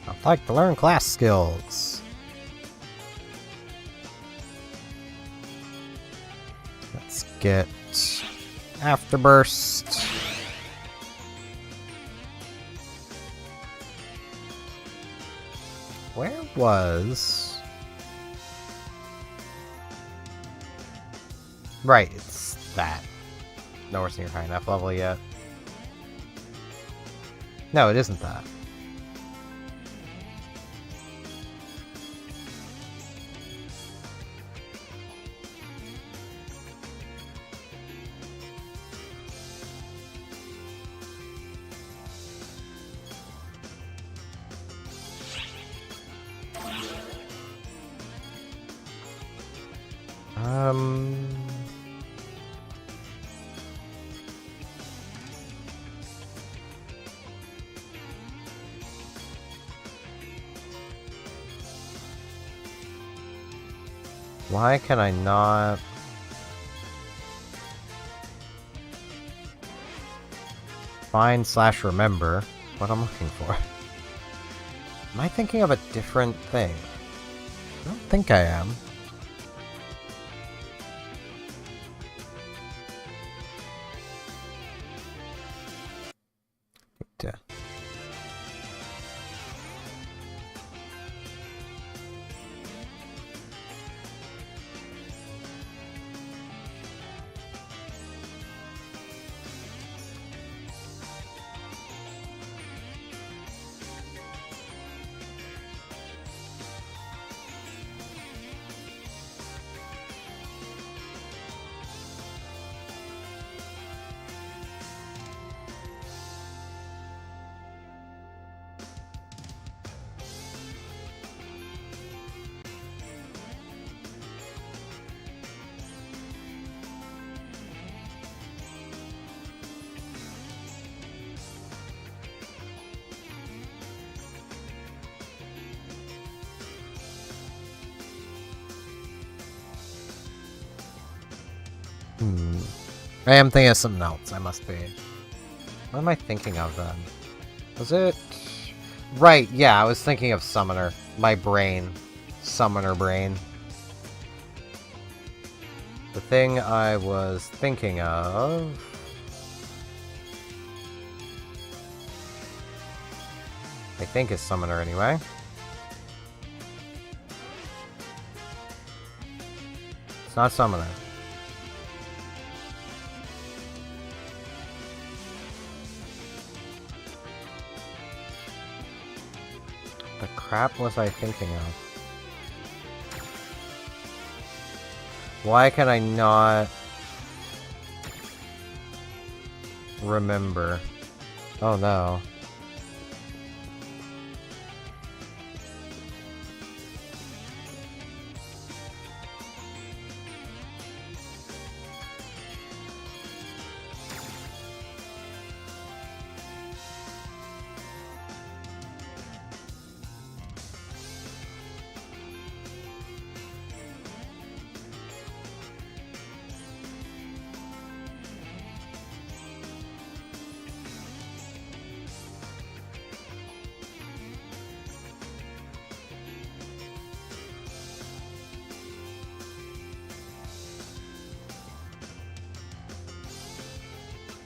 I'd like to learn class skills. Let's get Afterburst. Where was... Right, it's that. Nowhere near high enough level yet. No, it isn't that. Why can I not... Find/remember what I'm looking for? Am I thinking of a different thing? I don't think I am. Duh. I am thinking of something else, I must be. What am I thinking of then? Was it... Right, yeah, I was thinking of Summoner. My brain. Summoner brain. The thing I was thinking of... I think is Summoner anyway. It's not Summoner. The crap was I thinking of? Why can I not remember? Oh no.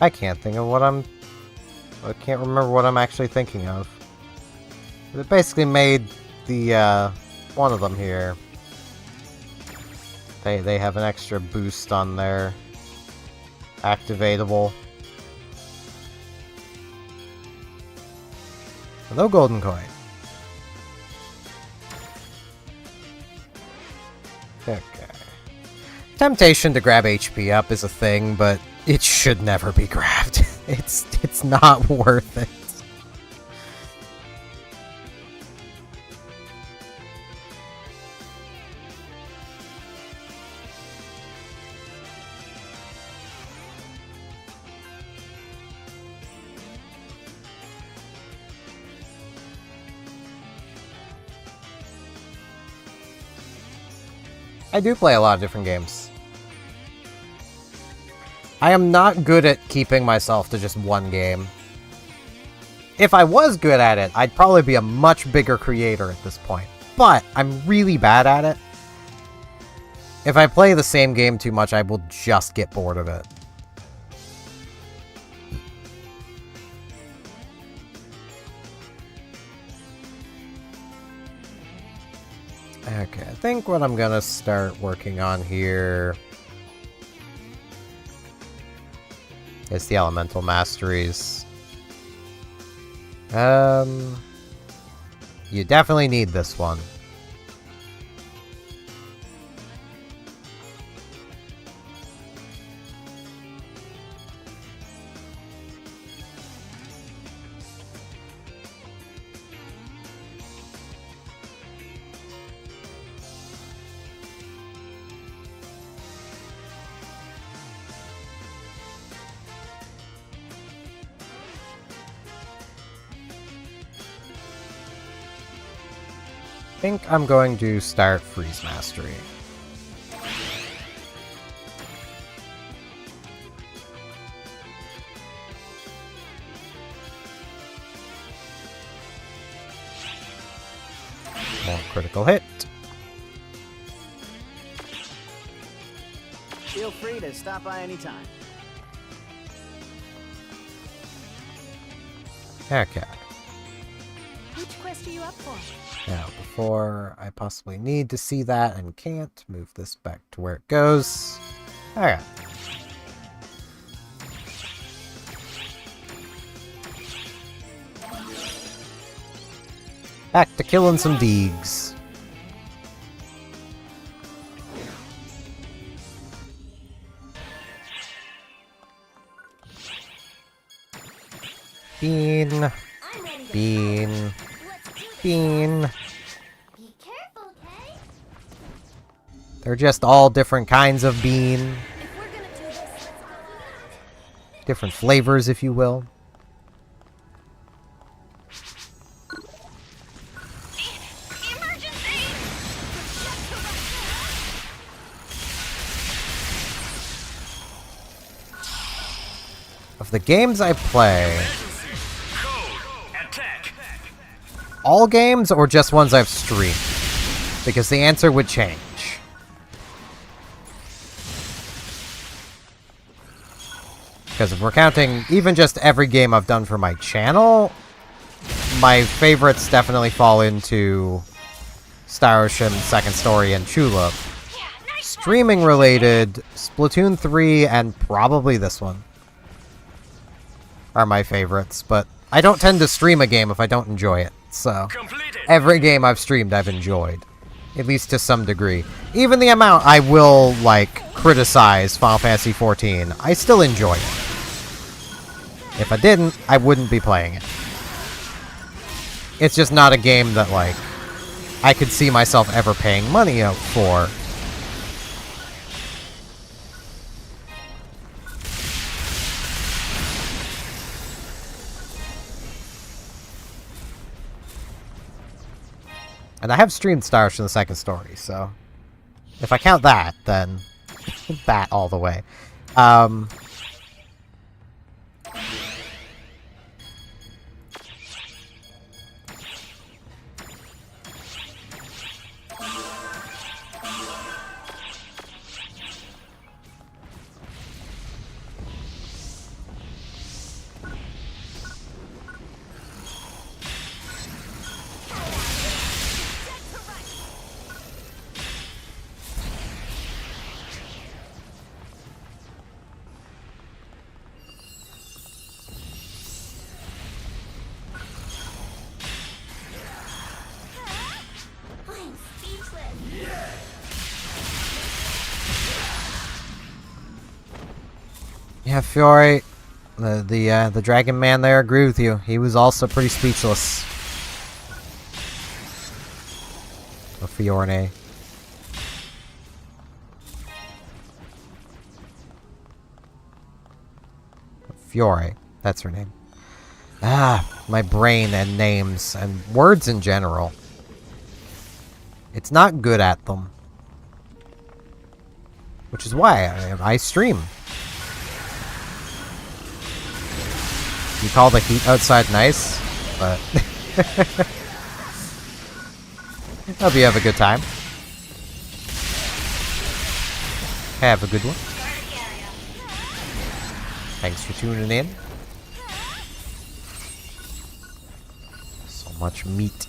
I can't think of what I can't remember what I'm actually thinking of. It basically made the, one of them here. They have an extra boost on their activatable. No golden coin. Okay. Temptation to grab HP up is a thing, but it should never be grabbed. It's not worth it. I do play a lot of different games. I am not good at keeping myself to just one game. If I was good at it, I'd probably be a much bigger creator at this point. But I'm really bad at it. If I play the same game too much, I will just get bored of it. Okay, I think what I'm gonna start working on here is the elemental masteries. You definitely need this one. I think I'm going to start Freeze Mastery. More critical hit. Feel free to stop by anytime. Okay. Which quest are you up for? Now, before I possibly need to see that and can't, move this back to where it goes. Okay. Back to killing some Deegs. Bean. Bean. Bean. Be careful, okay? They're just all different kinds of bean. If we're gonna do this, let's go. Different flavors, if you will. Emergency! Of the games I play, Code. Attack. all games or just ones I've streamed? Because the answer would change. Because if we're counting even just every game I've done for my channel, my favorites definitely fall into Star Ocean, Second Story, and Chulip. Streaming related, Splatoon 3 and probably this one are my favorites, but I don't tend to stream a game if I don't enjoy it, so Completed. every game I've streamed I've enjoyed, at least to some degree. Even the amount I will, like, criticize Final Fantasy XIV, I still enjoy it. If I didn't, I wouldn't be playing it. It's just not a game that, like, I could see myself ever paying money out for. And I have streamed Star Ocean the Second Story, so if I count that, then that all the way. I'm speechless. Yeah, Fiore, the Dragon Man there, agree with you. He was also pretty speechless. Or Fiorne. Fiore, that's her name. Ah, my brain and names and words in general. It's not good at them. Which is why I stream. You call the heat outside nice? but hope you have a good time. Have a good one. Thanks for tuning in. So much meat.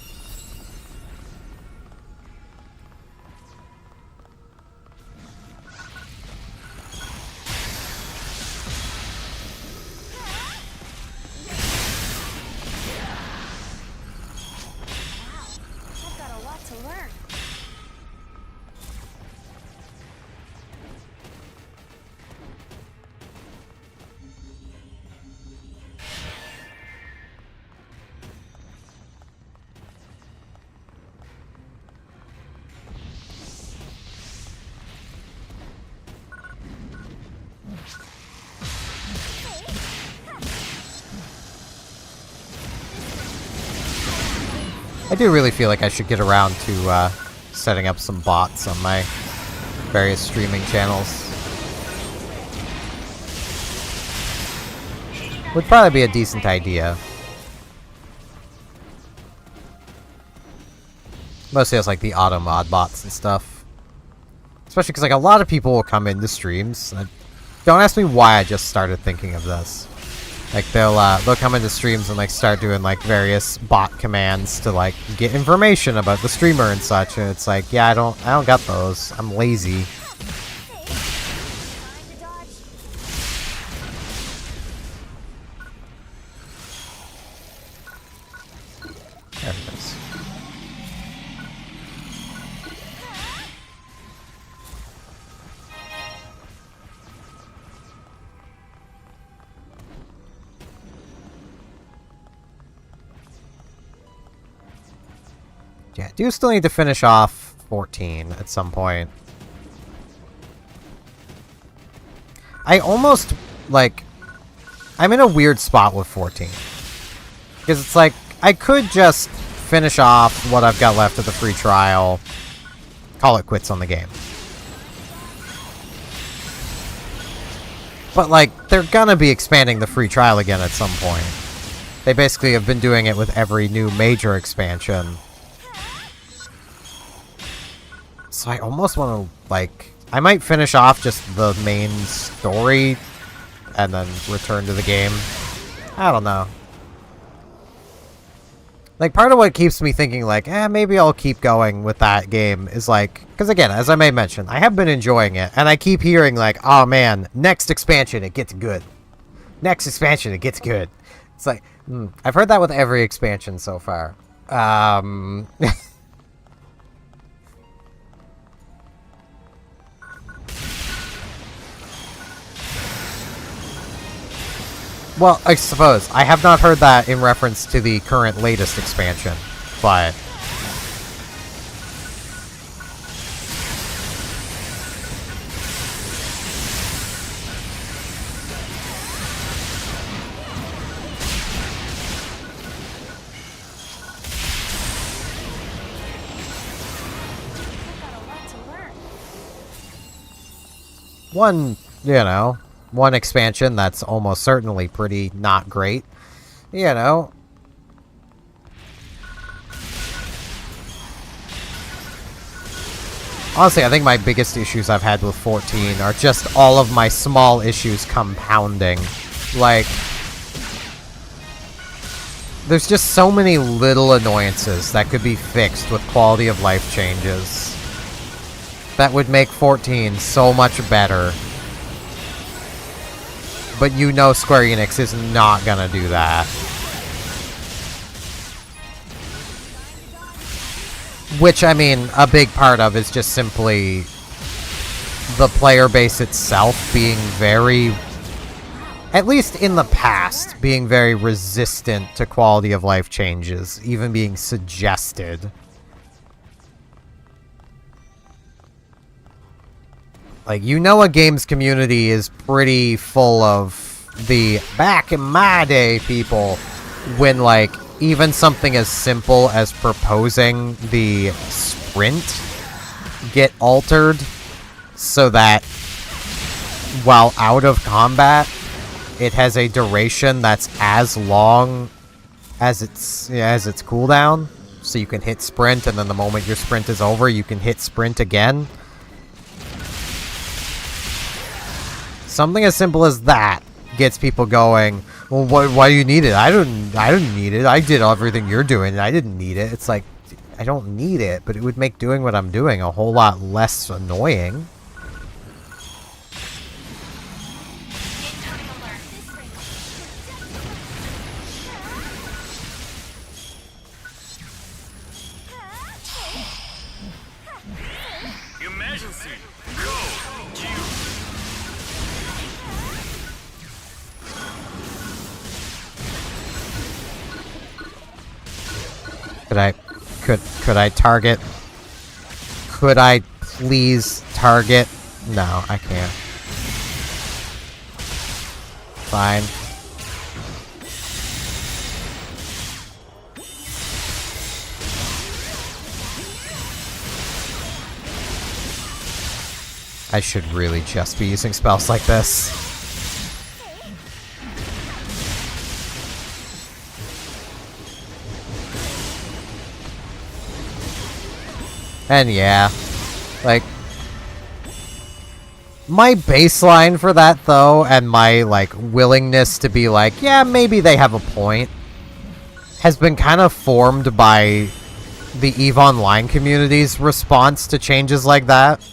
I've got a lot to learn. I do really feel like I should get around to setting up some bots on my various streaming channels. Would probably be a decent idea. Mostly as like the auto mod bots and stuff. Especially because like a lot of people will come into streams. Don't ask me why I just started thinking of this. Like they'll come into streams and like start doing like various bot commands to like get information about the streamer and such, and it's like, yeah, I don't got those. I'm lazy. Time to dodge. There it is. Yeah, do still need to finish off 14 at some point. I almost, like, I'm in a weird spot with 14. Because it's like, I could just finish off what I've got left of the free trial, call it quits on the game. But, like, they're gonna be expanding the free trial again at some point. They basically have been doing it with every new major expansion. So I almost want to, like, I might finish off just the main story and then return to the game. I don't know. Like, part of what keeps me thinking, like, maybe I'll keep going with that game is, like, because again, as I may mention, I have been enjoying it, and I keep hearing, like, oh man, next expansion, it gets good. Next expansion, it gets good. It's like, I've heard that with every expansion so far. Well, I suppose. I have not heard that in reference to the current latest expansion, but... I've got a lot to learn. one expansion that's almost certainly pretty not great. You know. Honestly, I think my biggest issues I've had with 14 are just all of my small issues compounding. Like, there's just so many little annoyances that could be fixed with quality of life changes that would make 14 so much better. But you know Square Enix is not gonna do that. Which, I mean, a big part of is just simply the player base itself being very, at least in the past, being very resistant to quality of life changes, even being suggested. Like, you know a games community is pretty full of the back in my day people when, like, even something as simple as proposing the sprint get altered so that while out of combat, it has a duration that's as long as its cooldown, so you can hit sprint, and then the moment your sprint is over, you can hit sprint again. Something as simple as that gets people going. Well, why do you need it? I didn't need it. I did everything you're doing, and I didn't need it. It's like, I don't need it, but it would make doing what I'm doing a whole lot less annoying. Emergency. Code. Q. Could I target? Could I please target? No, I can't. Fine. I should really just be using spells like this. And yeah, like, my baseline for that, though, and my, like, willingness to be like, yeah, maybe they have a point, has been kind of formed by the EVE Online community's response to changes like that.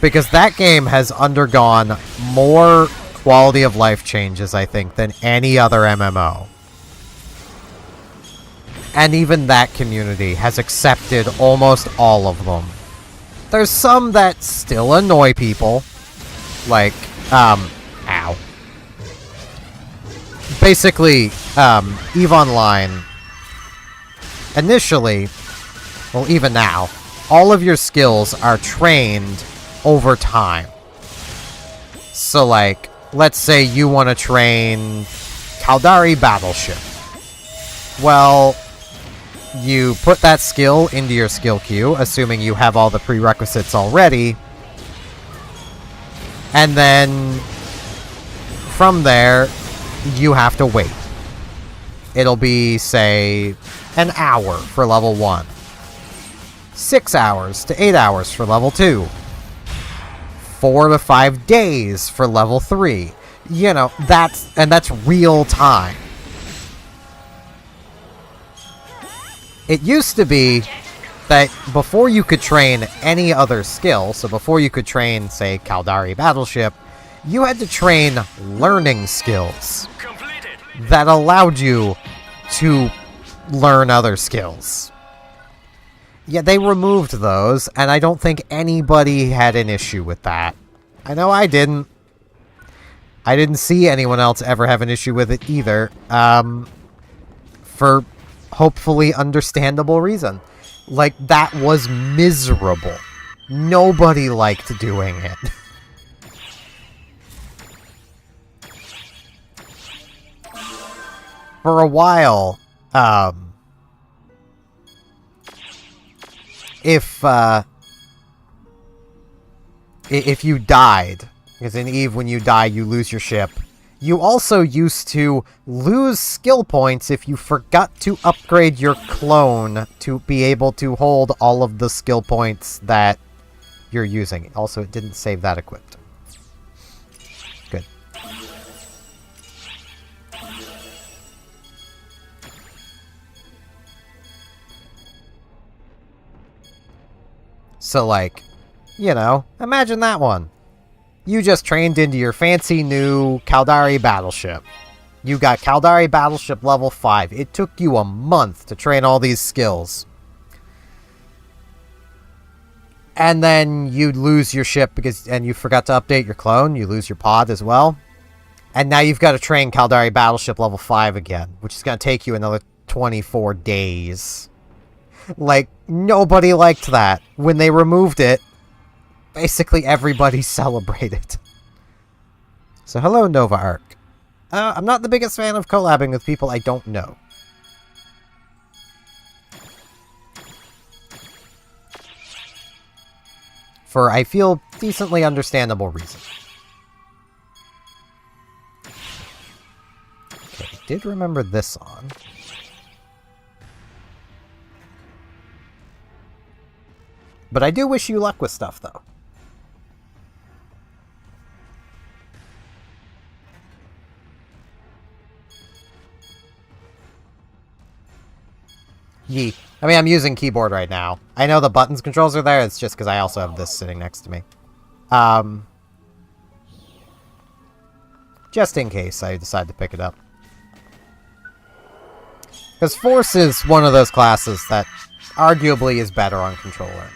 Because that game has undergone more quality of life changes, I think, than any other MMO. And even that community has accepted almost all of them. There's some that still annoy people. Like, ow. Basically, EVE Online, initially, well, even now, all of your skills are trained over time. So, like, let's say you want to train Caldari Battleship. Well, you put that skill into your skill queue, assuming you have all the prerequisites already. And then, from there, you have to wait. It'll be, say, an hour for level 1. 6 hours to 8 hours for level 2. 4 to 5 days for level 3. You know, that's real time. It used to be that before you could train any other skill, so before you could train, say, Caldari Battleship, you had to train learning skills Completed. that allowed you to learn other skills. Yeah, they removed those, and I don't think anybody had an issue with that. I know I didn't. I didn't see anyone else ever have an issue with it either. For hopefully understandable reason. Like, that was miserable. Nobody liked doing it. For a while, if you died, because in EVE, when you die, you lose your ship, you also used to lose skill points if you forgot to upgrade your clone to be able to hold all of the skill points that you're using. Also, it didn't save that equipped. Good. So, like, you know, imagine that one. You just trained into your fancy new Caldari Battleship. You got Caldari Battleship level 5. It took you a month to train all these skills. And then you lose your ship and you forgot to update your clone. You lose your pod as well. And now you've got to train Caldari Battleship level 5 again, which is going to take you another 24 days. Like, nobody liked that. When they removed it, basically everybody celebrated. So hello, Nova Arc. I'm not the biggest fan of collabing with people I don't know. For, I feel, decently understandable reasons. Okay, I did remember this on. But I do wish you luck with stuff, though. Yee. I mean, I'm using keyboard right now. I know the buttons controls are there, it's just because I also have this sitting next to me. Just in case I decide to pick it up. Because Force is one of those classes that arguably is better on controller.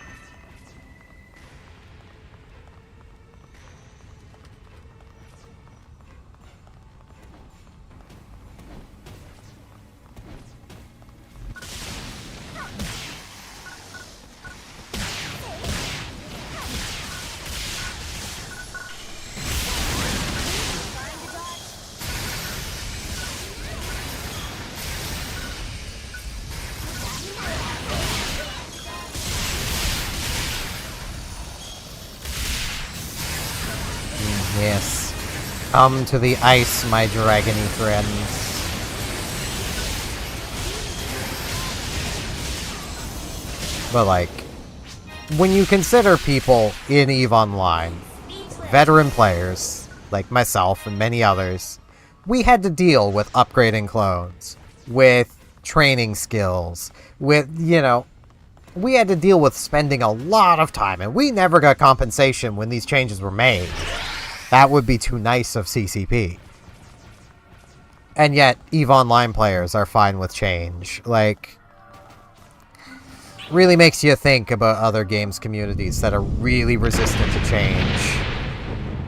Yes. Come to the ice, my dragony friends. But, like, when you consider people in EVE Online, veteran players, like myself and many others, we had to deal with upgrading clones, with training skills, with, you know, we had to deal with spending a lot of time, and we never got compensation when these changes were made. That would be too nice of CCP. And yet, EVE Online players are fine with change. Like, really makes you think about other games communities that are really resistant to change.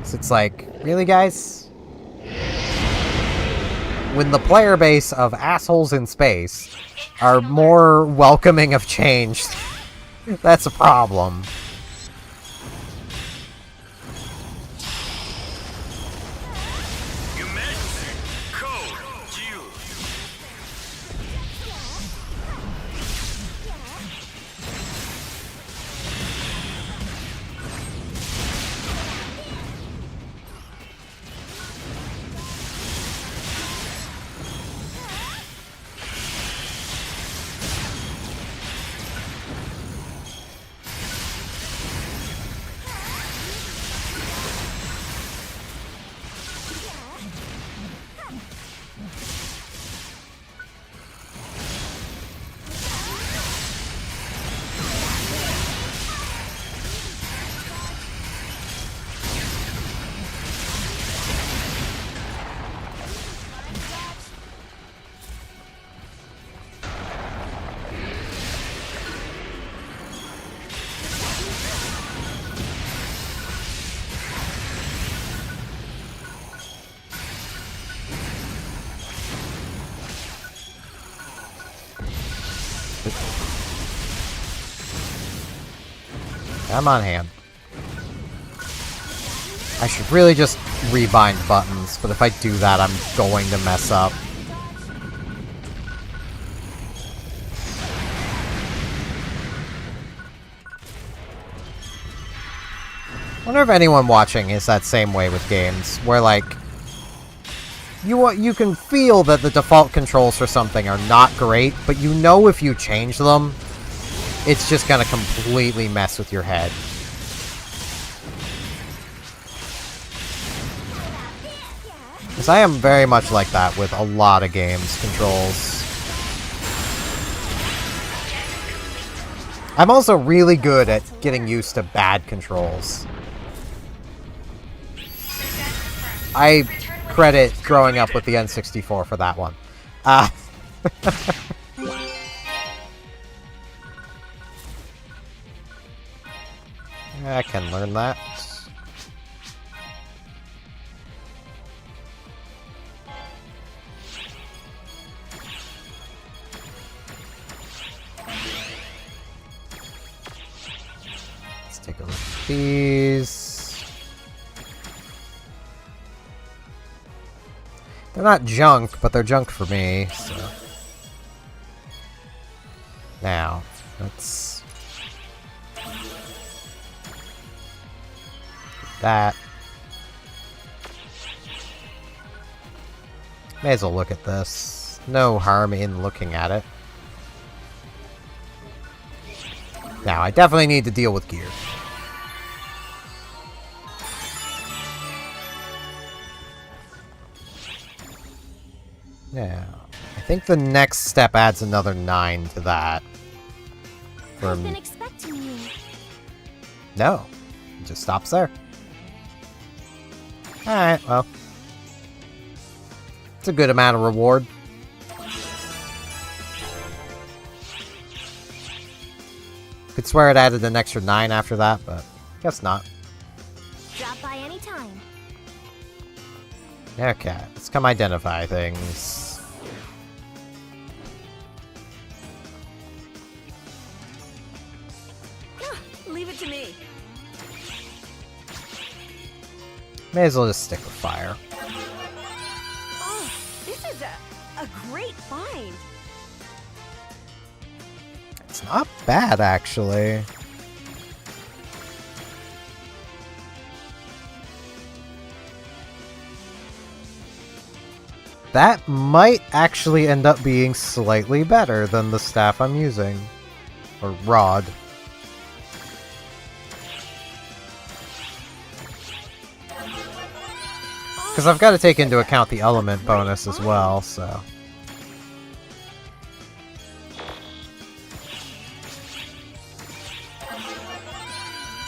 So it's like, really, guys? When the player base of assholes in space are more welcoming of change, that's a problem. I'm on hand. I should really just rebind buttons, but if I do that, I'm going to mess up. I wonder if anyone watching is that same way with games, where, like, you can feel that the default controls for something are not great, but you know if you change them, it's just gonna completely mess with your head. Because I am very much like that with a lot of games' controls. I'm also really good at getting used to bad controls. I credit growing up with the N64 for that one. I can learn that. Let's take a look at these. They're not junk, but they're junk for me, so. Now, let's that. May as well look at this. No harm in looking at it. Now, I definitely need to deal with gear. Now, I think the next step adds another 9 to that. I've been expecting you. No, it just stops there. Alright, well. It's a good amount of reward. Could swear it added an extra 9 after that, but guess not. Drop by anytime. Okay, let's come identify things. Leave it to me. May as well just stick with fire. Oh, this is a great find. It's not bad, actually. That might actually end up being slightly better than the staff I'm using. Or rod. Because I've got to take into account the element bonus as well, so...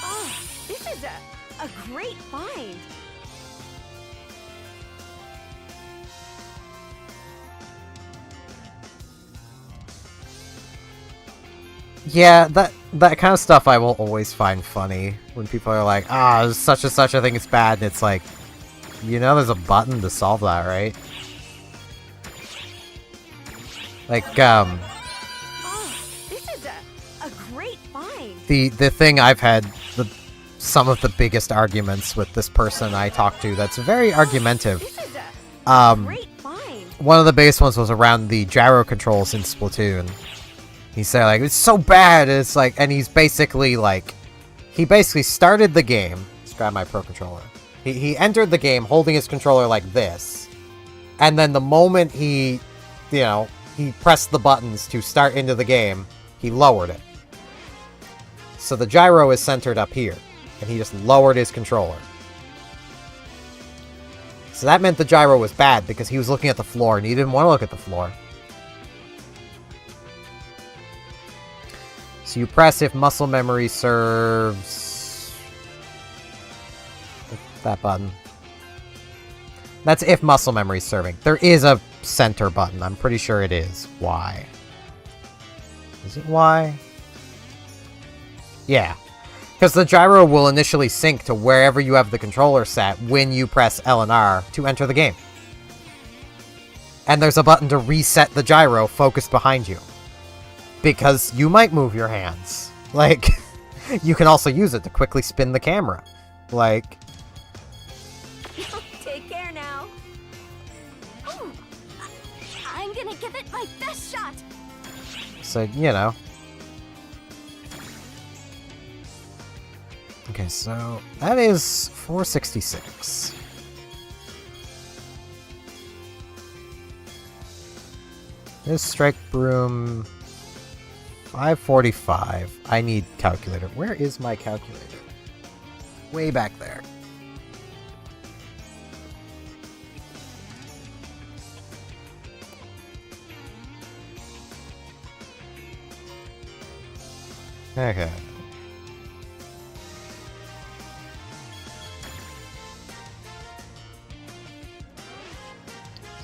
Oh, this is a great find. Yeah, that kind of stuff I will always find funny. When people are like, ah, such and such, I think it's bad, and it's like, you know there's a button to solve that, right? Like, Oh, this is a great find. the thing I've had some of the biggest arguments with this person I talked to that's very argumentative. This is a great find. One of the biggest ones was around the gyro controls in Splatoon. He said, like, it's so bad, it's like, and he's basically, like, he basically started the game. Let's grab my Pro Controller. He entered the game holding his controller like this, and then the moment he, you know, he pressed the buttons to start into the game, he lowered it. So the gyro is centered up here, and he just lowered his controller. So that meant the gyro was bad, because he was looking at the floor, and he didn't want to look at the floor. So you press if muscle memory serves... that button. That's if muscle memory is serving. There is a center button. I'm pretty sure it is. Why? Is it Y? Yeah. Because the gyro will initially sync to wherever you have the controller set when you press L and R to enter the game. And there's a button to reset the gyro focused behind you. Because you might move your hands. Like, you can also use it to quickly spin the camera. Like... Take care now. Ooh, I'm gonna give it my best shot. So, you know. Okay, so that is 466. This strike broom 545. I need calculator. Where is my calculator? Way back there. Okay.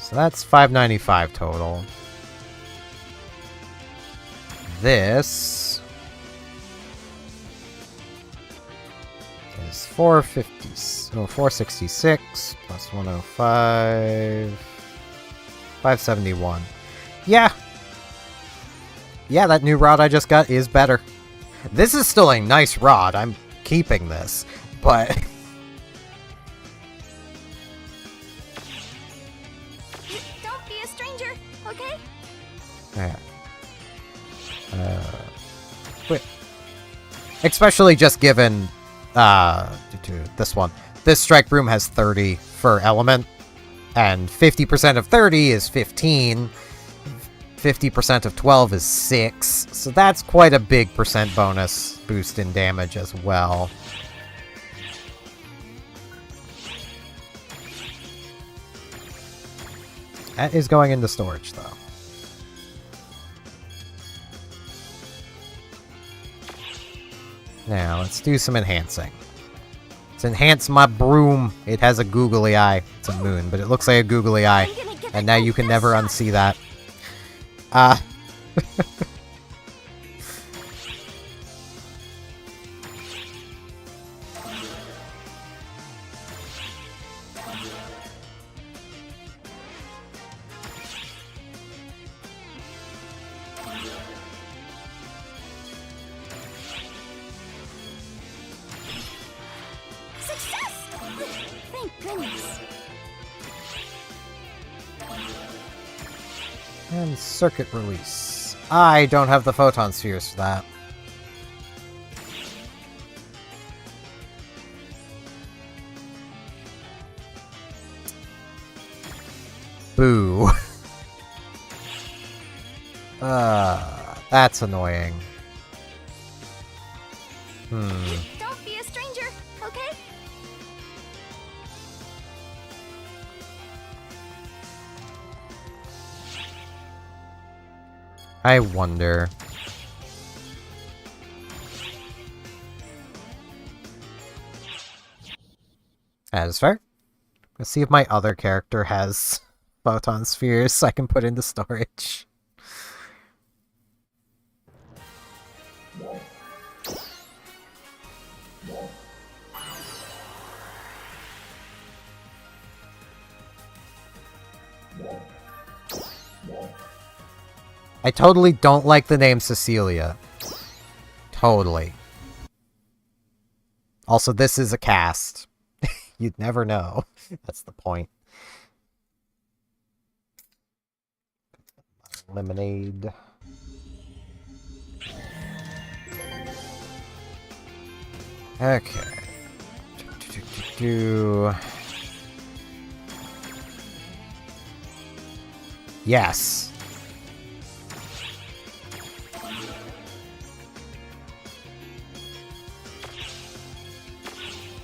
So that's 595 total. This is 466 plus 105, 571. Yeah. Yeah, that new rod I just got is better. This is still a nice rod. I'm keeping this, but... Don't be a stranger, okay? Yeah. Wait. Especially just given, this one. This strike broom has 30 for element, and 50% of 30 is 15. 50% of 12 is 6, so that's quite a big percent bonus boost in damage as well. That is going into storage, though. Now, let's do some enhancing. Let's enhance my broom. It has a googly eye. It's a moon, but it looks like a googly eye. And now you can never unsee that. Success! Thank goodness. And circuit release. I don't have the photon spheres for that. Boo. That's annoying. Don't be a stranger, okay? I wonder. That is fair. Let's see if my other character has photon spheres I can put into storage. I totally don't like the name Cecilia. Totally. Also, this is a cast. You'd never know. That's the point. Lemonade. Okay. Yes.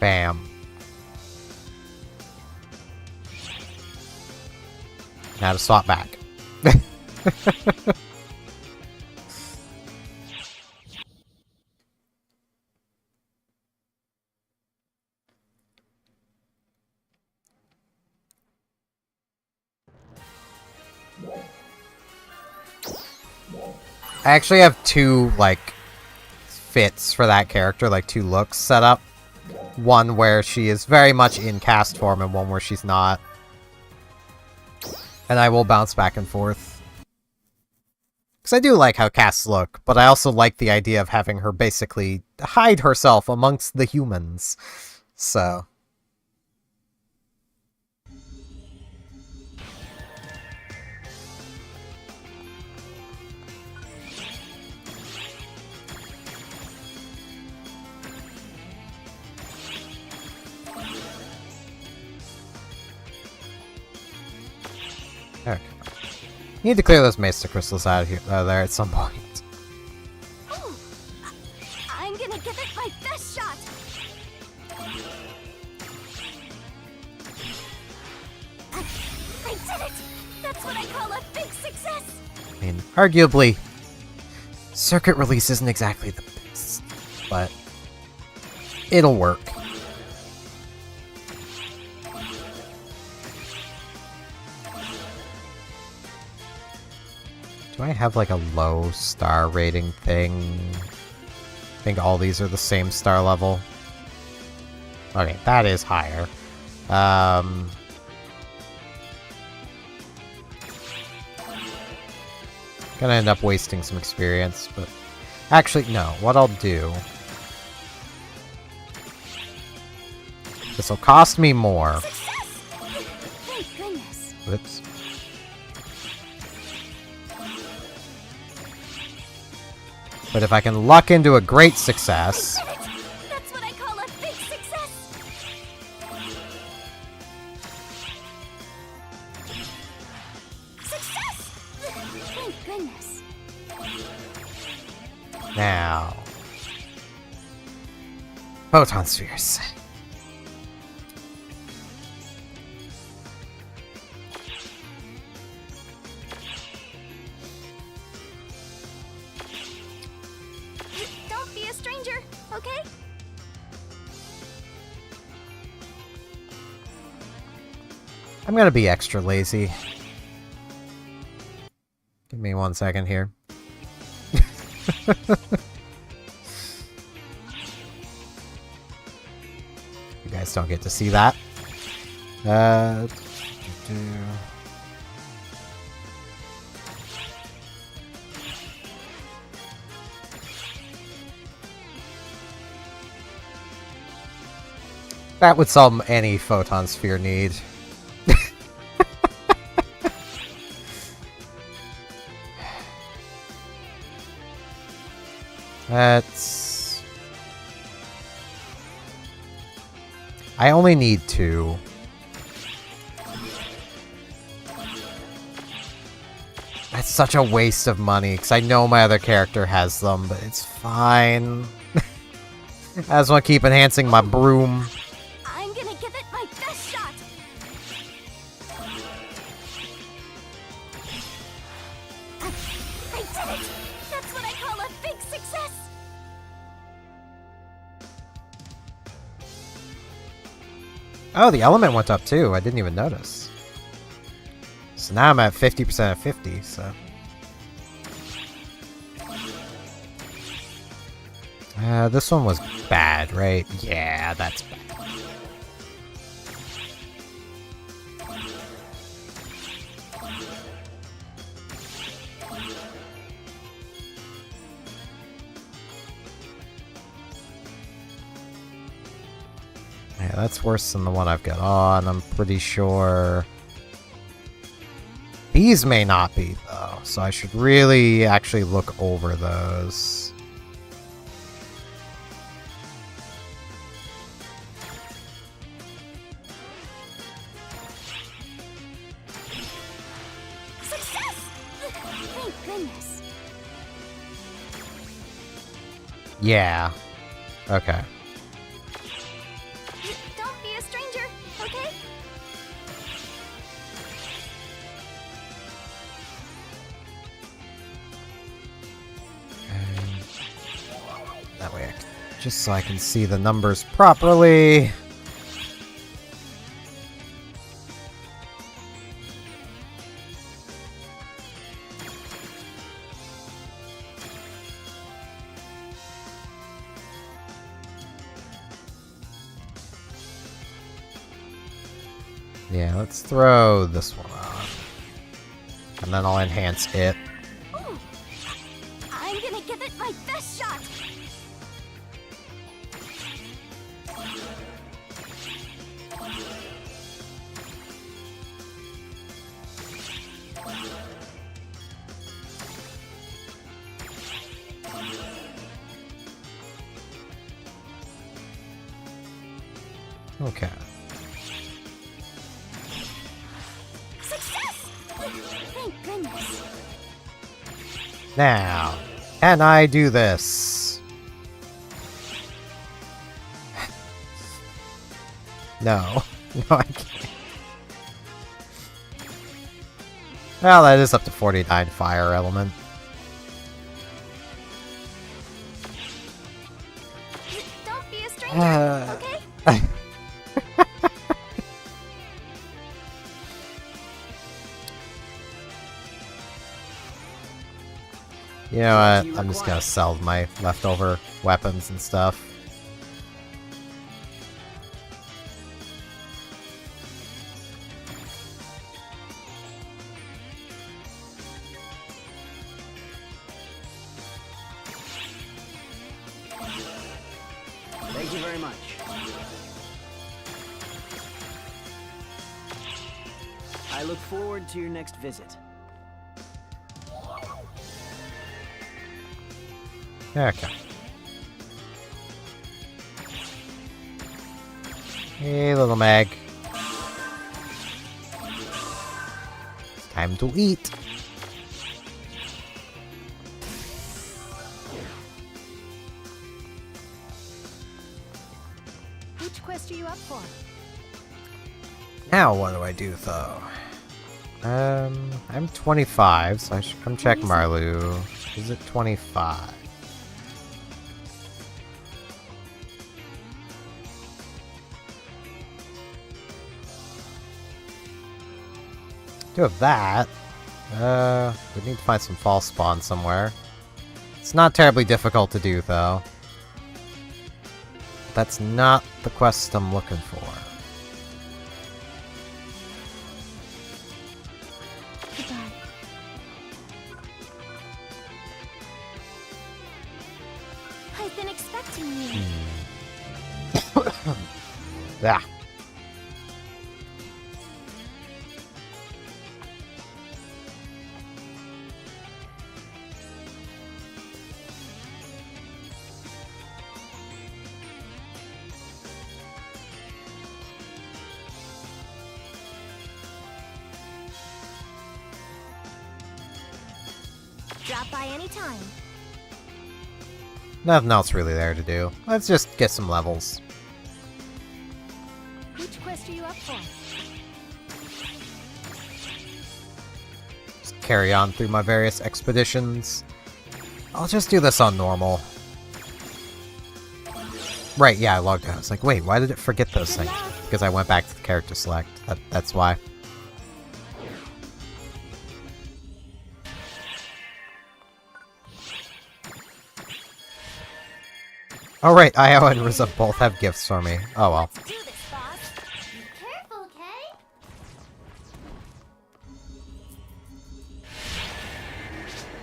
Bam. Now to swap back. I actually have two, like, fits for that character, like two looks set up. One where she is very much in cast form and one where she's not. And I will bounce back and forth. Because I do like how casts look, but I also like the idea of having her basically hide herself amongst the humans. So... Okay. Need to clear those Mesa crystals out of here, there at some point. Ooh, I'm gonna give it my best shot. I did it! That's what I call a big success! I mean, arguably, circuit release isn't exactly the best, but it'll work. Do I have like a low star rating thing? I think all these are the same star level. Okay, that is higher. Gonna end up wasting some experience, but... Actually, no. What I'll do... This'll cost me more. Success! Thank goodness. Whoops. But if I can luck into a great success... I did it! That's what I call a big success! Success! Thank goodness. Now. Photon spheres. Don't be a stranger, okay? I'm gonna be extra lazy. Give me 1 second here. You guys don't get to see that. That would solve any photon sphere need. That's... I only need 2. That's such a waste of money, because I know my other character has them, but it's fine. I just want to keep enhancing my broom. I'm gonna give it my best shot. I did it! That's what I call a big success! Oh, the element went up too. I didn't even notice. So now I'm at 50% of 50, so... this one was bad, right? Yeah, that's bad. Yeah, that's worse than the one I've got on, I'm pretty sure. These may not be, though, so I should really actually look over those. Success! Thank goodness. Yeah. Okay. Don't be a stranger, okay? That way, just so I can see the numbers properly. Yeah, let's throw this one on. And then I'll enhance it. Ooh. I'm gonna give it my best shot. Okay. Success! Thank goodness. Now, can I do this? No. No, I can't. Well, that is up to 49 fire element. Don't be a stranger, okay? You know what? I'm just gonna sell my leftover weapons and stuff. Thank you very much. I look forward to your next visit. Okay. Hey, little Mag. It's time to eat. quest are you up for? Now what do I do though? I'm 25, so I should come check Marlu. Is it 25? Do have that. We need to find some false spawn somewhere. It's not terribly difficult to do though. That's not the quest I'm looking for. Goodbye. I've been expecting you. Yeah. Drop by anytime. Nothing else really there to do. Let's just get some levels. Which quest are you up for? Just carry on through my various expeditions. I'll just do this on normal. Right, yeah, I logged out. I was like, wait, why did it forget those things? Because I went back to the character select. That's why. Oh right, Io and Riza both have gifts for me. Oh well. Let's do this, boss. Be careful, okay?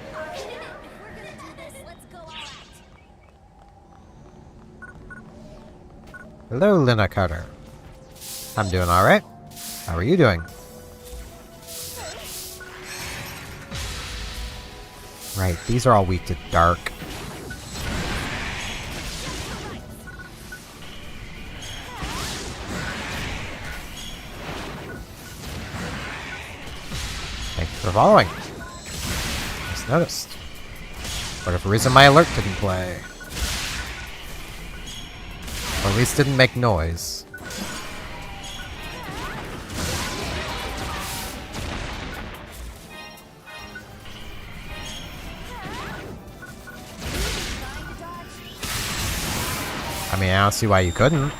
If we're gonna do this, let's go all out. Hello, Lina Carter. I'm doing alright. How are you doing? Right, these are all weak to dark. Thank you for following. Just noticed. Whatever reason my alert didn't play. Or at least didn't make noise. I mean, I don't see why you couldn't.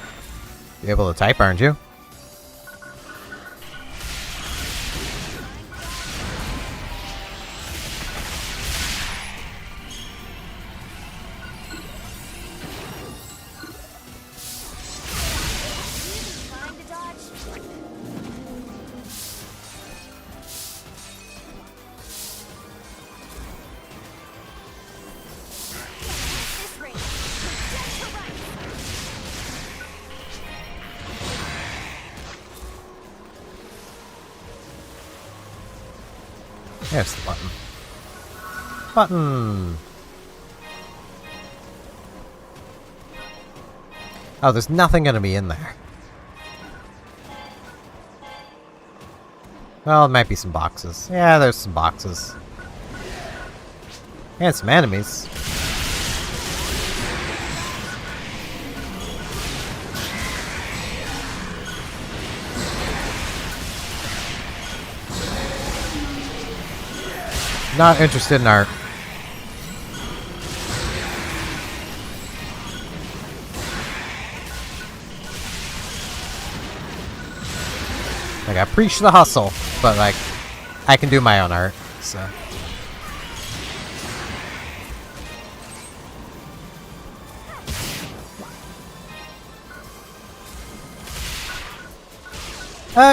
Be able to type, aren't you? Time to dodge. This ring. Dead to right. There's the button. Button! Oh, there's nothing gonna be in there. Well, it might be some boxes. Yeah, there's some boxes. And some enemies. Not interested in art. Like, I preach the hustle, but like, I can do my own art, so.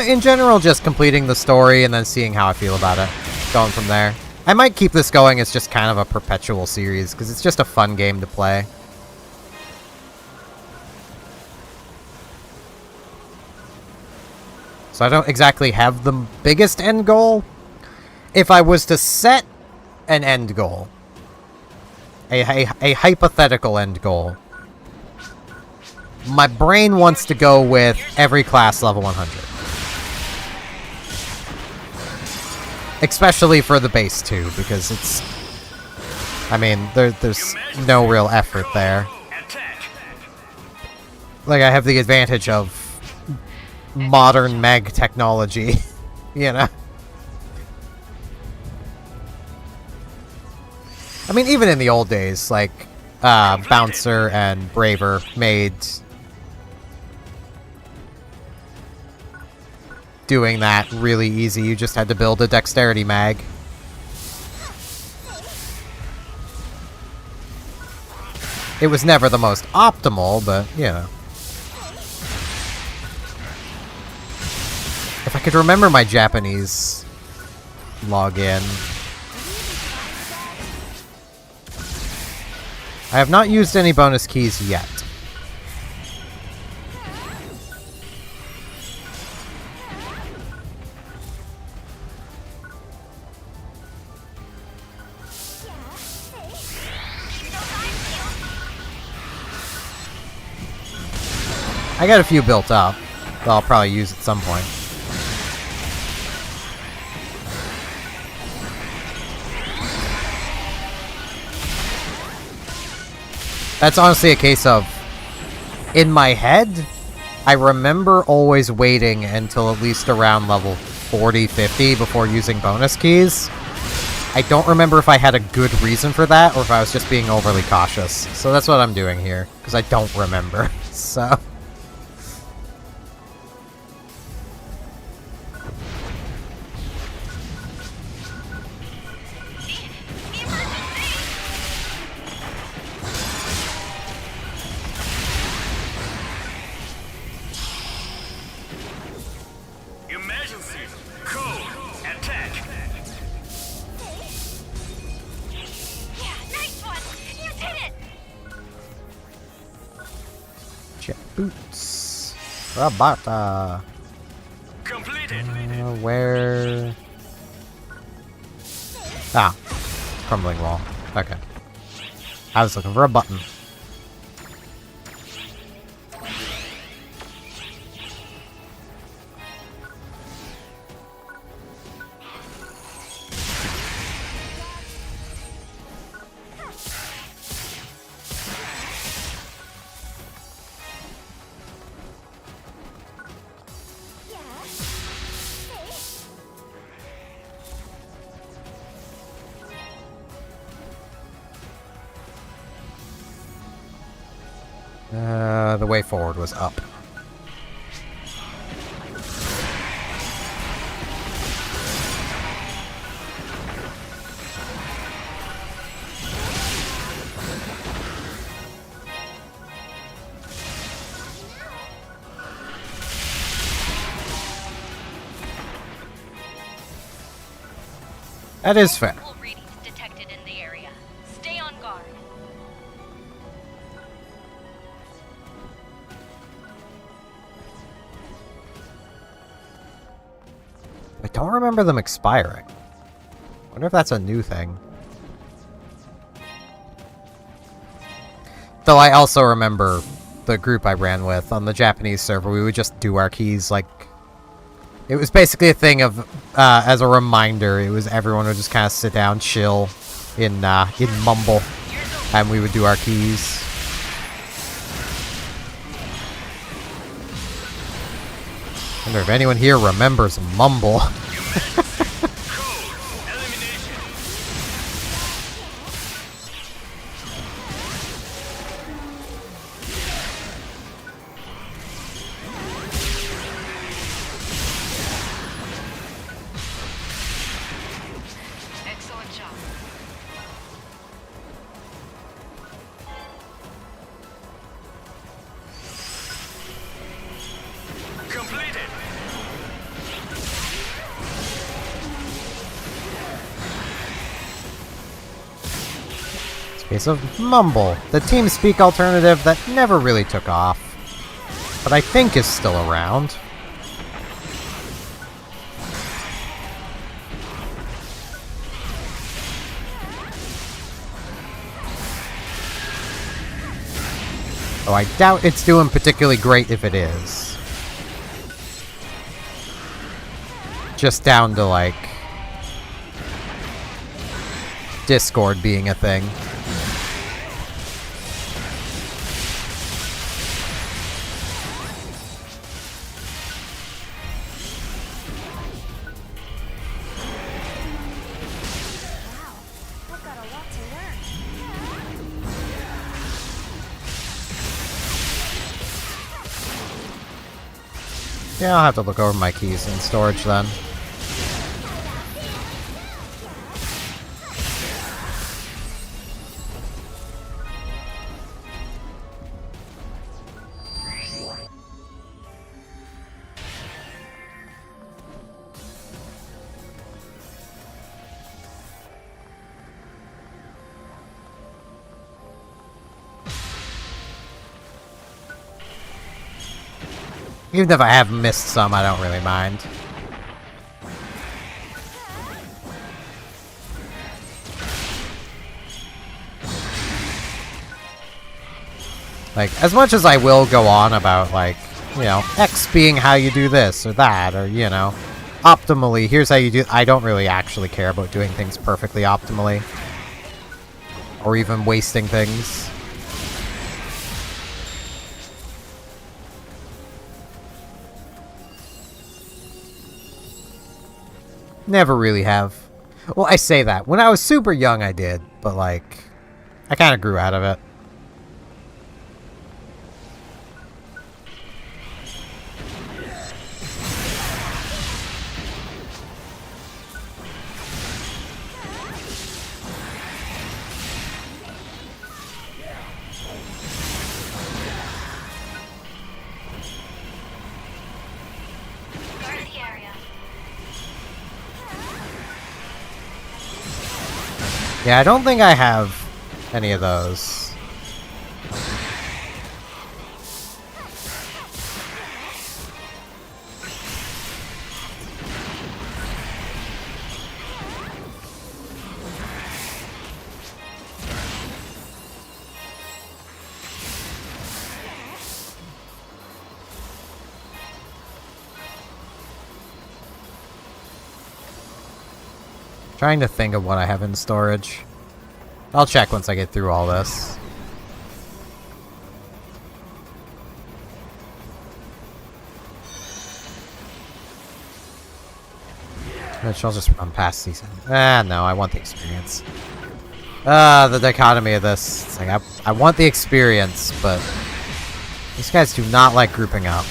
In general, just completing the story and then seeing how I feel about it. Going from there. I might keep this going as just kind of a perpetual series, because it's just a fun game to play. So I don't exactly have the biggest end goal. If I was to set an end goal, a hypothetical end goal, my brain wants to go with every class level 100. Especially for the base 2, because it's... I mean, there's no real effort there. Attack. like, I have the advantage of modern Meg technology, you know? I mean, even in the old days, like, Bouncer and Braver made doing that really easy. You just had to build a dexterity mag. It was never the most optimal, but, you know. If I could remember my Japanese login. I have not used any bonus keys yet. I got a few built up that I'll probably use at some point. That's honestly a case of, in my head, I remember always waiting until at least around level 40, 50 before using bonus keys. I don't remember if I had a good reason for that or if I was just being overly cautious. So that's what I'm doing here, because I don't remember. So... Emergency! Code! Attack! Yeah, nice one! You did it! Jet boots. Rabata. Completed! Where... Ah. Crumbling wall. Okay. I was looking for a button. The way forward was up. That is fair. Multiple readings detected in the area. Stay on guard. I don't remember them expiring. Wonder if that's a new thing. Though I also remember the group I ran with on the Japanese server, we would just do our keys like... It was basically a thing of, as a reminder, it was everyone would just kind of sit down, chill in Mumble, and we would do our keys. Wonder if anyone here remembers Mumble. Excellent job. Completed! Case of Mumble, the TeamSpeak alternative that never really took off, but I think is still around. Oh, I doubt it's doing particularly great if it is. Just down to, like, Discord being a thing. Yeah, I'll have to look over my keys in storage then. Even if I have missed some, I don't really mind. Like, as much as I will go on about, like, you know, X being how you do this or that, or, you know, optimally, here's how you do... I don't really actually care about doing things perfectly optimally. Or even wasting things. Never really have. Well, I say that. When I was super young, I did. But, like, I kind of grew out of it. Guard the area. Yeah, I don't think I have any of those. Trying to think of what I have in storage. I'll check once I get through all this. Which I'll just run past these. Ah, no, I want the experience. The dichotomy of this. It's like, I want the experience, but these guys do not like grouping up.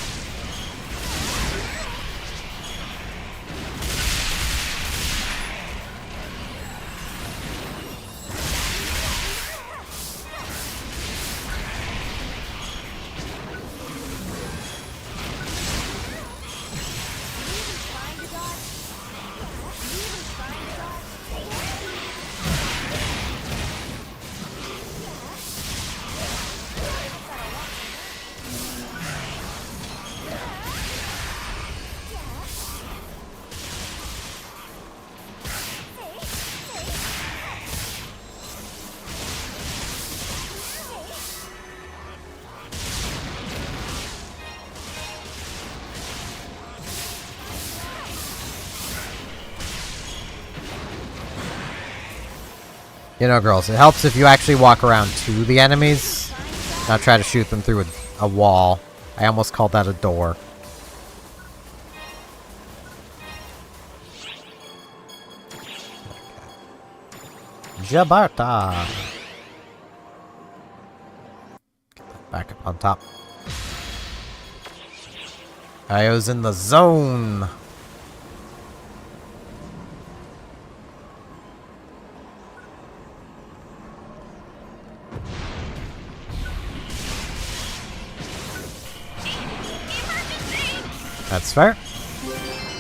You know, girls, it helps if you actually walk around to the enemies, not try to shoot them through a wall. I almost called that a door. Jabarta! Get that back up on top. Io's in the zone! That's fair. I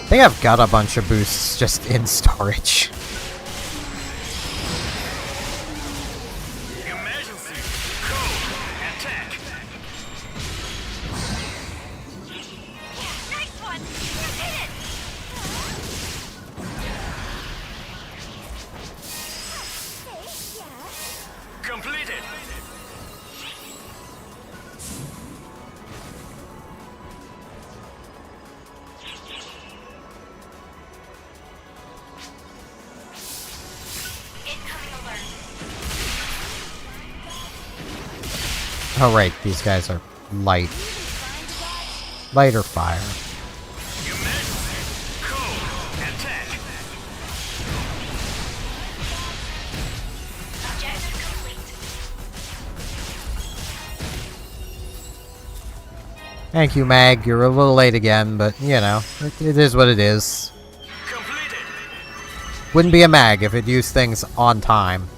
think I've got a bunch of boosts just in storage. Emergency. Code. Attack. Nice one! You did it! Completed. Incoming alert. Oh right, these guys are light. Lighter fire. Emergency. Code. Attack. Objective complete. Thank you, Mag. You're a little late again, but, you know, it is what it is. Completed. Wouldn't be a Mag if it used things on time.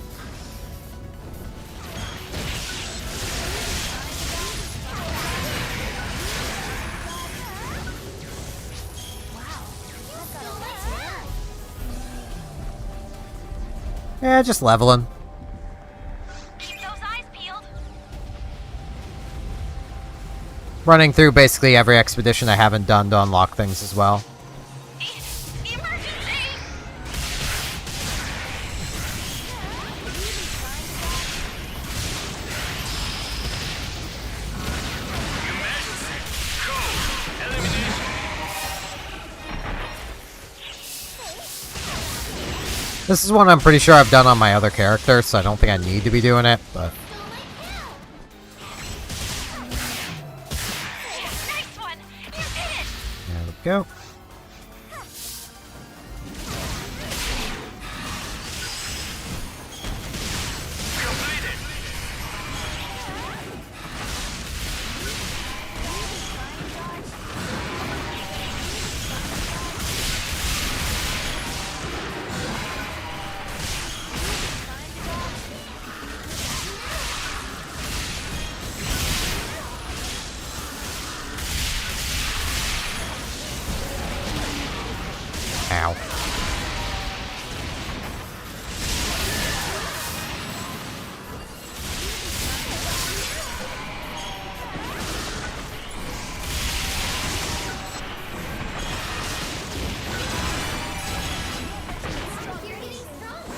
Yeah, just leveling. Keep those eyes peeled. Running through basically every expedition I haven't done to unlock things as well. Emergency! This is one I'm pretty sure I've done on my other character, so I don't think I need to be doing it, but... Nice one! You did it! There we go. Ow.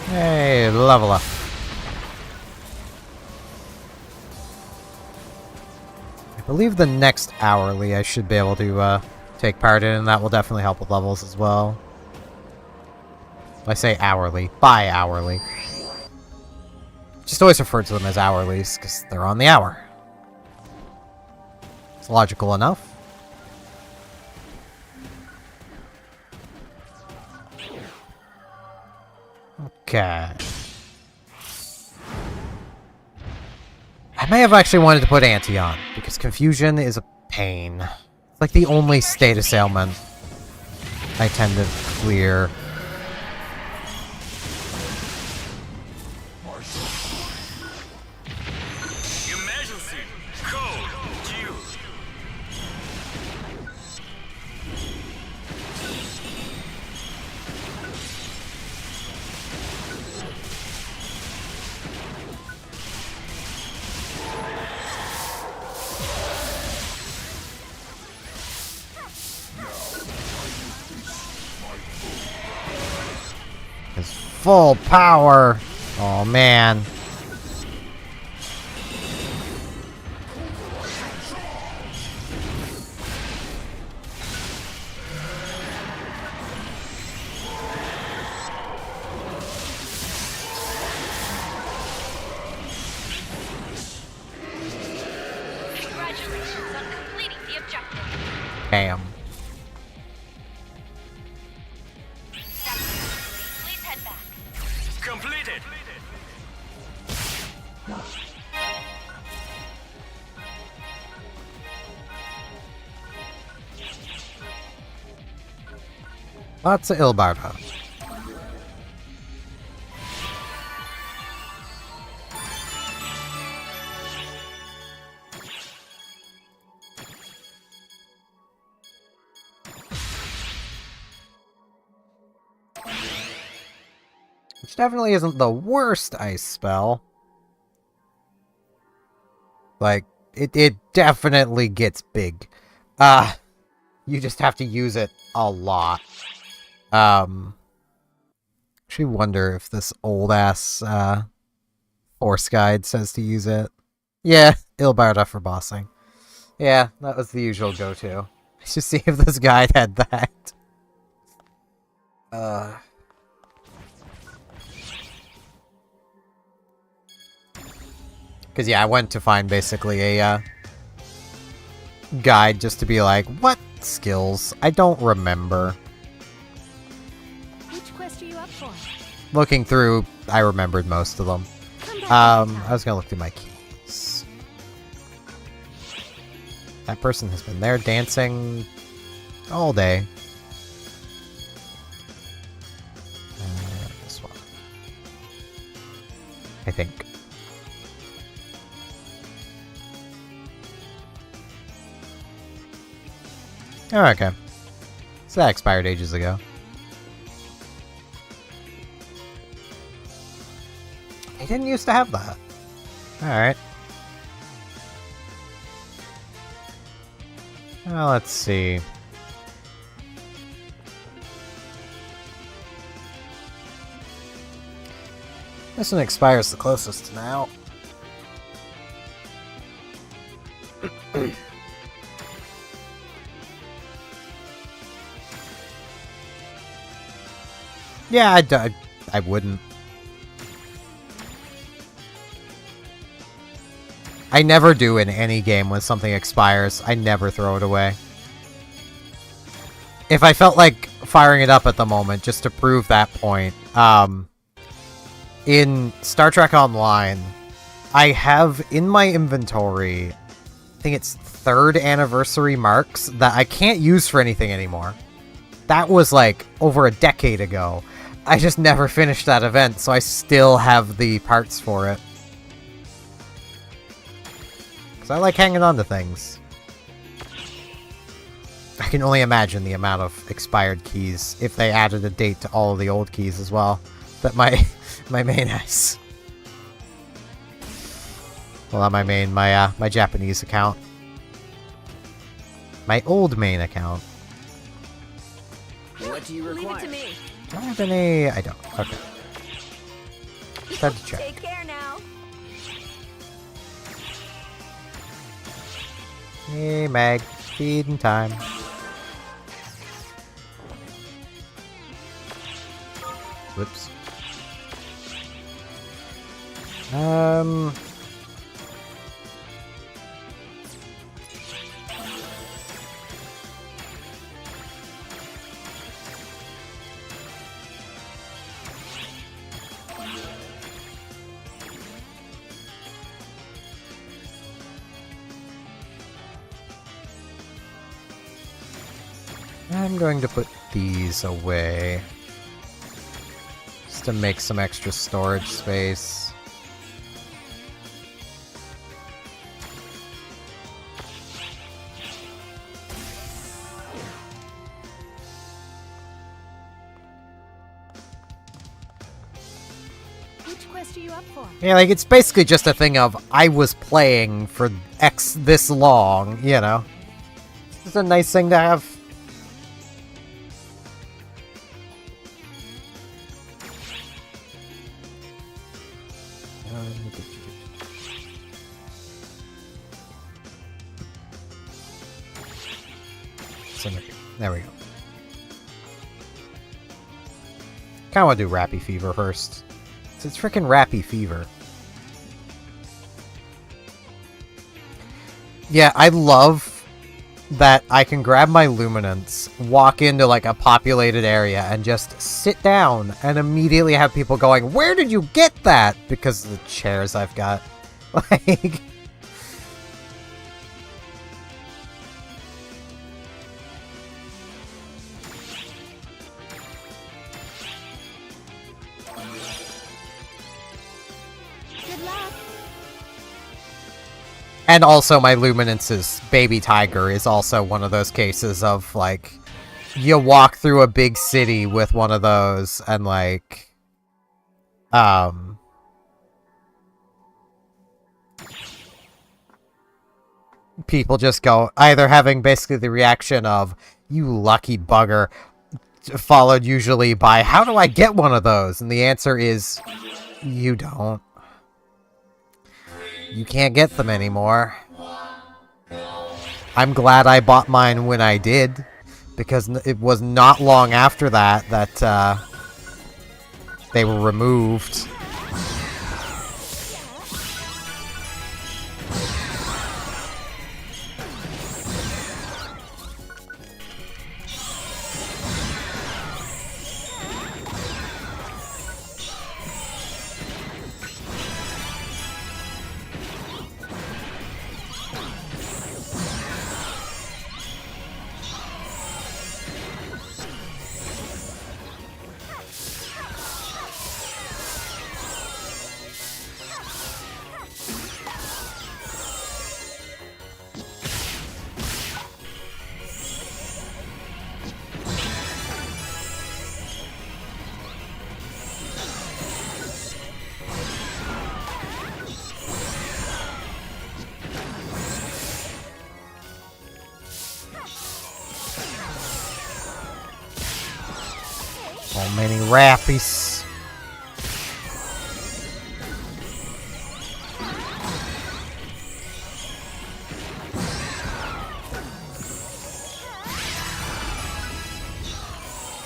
Hey, level up. I believe the next hourly I should be able to take part in, and that will definitely help with levels as well. I say hourly, bi-hourly. Just always refer to them as hourlies, because they're on the hour. It's logical enough. Okay. I may have actually wanted to put Anti on, because confusion is a pain. It's like the only status ailment I tend to clear. Emergency. Code. Q. His full power. Oh man. Congratulations on completing the objective. Damn. That's it. Please head back. Completed. Lots of Ilbarba. Which definitely isn't the worst ice spell. Like, it definitely gets big. You just have to use it a lot. Actually wonder if this old-ass, Force Guide says to use it. Yeah, Ilbarda for bossing. Yeah, that was the usual go-to. Let's just see if this guide had that. Because, yeah, I went to find basically a, guide just to be like, what skills? I don't remember. Which quest are you up for? Looking through, I remembered most of them. Come back I was gonna look through my keys. That person has been there dancing all day. This one. I think. Oh, okay. So that expired ages ago. I didn't used to have that. Alright. Well, let's see. This one expires the closest now. Yeah, I wouldn't. I never do in any game when something expires. I never throw it away. If I felt like firing it up at the moment, just to prove that point, in Star Trek Online, I have in my inventory, I think it's 3rd anniversary marks that I can't use for anything anymore. That was like over a decade ago. I just never finished that event, so I still have the parts for it. Because I like hanging on to things. I can only imagine the amount of expired keys if they added a date to all of the old keys as well that my main has. Well, not my main, my Japanese account. My old main account. What do you require? Leave it to me. Do I have any? I don't. Okay. Time to check. Take care now. Hey, Meg. Feeding time. Whoops. I'm going to put these away. Just to make some extra storage space. Which quest are you up for? Yeah, like, it's basically just a thing of, I was playing for X this long, you know? It's a nice thing to have. There we go. Kinda wanna do Rappy Fever first. It's freaking Rappy Fever. Yeah, I love that I can grab my Luminance, walk into like a populated area, and just sit down and immediately have people going, "Where did you get that?" Because of the chairs I've got. Like... And also my Luminance's baby tiger is also one of those cases of, like, you walk through a big city with one of those and, like, people just go, either having basically the reaction of, "You lucky bugger," followed usually by, "How do I get one of those?" And the answer is, you don't. You can't get them anymore. I'm glad I bought mine when I did, because it was not long after that that they were removed. many rappies.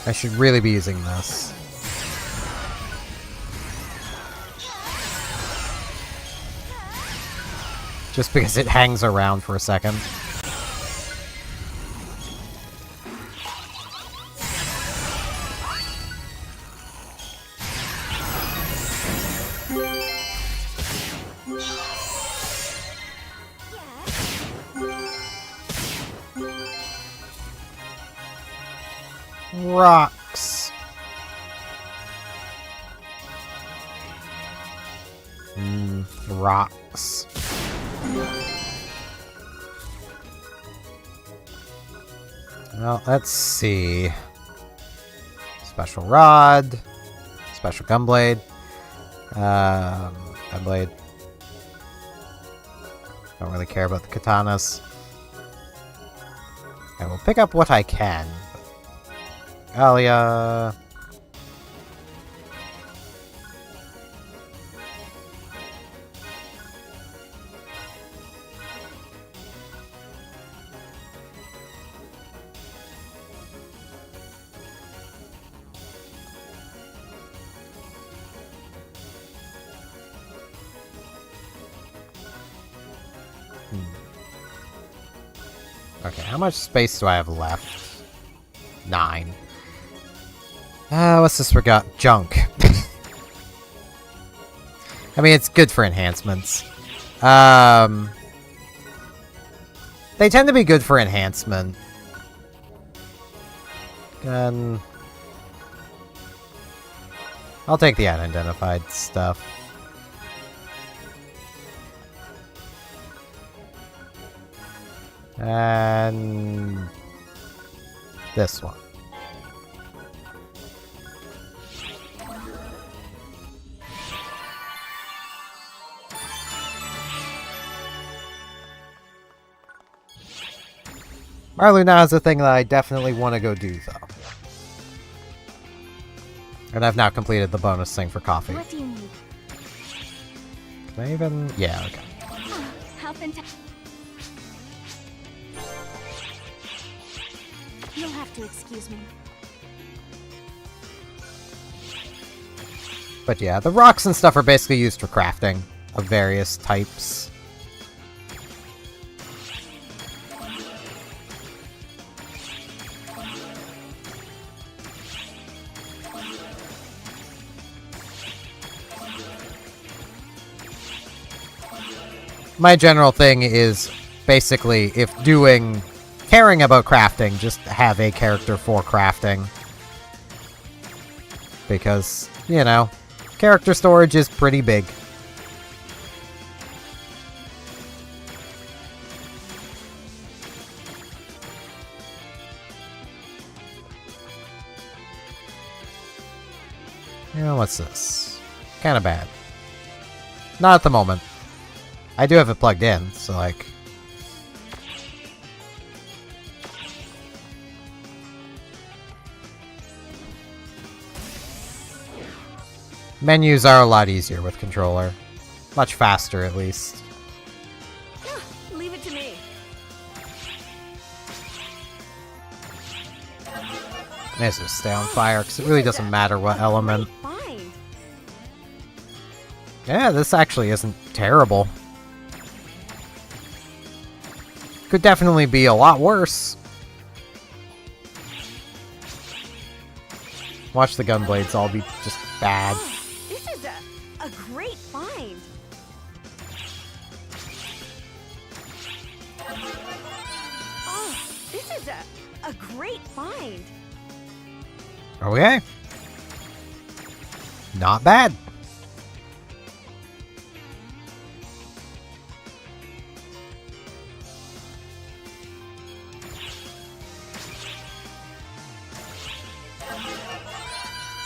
I should really be using this. Just because it hangs around for a second. Rocks. Rocks. Well, let's see. Special rod. Special gunblade. Gunblade. Don't really care about the katanas. I will pick up what I can. Alia. Okay, how much space do I have left? 9. What's this we got? Junk. I mean, it's good for enhancements. They tend to be good for enhancement. And I'll take the unidentified stuff. And this one. Marluna is a thing that I definitely want to go do, though. And I've now completed the bonus thing for coffee. What do you need? Can I even... Yeah, okay. How fantastic. You'll have to excuse me. But yeah, the rocks and stuff are basically used for crafting of various types. My general thing is basically, if caring about crafting, just have a character for crafting. Because, you know, character storage is pretty big. You know, what's this? Kind of bad. Not at the moment. I do have it plugged in, so like... Menus are a lot easier with controller. Much faster, at least. Leave it to me. May as well stay on fire, because it really doesn't matter what element. Fine. Yeah, this actually isn't terrible. Could definitely be a lot worse. Watch the gunblades all be just bad. This is a great find. Oh, this is a great find. Okay. Not bad.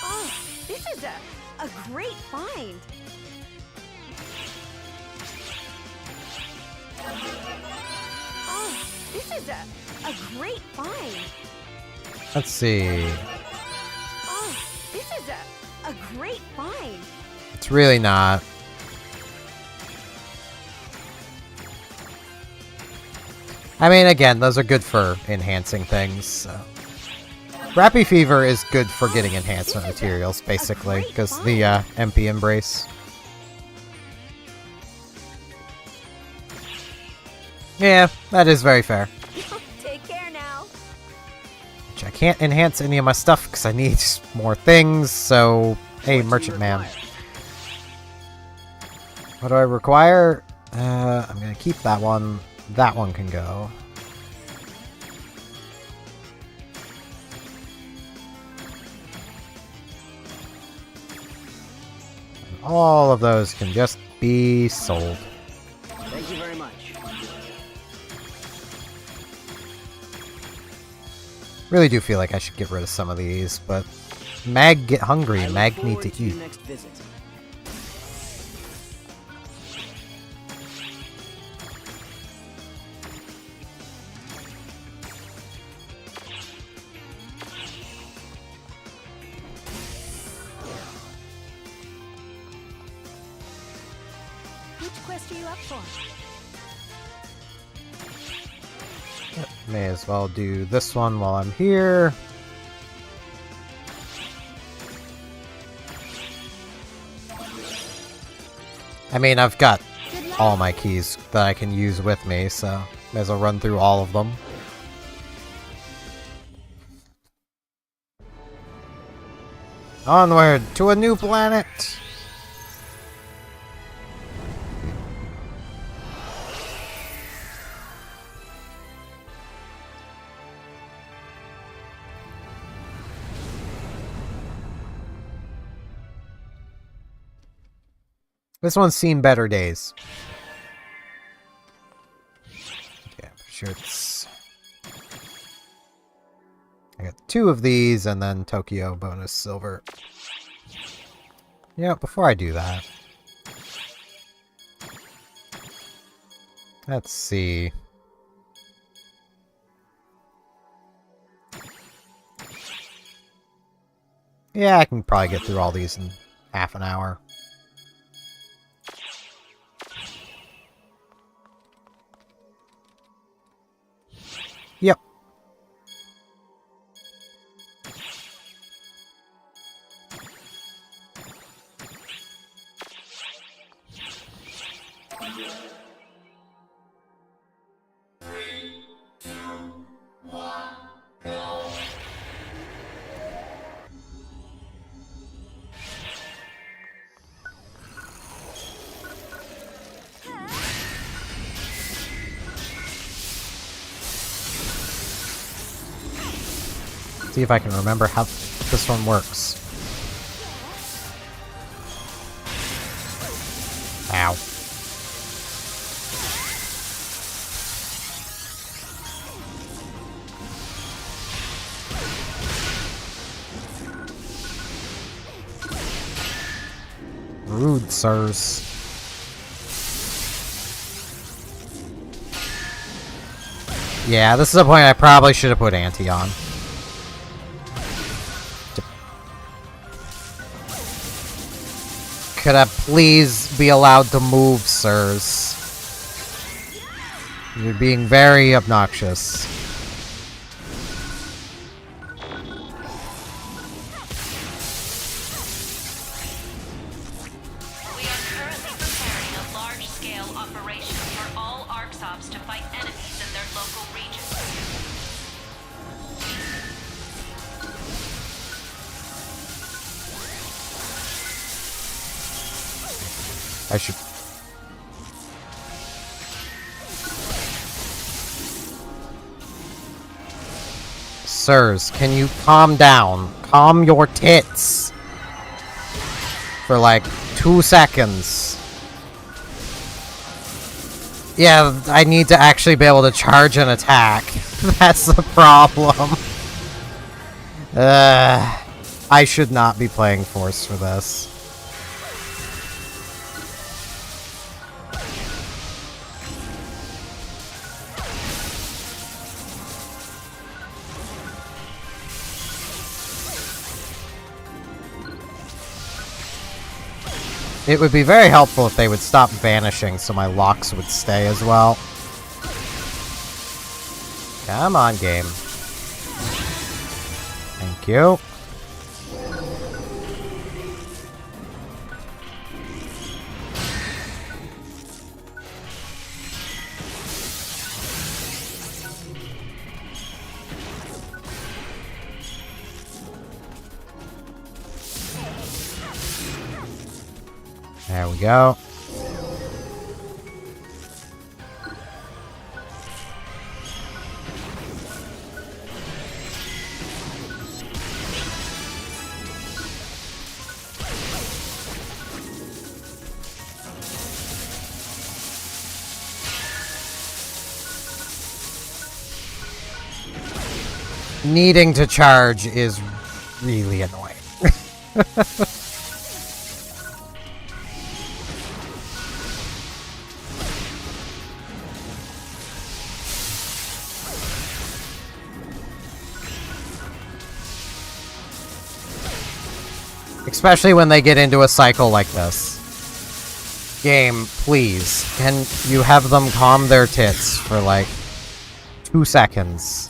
Oh, this is a great find. Oh, this is a great find. Let's see. Oh, this a great find. It's really not. I mean, again, those are good for enhancing things. So. Rappy Fever is good for getting enhancement materials, basically, because the MP Embrace. Yeah, that is very fair. Take care now. Which I can't enhance any of my stuff because I need more things, so... Hey, Merchant Man. What do I require? I'm gonna keep that one. That one can go. And all of those can just be sold. Thank you very much. Really do feel like I should get rid of some of these, but Mag get hungry. I look Mag need forward to your eat. next visit. Which quest are you up for? May as well do this one while I'm here. I mean, I've got all my keys that I can use with me, so may as well run through all of them. Onward to a new planet! This one's seen better days. Yeah, for sure it's... I got 2 of these, and then Tokyo bonus silver. Yeah, before I do that... Let's see... Yeah, I can probably get through all these in half an hour. Yep. See if I can remember how this one works. Ow. Rude, sirs. Yeah, this is a point I probably should have put Anti on. Could I please be allowed to move, sirs? You're being very obnoxious. We are currently preparing a large-scale operation for all ArcSops to fight enemies in their local regions. I should... Sirs, can you calm down? Calm your tits! For like 2 seconds. Yeah, I need to actually be able to charge an attack. That's the problem. I should not be playing Force for this. It would be very helpful if they would stop vanishing so my locks would stay as well. Come on, game. Thank you. There we go. Needing to charge is really annoying. Especially when they get into a cycle like this. Game, please, can you have them calm their tits for like 2 seconds?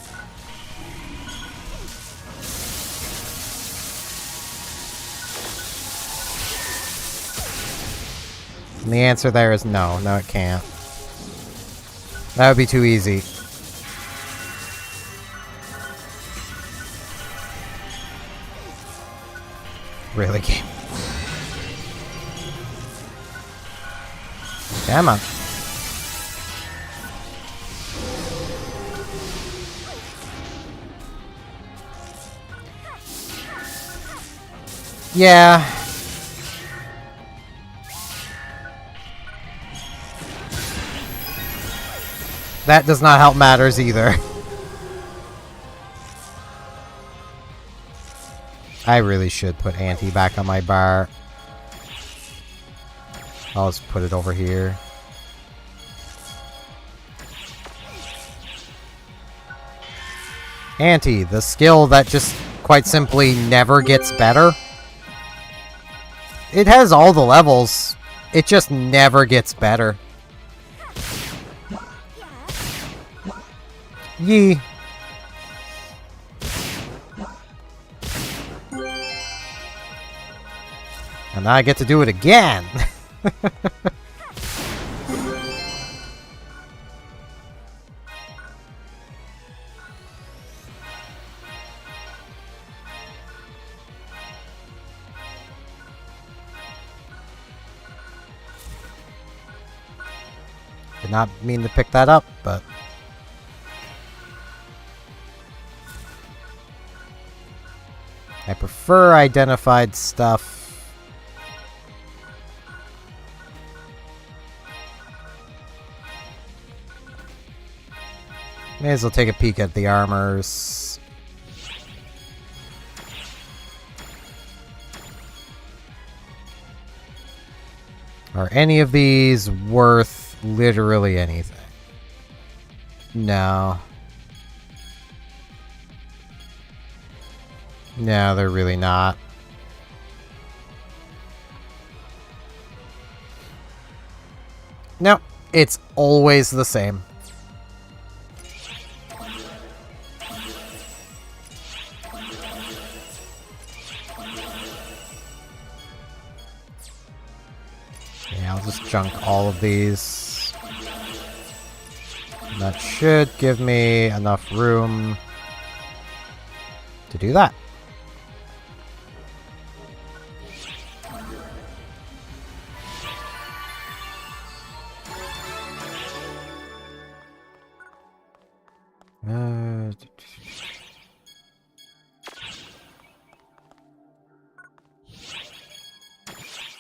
And the answer there is no. No, it can't. That would be too easy. Really, game? Come on. Yeah. That does not help matters either. I really should put Auntie back on my bar. I'll just put it over here. Auntie, the skill that just quite simply never gets better. It has all the levels. It just never gets better. Yee. And now I get to do it again. Did not mean to pick that up, but I prefer identified stuff. May as well take a peek at the armors. Are any of these worth literally anything? No. No, they're really not. No, it's always the same. Yeah, I'll just junk all of these. That should give me enough room to do that.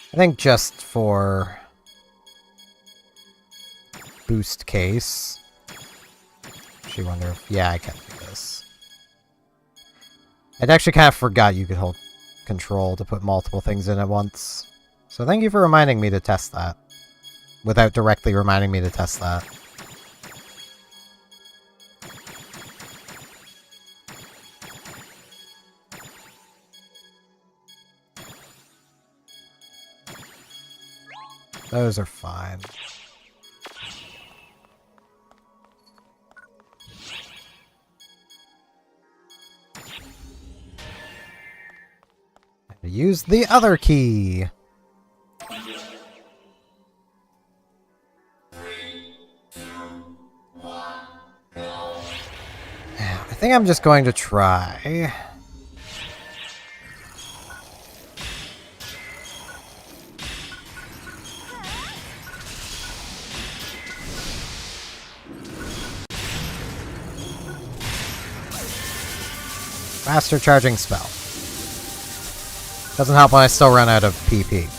I think just for boost case. Actually wonder if... yeah, I can do this. I'd actually kind of forgot you could hold control to put multiple things in at once. So thank you for reminding me to test that. Without directly reminding me to test that. Those are fine. Use the other key. I think I'm just going to try. Faster charging spell. Doesn't help when I still run out of PP.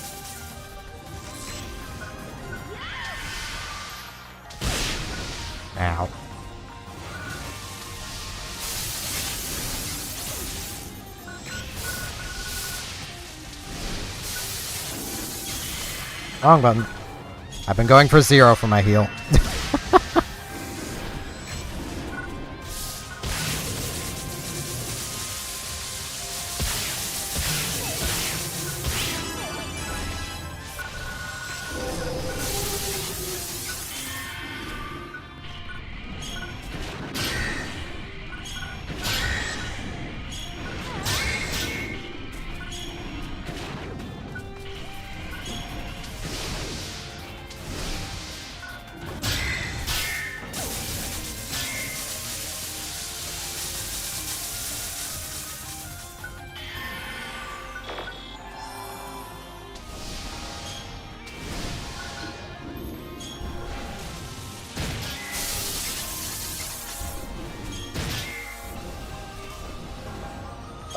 Ow. Wrong button. I've been going for 0 for my heal.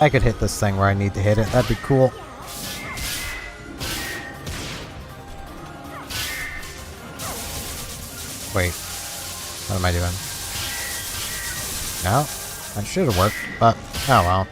I could hit this thing where I need to hit it. That'd be cool. Wait. What am I doing? No? That should have worked, but oh well.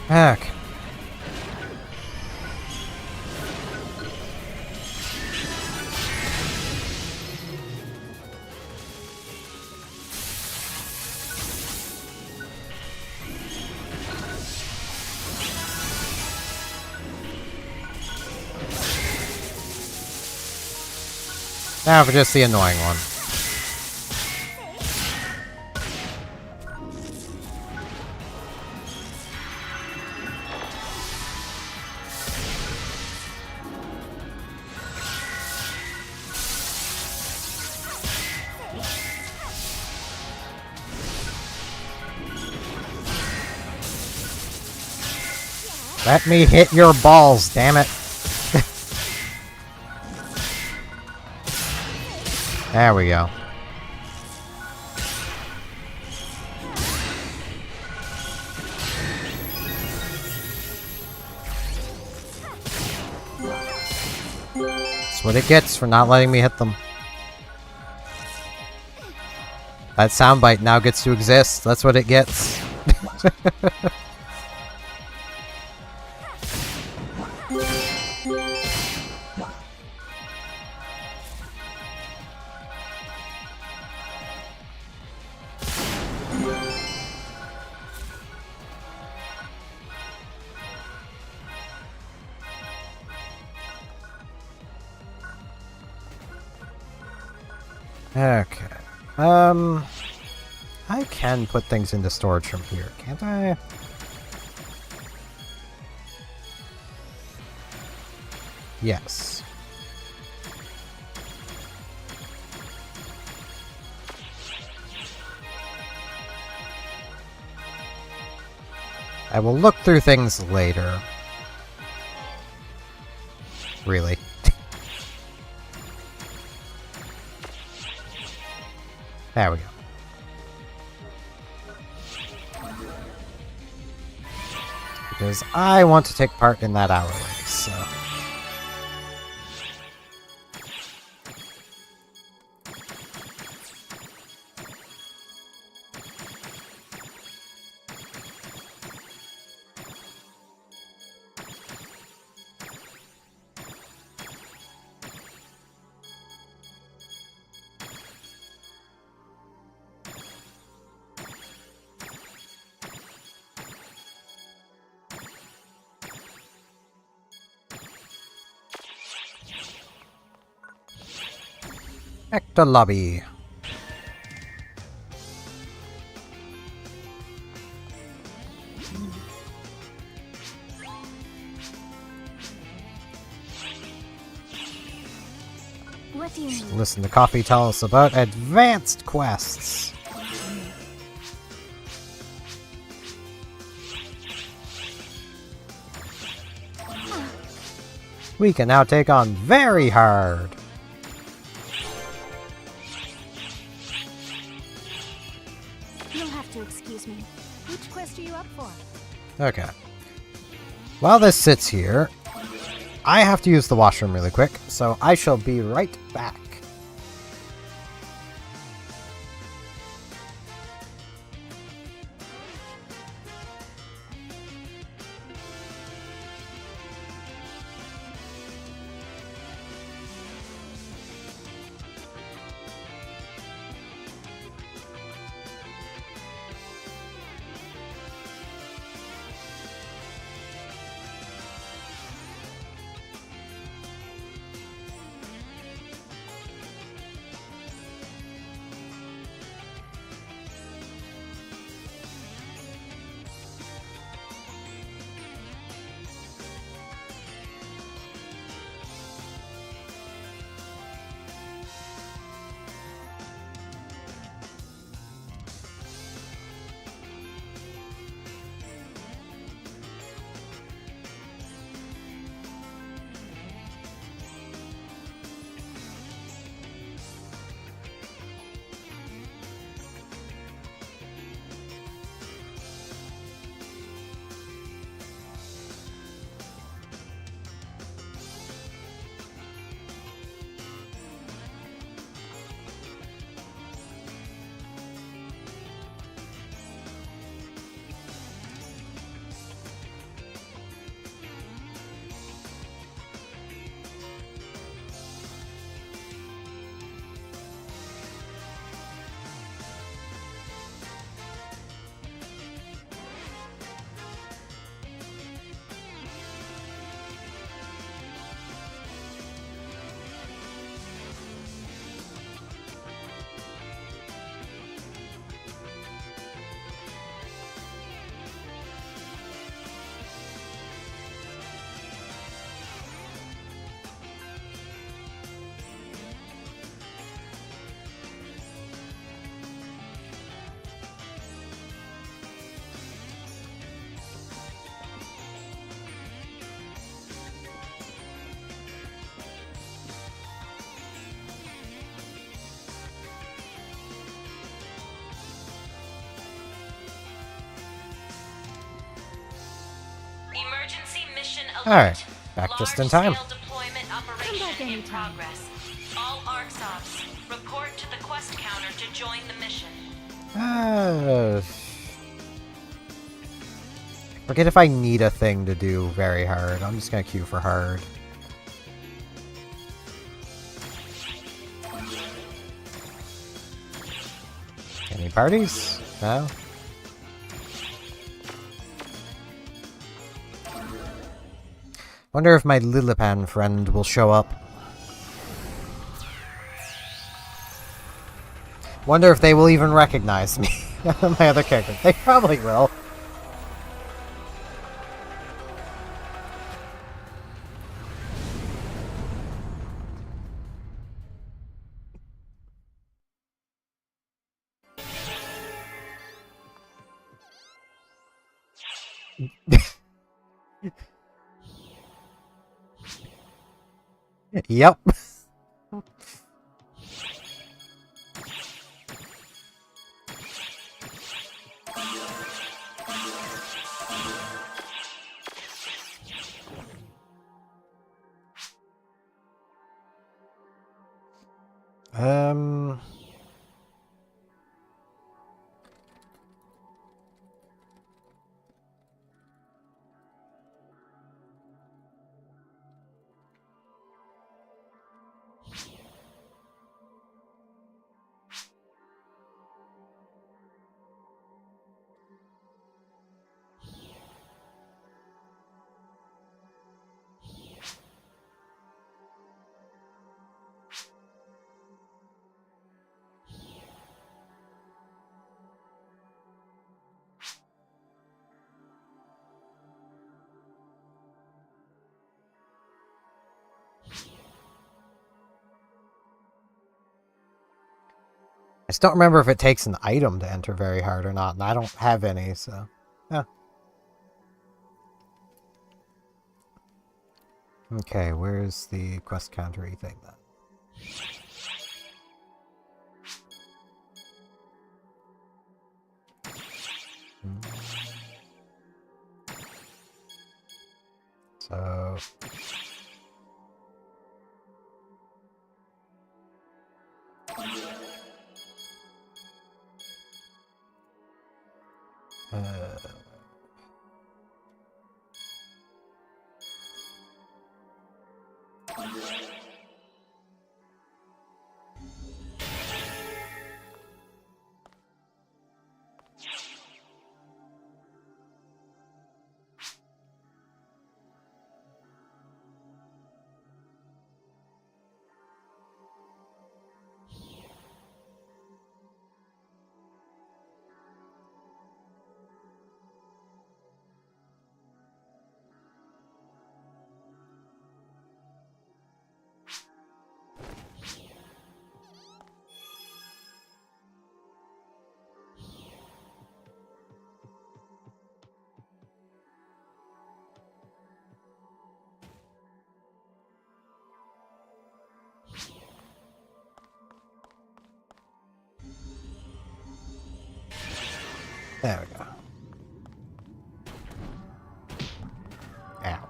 Heck. Now for just the annoying one. Let me hit your balls, damn it. There we go. That's what it gets for not letting me hit them. That soundbite now gets to exist. That's what it gets. Okay. I can put things into storage from here, can't I? Yes. I will look through things later. Really. There we go. Because I want to take part in that hour race, so... Back to lobby. What do you mean? Listen to Coffee tell us about advanced quests. We can now take on very hard. You'll have to excuse me. Which quest are you up for? Okay. While this sits here, I have to use the washroom really quick, so I shall be right back. Emergency mission alert. Alright, back just in time. Large-scale deployment operation in progress. All ARCSOPs, report to the quest counter to join the mission. Forget if I need a thing to do very hard. I'm just gonna queue for hard. Any parties? No? Wonder if my Lilipan friend will show up. Wonder if they will even recognize me. My other character. They probably will. Yep. Um... I just don't remember if it takes an item to enter very hard or not, and I don't have any, so... Yeah. Okay, where's the quest countery thing, then? So... There we go. Ow.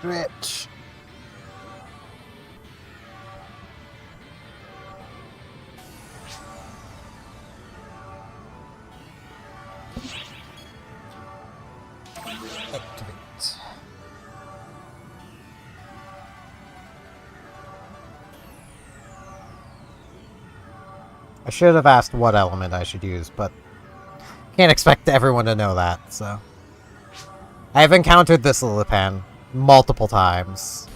Rich. Activate. I should have asked what element I should use, but can't expect everyone to know that, so... I've encountered this Lilipan multiple times.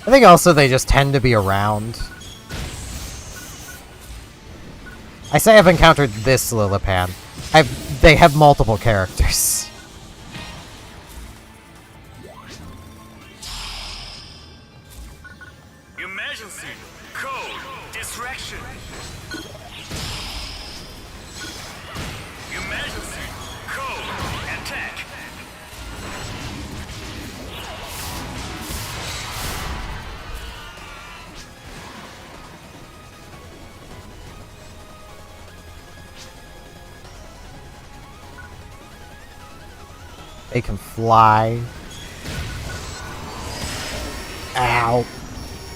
I think also they just tend to be around. I say I've encountered this Lilipan. They have multiple characters. Emergency. Code. Distraction. Emergency. Code. Attack. They can fly. Ow.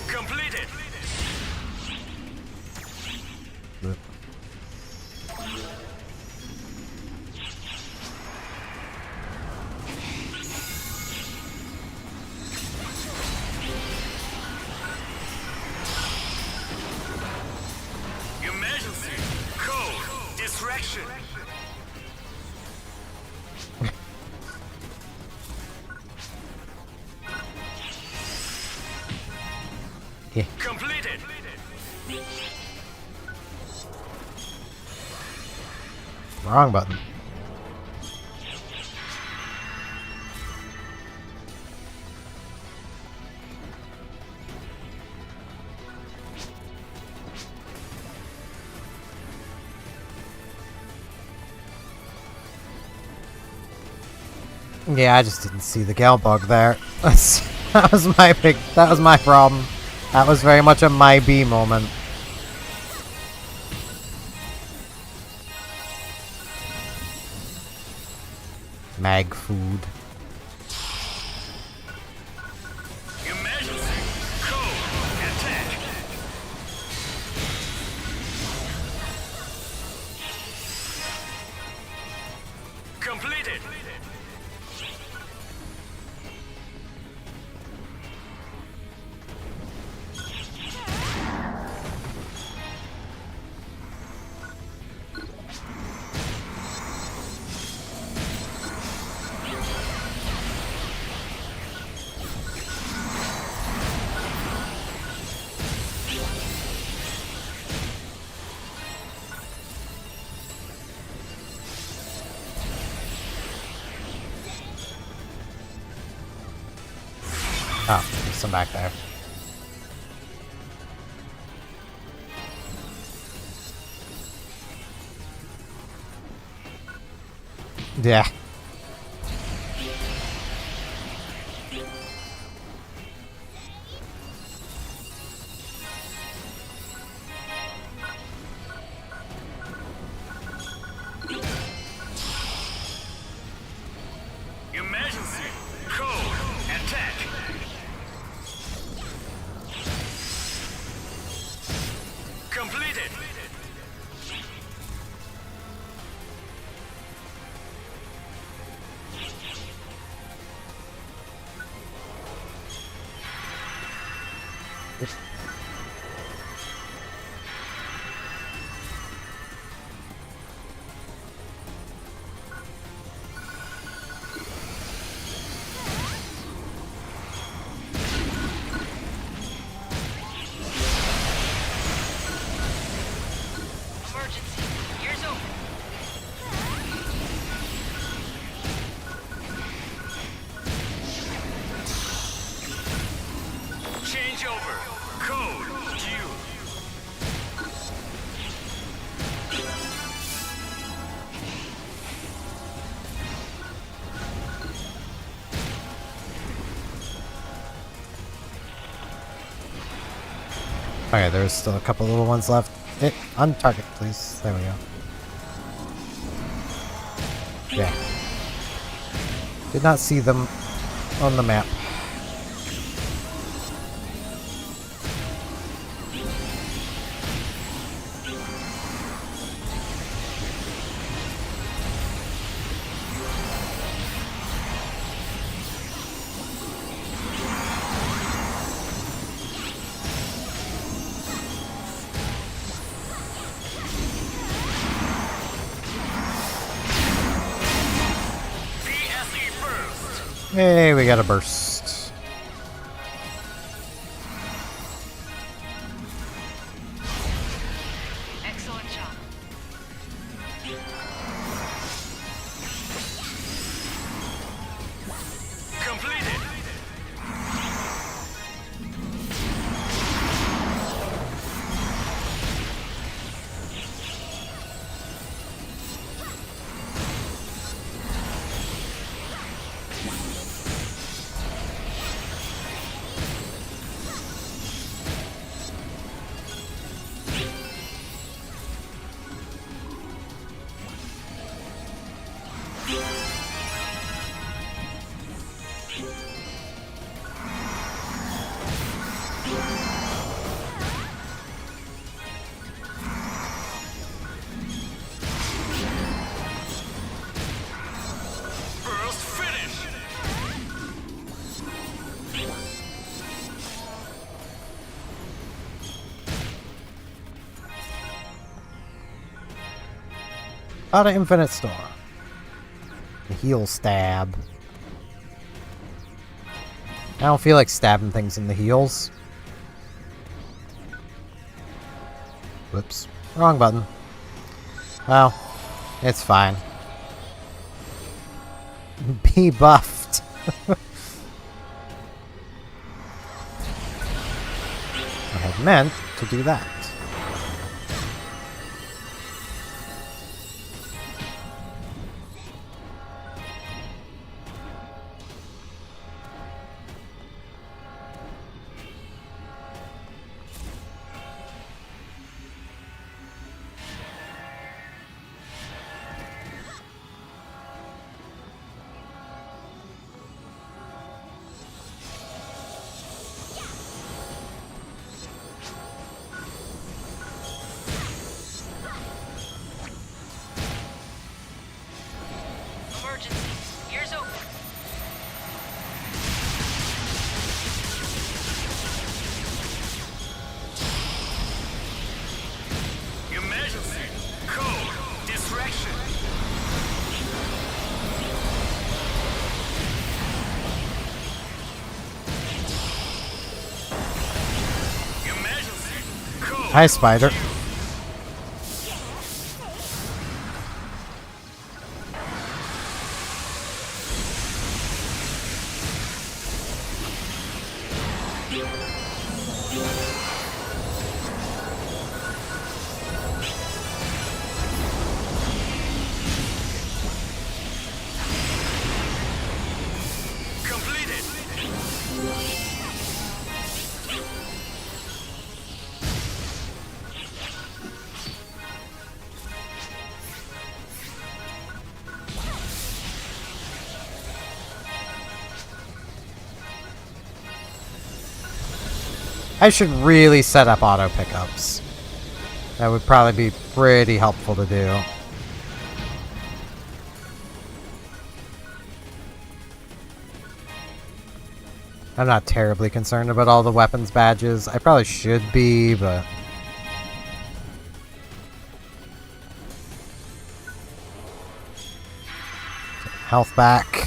Completed. Emergency. Code. Distraction. Yeah. Completed. Wrong button. Yeah, I just didn't see the Galbug there. That was my problem. That was very much a my B moment. Mag food. Emergency. Code. Attack. Completed. Oh, there's some back there. Yeah. Emergency. Code. Attack. Completed. Emergency. Here's over. Change over. Code. Due. Okay, there's still a couple little ones left. On target, please. There we go. Yeah. Did not see them on the map. PSE first. Hey, we got a burst. Out of Infinite Storm. Heal stab. I don't feel like stabbing things in the heels. Whoops. Wrong button. Well, it's fine. Be buffed. I had meant to do that. Emergency. Ears open. Emergency. Code. Distraction. Emergency. Code. Hi, Spider. Completed. I should really set up auto pickups. That would probably be pretty helpful to do. I'm not terribly concerned about all the weapons badges. I probably should be, but... Health back.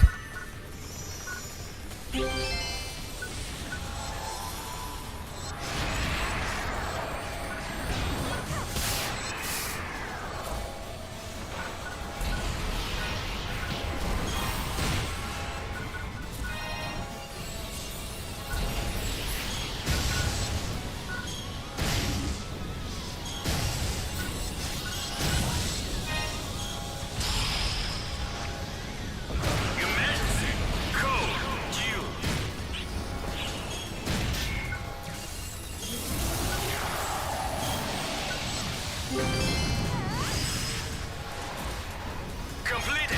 Emergency. Code. Due. Completed.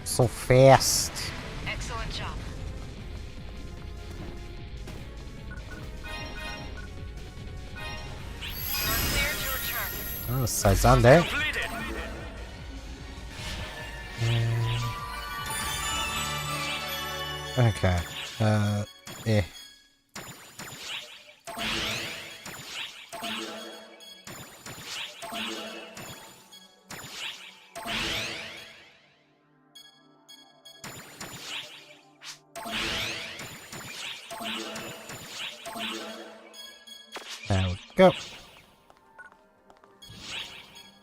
So fast. Excellent job. You're clear to return. Oh, Saizande. Completed. Okay. Eh. There we go.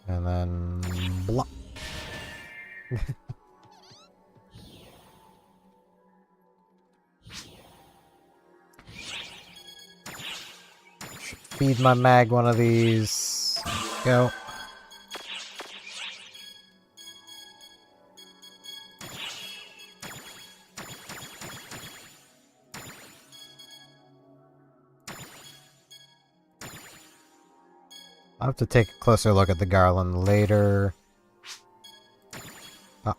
And then block. Should feed my mag one of these. Go. I'll have to take a closer look at the garland later. Oh.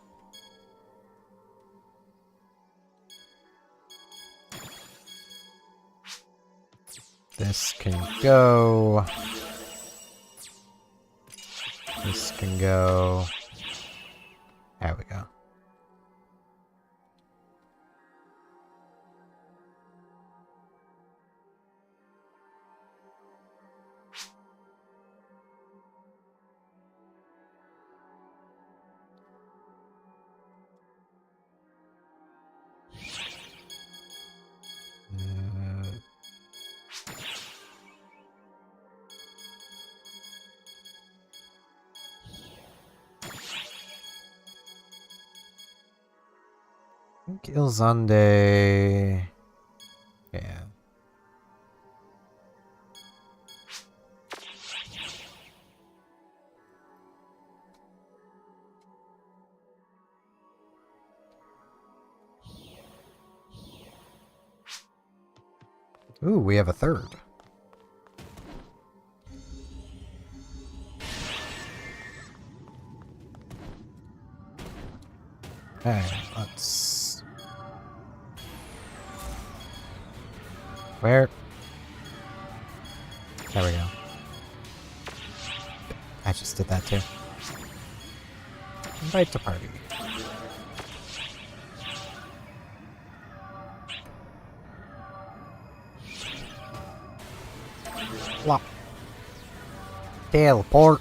This can go. This can go. There we go. Ilzande. Yeah. Ooh, we have a third. Okay, let's... Where? There we go. I just did that too. Invite to party. Flop. Teleport.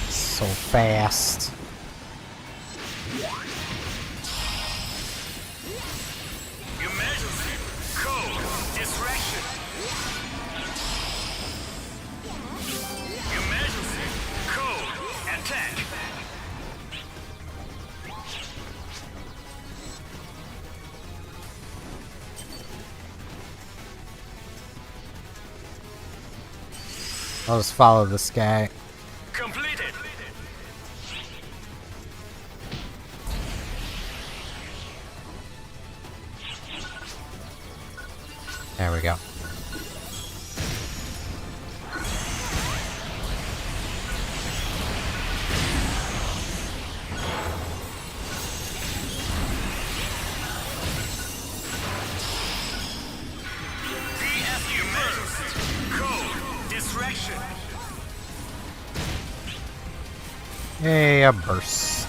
So fast. Emergency. Code. Distraction. Emergency. Code. Attack. I'll just follow this guy. Completed. There we go. PF emergency. Code. Distraction. Hey, a burst.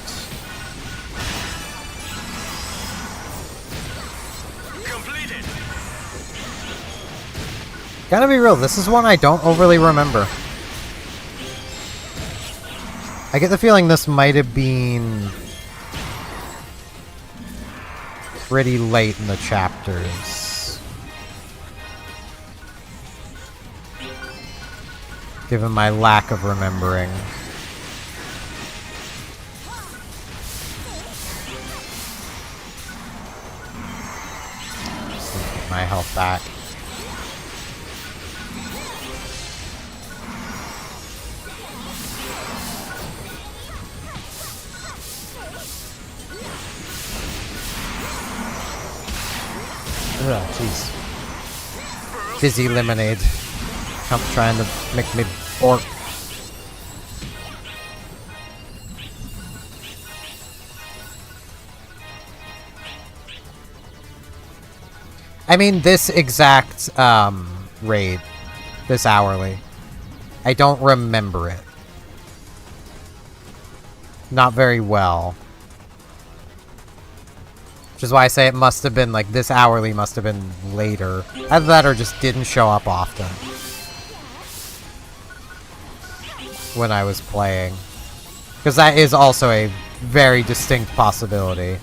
Completed. Gotta be real, this is one I don't overly remember. I get the feeling this might have been pretty late in the chapters, given my lack of remembering. Just need to get my health back. Ugh, jeez. Dizzy lemonade. I'm trying to make me bork. I mean, this exact raid, this hourly, I don't remember it. Not very well. Which is why I say it must have been, like, this hourly must have been later. Either that or just didn't show up often when I was playing. Because that is also a very distinct possibility.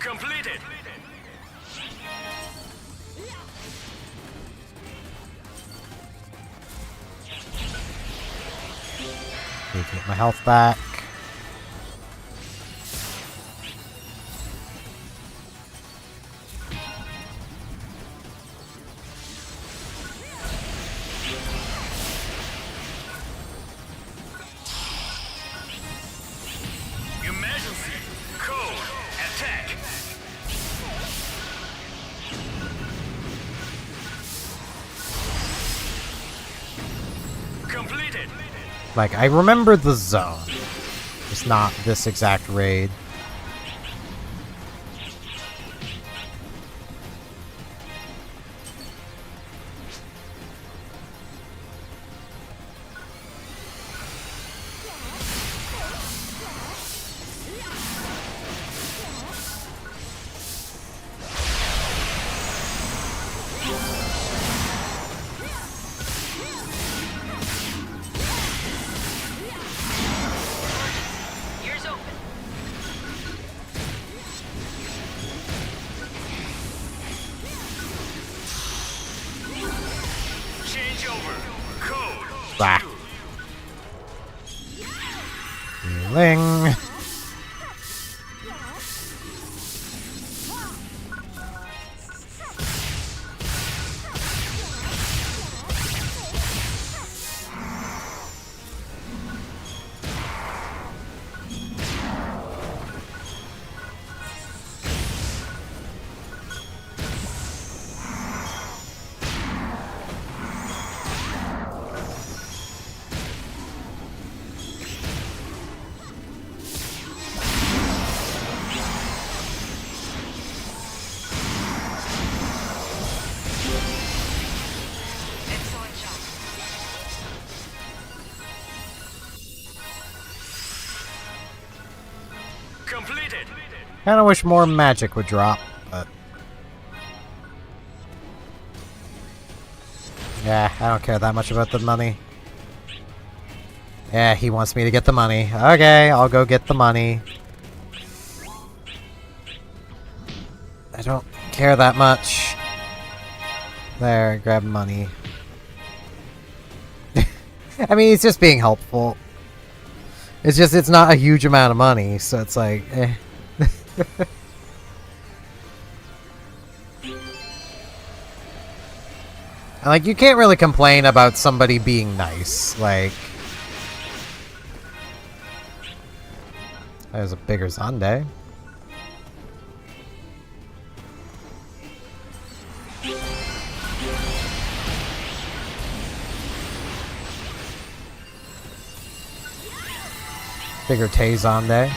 Completed. Need to get my health back. Emergency. Code. Attack. Completed. Like, I remember the zone. It's not this exact raid. Ears open. Change over. Code. Bah. Healing. Excellent job. Completed. Kinda wish more magic would drop, but... yeah, I don't care that much about the money. Yeah, he wants me to get the money. Okay, I'll go get the money. I don't care that much. There, grab money. I mean, he's just being helpful. It's just, it's not a huge amount of money, so it's like, eh. And, like, you can't really complain about somebody being nice. Like, there's a bigger Zonde. Bigger Tay-Zonde.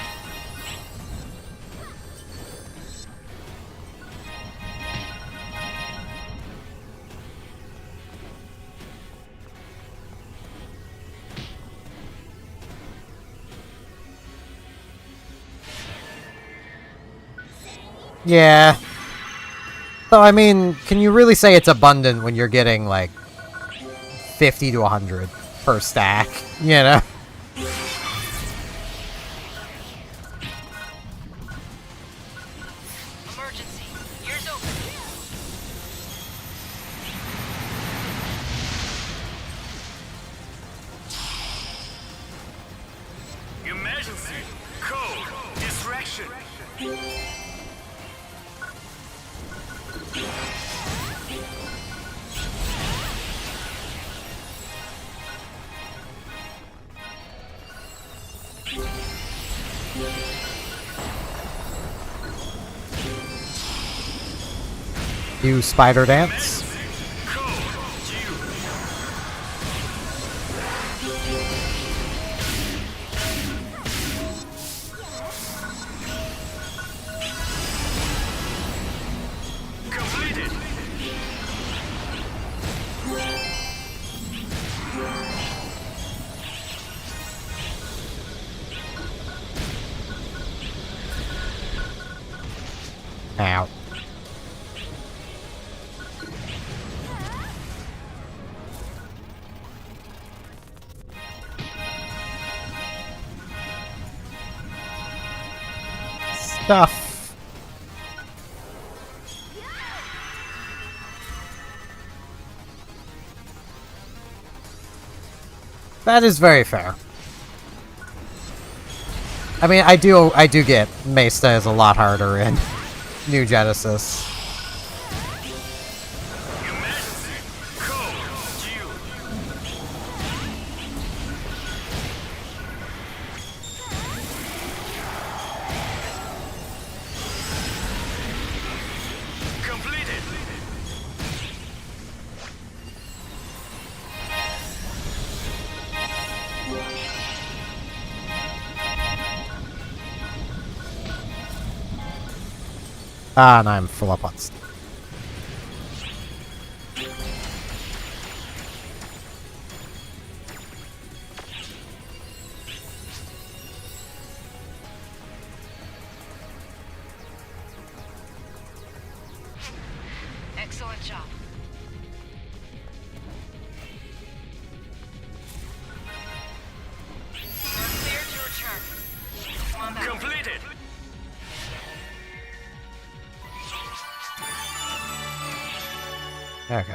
Yeah. So, I mean, can you really say it's abundant when you're getting, like, 50 to 100 per stack, you know? Emergency. Ears open. Emergency. Code. Distraction. You spider dance? Code. You. Completed. Ow. Stuff. That is very fair. I mean, I do get Mesta is a lot harder in New Genesis. Your Majesty, code due. Completed. Ah, and I'm full up on stuff. Excellent job. You're clear to return. Come on back. Completed. Okay.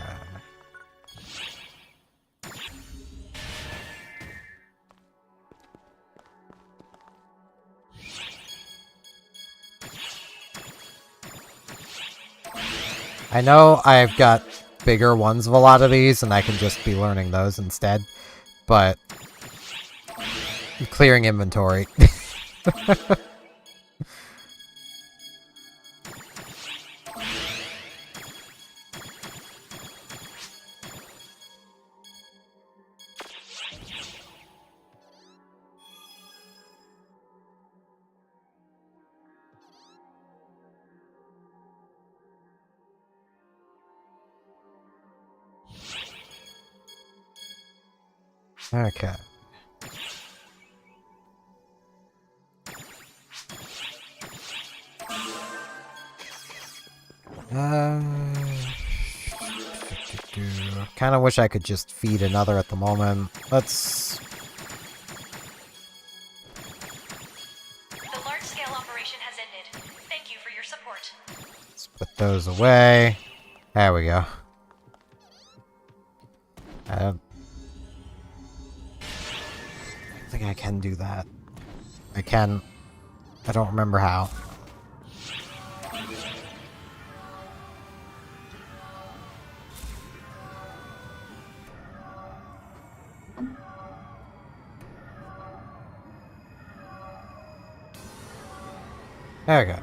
I know I've got bigger ones of a lot of these, and I can just be learning those instead, but clearing inventory. Okay. Kind of wish I could just feed another at the moment. Let's... The large-scale operation has ended. Thank you for your support. Let's put those away. There we go. I don't think I can do that. I can. I don't remember how. There we go.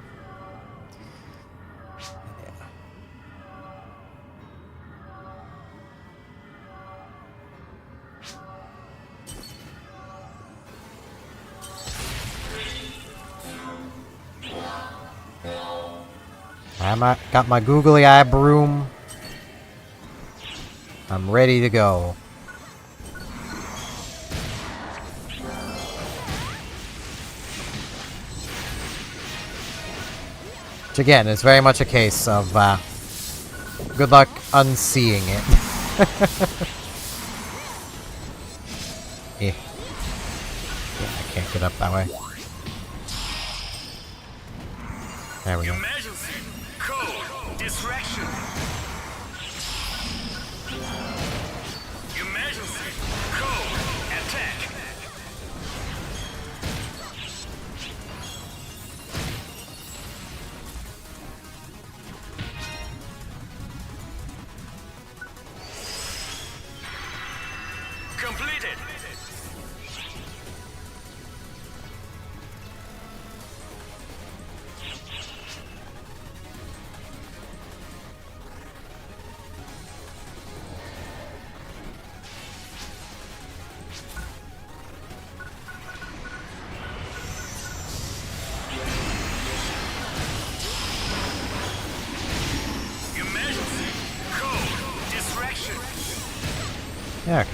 Got my googly eye broom. I'm ready to go. Which again is very much a case of good luck unseeing it. Yeah, I can't get up that way. There we go. Emergency. Code. Distraction. Emergency. Code. Attack. Completed. Emergency. Code. Distraction. Yeah. Okay.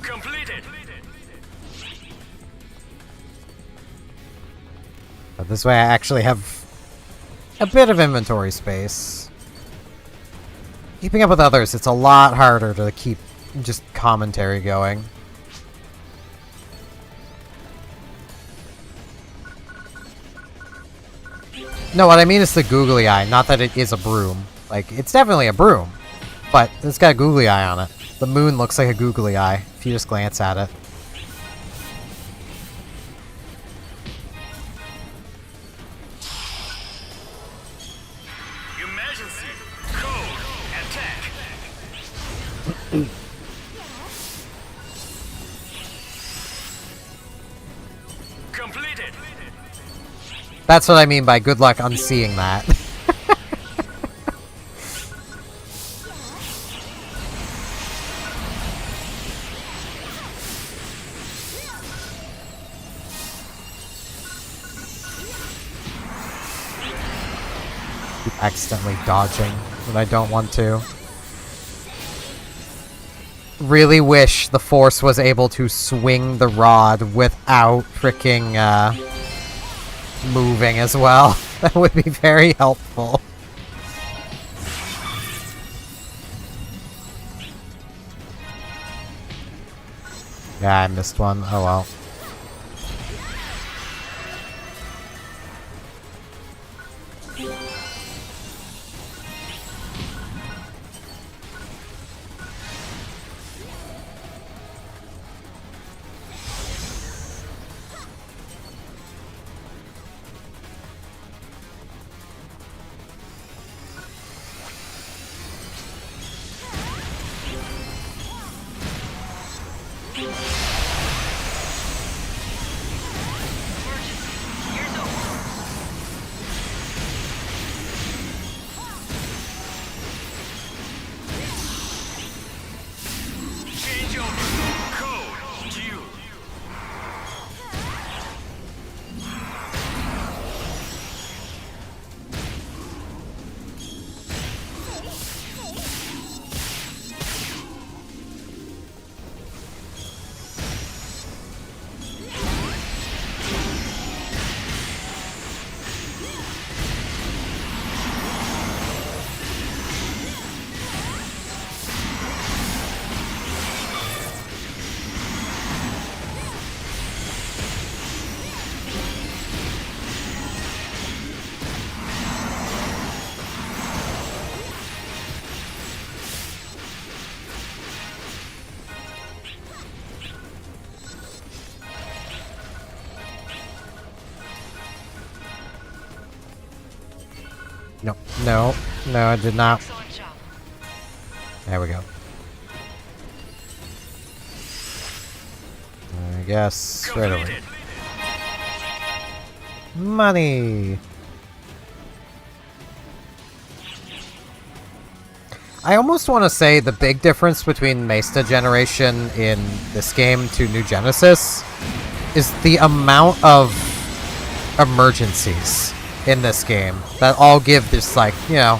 Completed. But this way I actually have a bit of inventory space. Keeping up with others, it's a lot harder to keep just commentary going. No, what I mean is the googly eye, not that it is a broom. Like, it's definitely a broom, but it's got a googly eye on it. The moon looks like a googly eye, if you just glance at it. Emergency. Code. Attack. Completed. That's what I mean by good luck unseeing that. Keep accidentally dodging when I don't want to. Really wish the Force was able to swing the rod without freaking moving as well. That would be very helpful. Yeah, I missed one. Oh well. Change over. Code. Due. No, no, no, I did not. Excellent job. There we go. I guess right away. Completed. Money! I almost want to say the big difference between Mesta generation in this game to New Genesis is the amount of emergencies in this game that all give this, like, you know,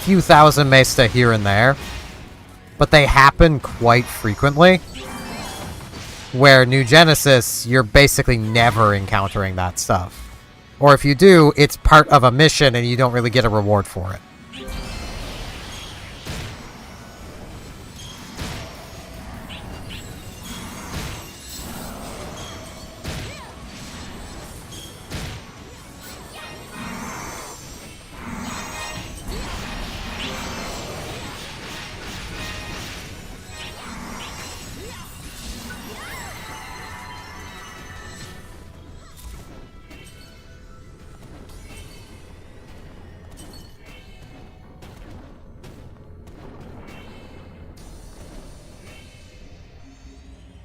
few thousand Mesta here and there, but they happen quite frequently. Where New Genesis, you're basically never encountering that stuff. Or if you do, it's part of a mission and you don't really get a reward for it.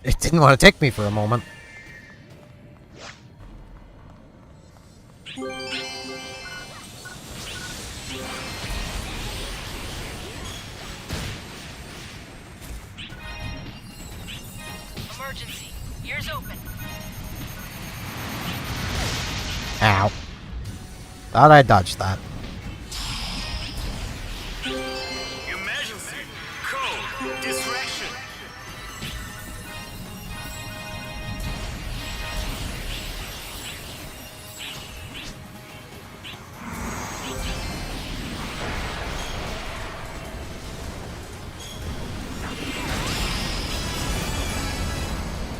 It didn't want to take me for a moment. Emergency. Ears open. Ow. Thought I dodged that. Emergency. Code. Distraction.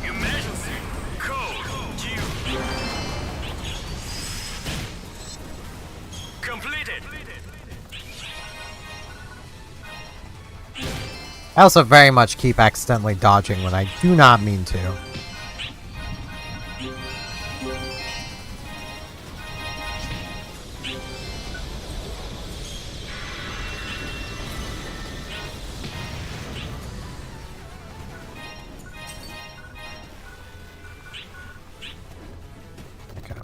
Emergency. Code. Due. I also very much keep accidentally dodging when I do not mean to. Okay.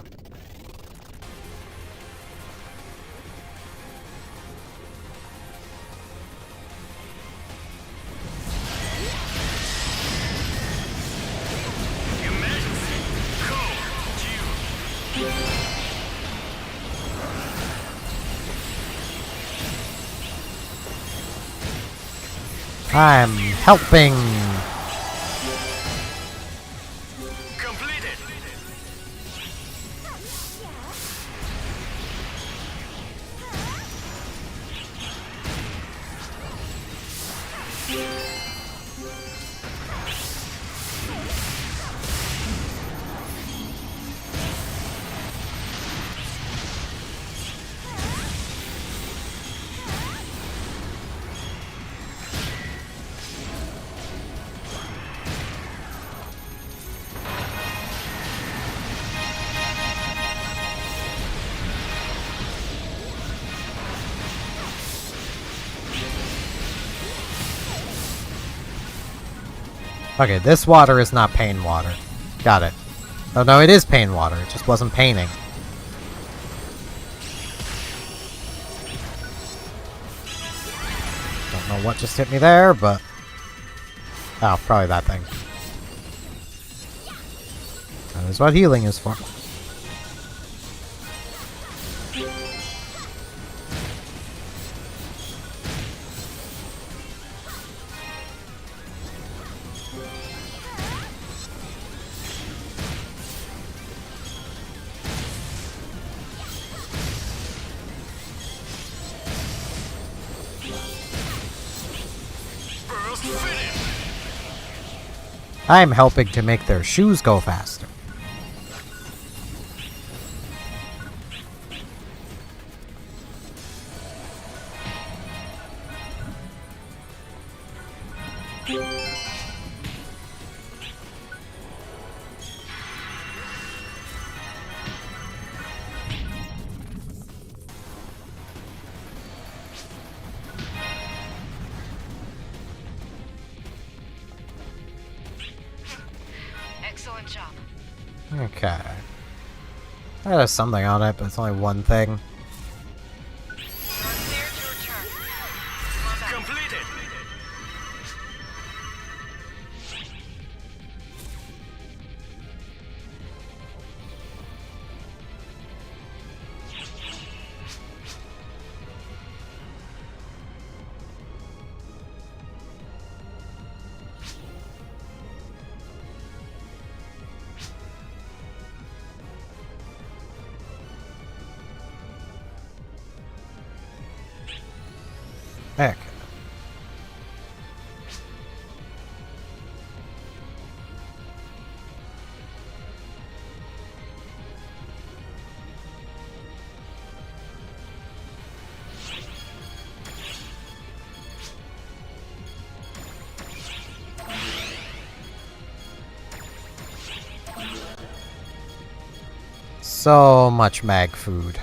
Emergency code due. I'm helping. Completed. Okay, this water is not pain water. Got it. Oh no, it is pain water. It just wasn't paining. Don't know what just hit me there, but... Oh, probably that thing. That is what healing is for. Burst finish. I'm helping to make their shoes go faster. Excellent job. Okay. That has something on it, but it's only one thing. You're clear to return. Come on back. Completed. Heck. So much mag food.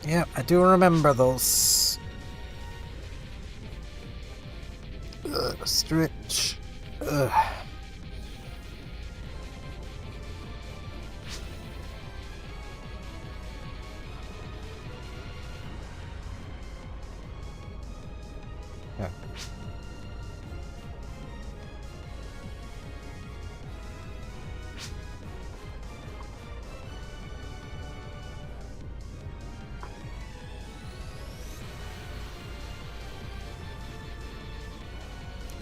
Yep, I do remember those. Stretch. Ugh. Yeah.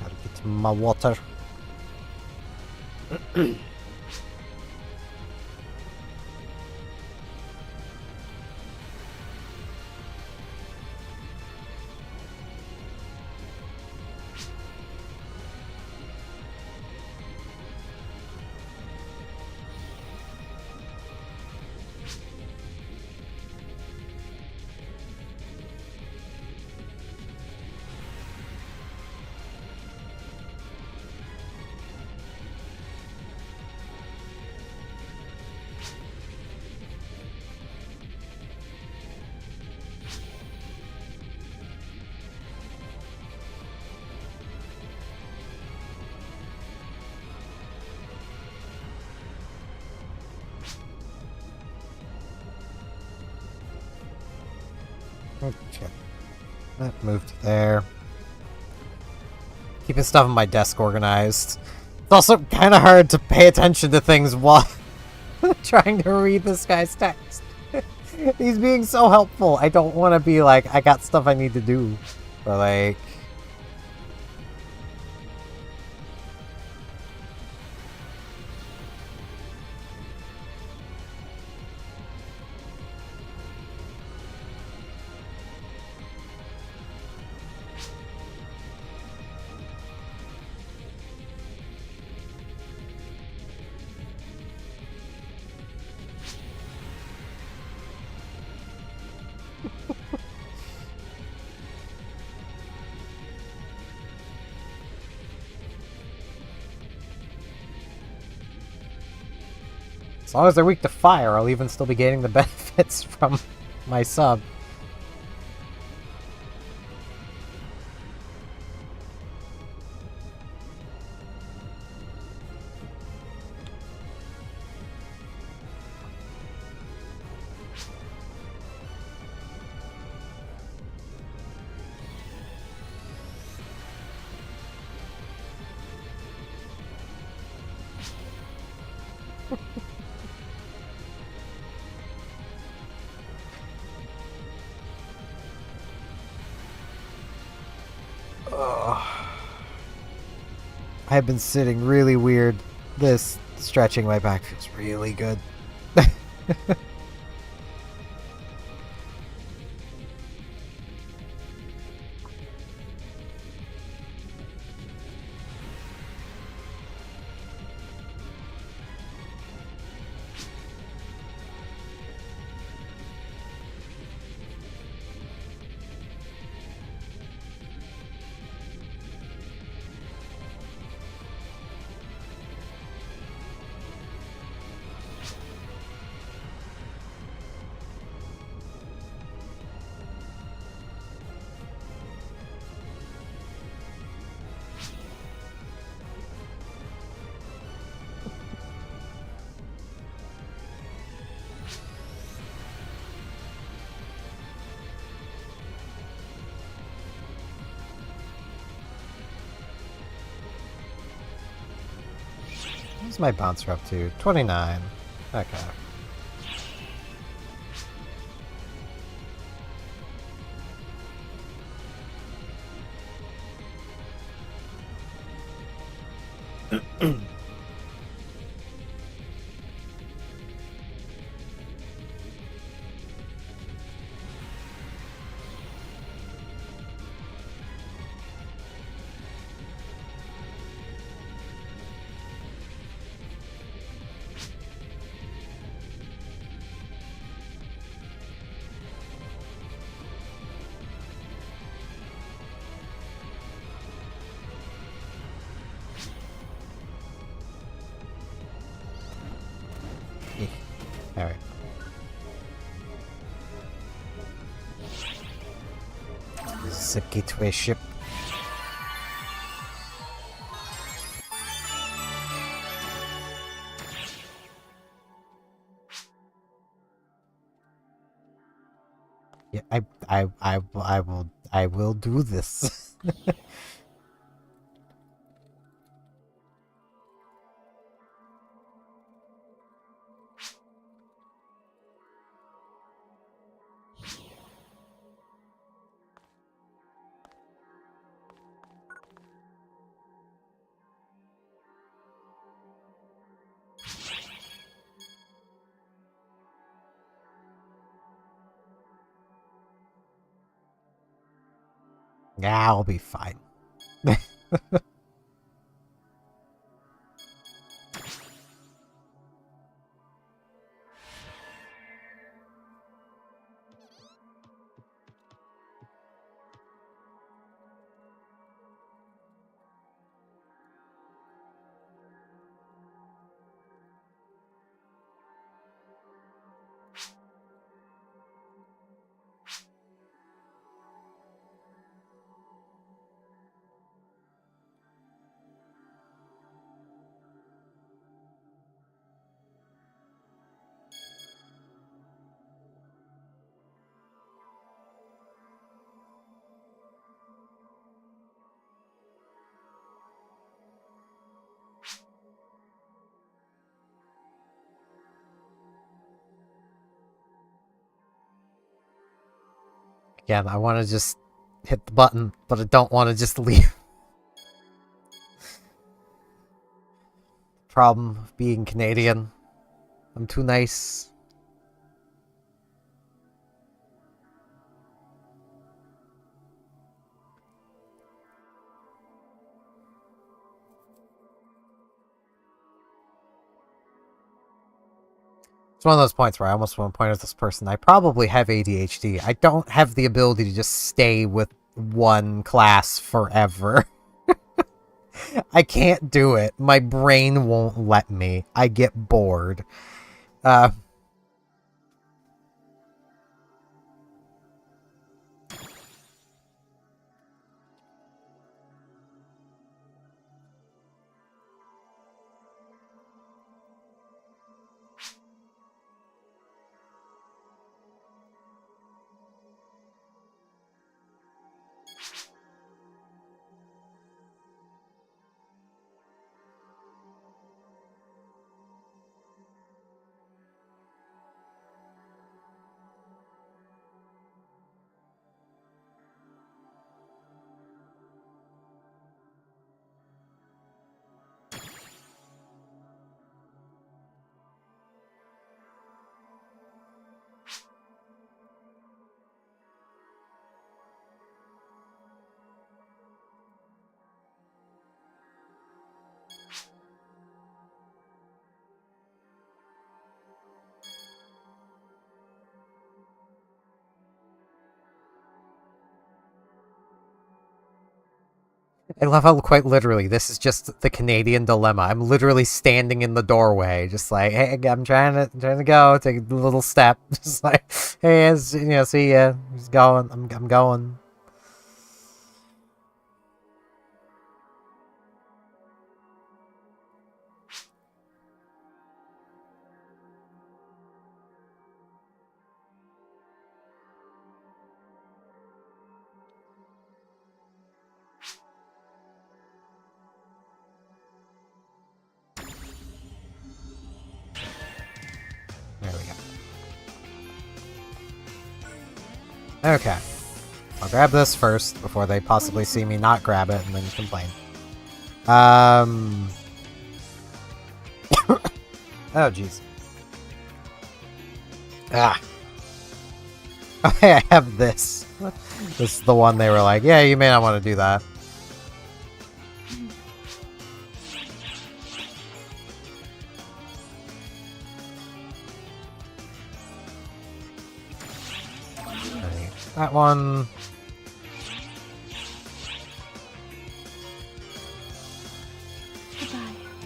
Gotta get my water. Okay. That moved there. Keeping stuff on my desk organized. It's also kind of hard to pay attention to things while trying to read this guy's text. He's being so helpful. I don't want to be like, I got stuff I need to do. But like... As long as they're weak to fire, I'll even still be gaining the benefits from my sub. I've been sitting really weird. This stretching my back feels really good. What's my bouncer up to? 29. Okay. Alright. Zip gateway ship. Yeah, I will do this. Yeah, I'll be fine. Yeah, I want to just hit the button, but I don't want to just leave. Problem of being Canadian. I'm too nice. It's one of those points where I almost want to point at this person. I probably have ADHD. I don't have the ability to just stay with one class forever. I can't do it. My brain won't let me. I get bored. I love how quite literally this is just the Canadian dilemma. I'm literally standing in the doorway, just like, hey, I'm trying to go, take a little step, just like, hey, see ya, just going, I'm going. There we go. Okay. I'll grab this first before they possibly see me not grab it and then complain. Oh, jeez. Ah. Okay, I have this. This is the one they were like, yeah, you may not want to do that. That one.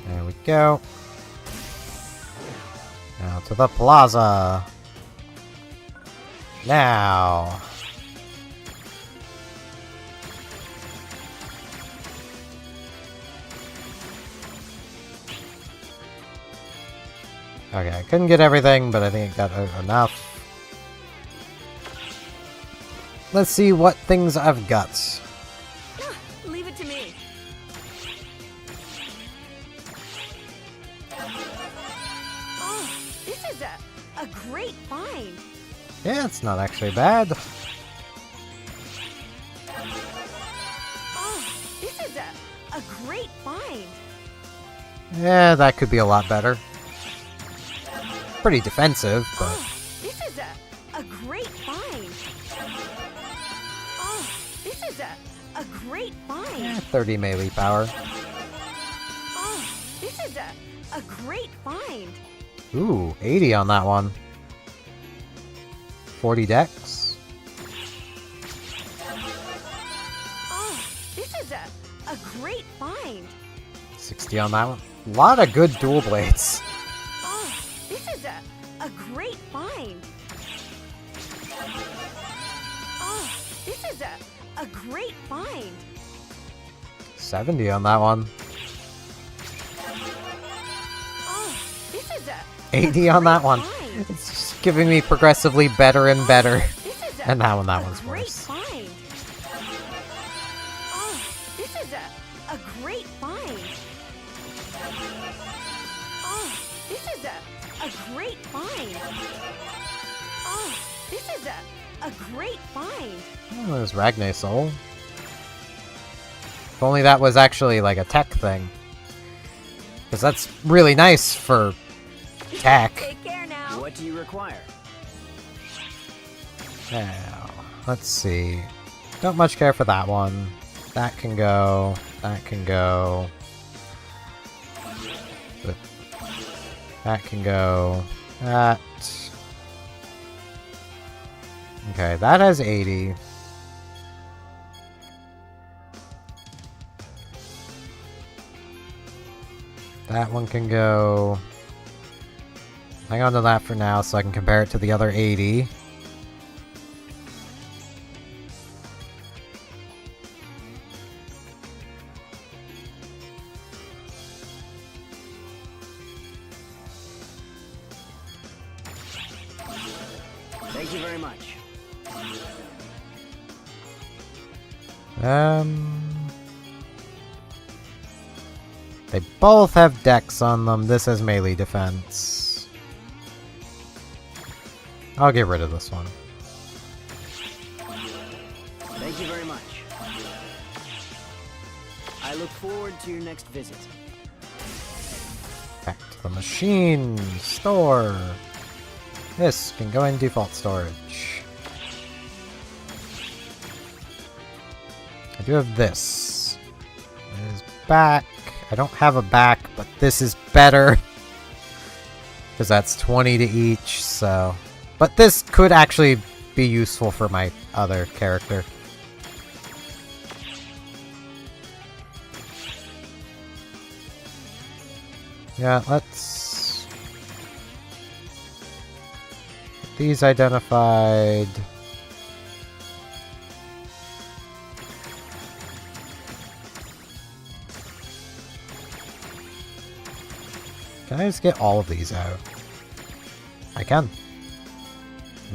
There we go. Now to the plaza. Now. Okay, I couldn't get everything, but I think it got enough. Let's see what things I've got. Leave it to me. Oh, this is a great find. Yeah, it's not actually bad. Oh, this is a great find. Yeah, that could be a lot better. Pretty defensive, but... Oh, this is a great find. Oh, this is a great find. 30 melee power. Oh, this is a great find. Ooh, 80 on that one. 40 dex. Oh, this is a great find. 60 on that one. A lot of good dual blades. Oh, this is a great find. Oh, this is a great find. 70 on that one. Oh, this is 80 on that one. find. It's just giving me progressively better and better. This is And that a one's great worse. find. Oh, this is a great find. Oh, this is a great find. Oh, this is a great find. Oh, there's Ragne Soul. If only that was actually like a tech thing. Because that's really nice for tech. Take care now. What do you require? Now, let's see. Don't much care for that one. That can go. That can go. But that can go. That. Okay, that has 80. That one can go. Hang on to that for now so I can compare it to the other 80. Thank you very much. They both have dex on them. This has melee defense. I'll get rid of this one. Thank you very much. I look forward to your next visit. Back to the machine. Store. This can go in default storage. I do have this. It is back. I don't have a back, but this is better. Because that's 20 to each, so... But this could actually be useful for my other character. Yeah, let's... get these identified. Can I just get all of these out? I can.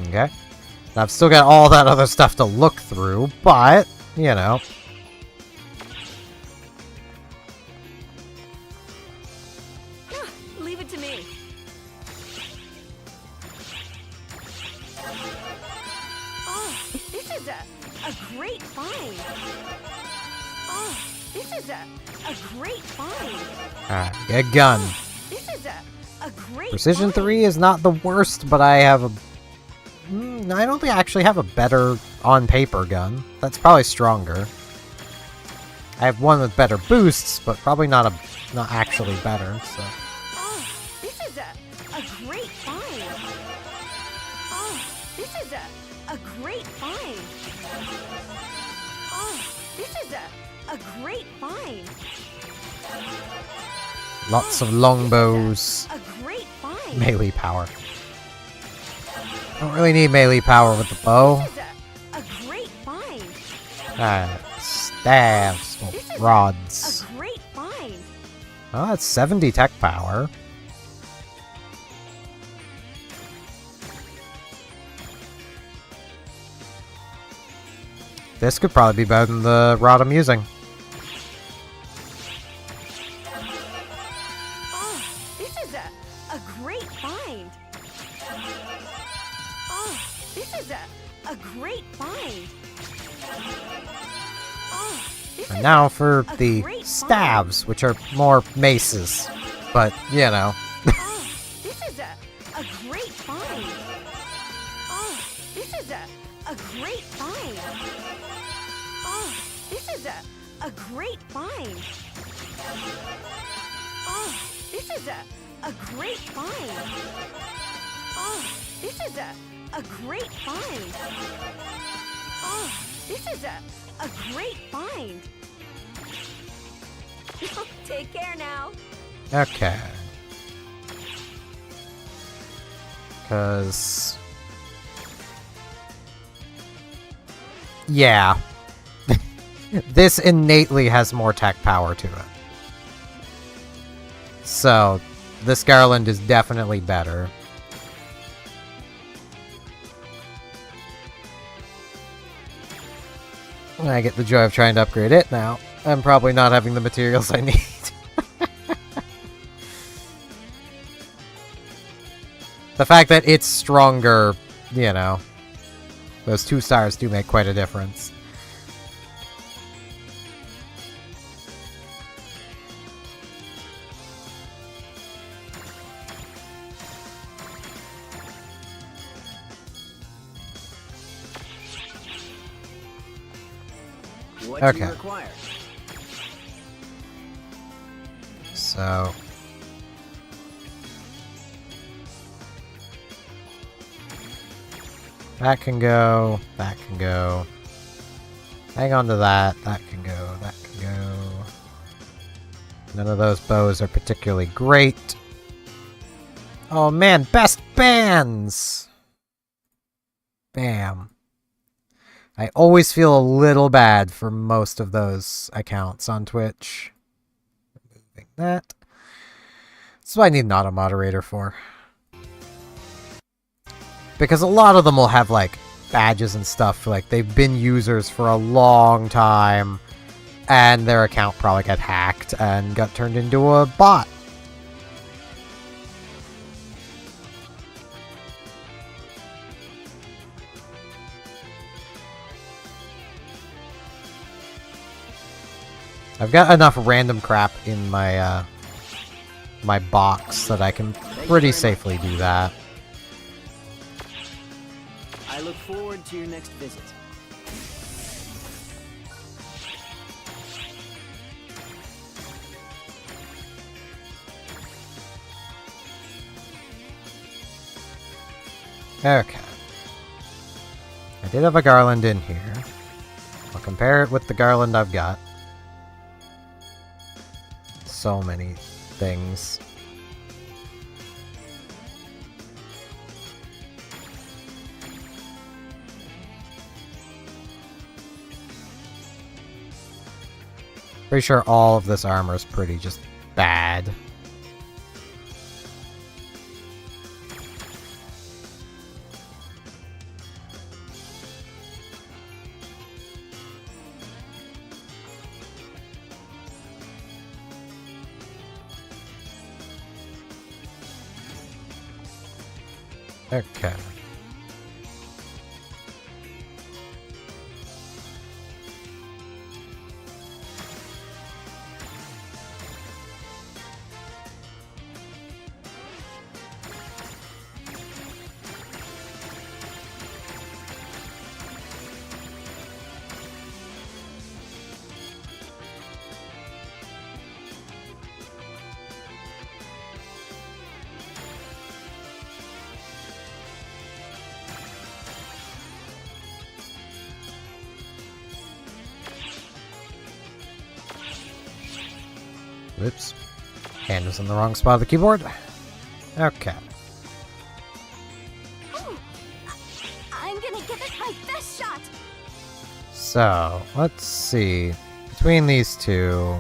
Okay. Now I've still got all that other stuff to look through, but, you know. Leave it to me. Oh, this is a great find. Oh, this is a great find. Alright, get a gun. This is a great Precision find. 3 is not the worst, but I have a... I don't think I actually have a better on-paper gun. That's probably stronger. I have one with better boosts, but probably not actually better, so... Oh, this is a great find. Oh, this is a great find. Oh, this is a great find. Lots of longbows. A great find. Melee power. Don't really need melee power with the bow. This is a great find. Staves. Well, This is rods. A great find. Oh, that's 70 tech power. This could probably be better than the rod I'm using. Oh, this is a great find. Oh, this is a great find. Oh, this And is now for a the great staves, which are more maces. But, you know. Oh, this is a great find. Oh, this is a great find. Oh, this is a great find. Oh, this is a great find. Oh, this is a great find. Oh, this is a great find. Take care now. Okay. Because... yeah. This innately has more tech power to it. So, this Garland is definitely better. I get the joy of trying to upgrade it now. I'm probably not having the materials I need. The fact that it's stronger, you know. Those 2 stars do make quite a difference. What do Okay. you require? So... that can go, that can go. Hang on to that, that can go, that can go. None of those bows are particularly great. Oh man, best bands! Bam. I always feel a little bad for most of those accounts on Twitch. Removing that. That's what I need an auto moderator for. Because a lot of them will have, like, badges and stuff. Like, they've been users for a long time. And their account probably got hacked and got turned into a bot. I've got enough random crap in my, my box that I can pretty safely do that. I look forward to your next visit. Okay. I did have a garland in here. I'll compare it with the garland I've got. So many things. Pretty sure all of this armor is pretty just bad. Okay. Whoops. Hand was in the wrong spot of the keyboard. Okay. I'm gonna give it my best shot. So, let's see. Between these two...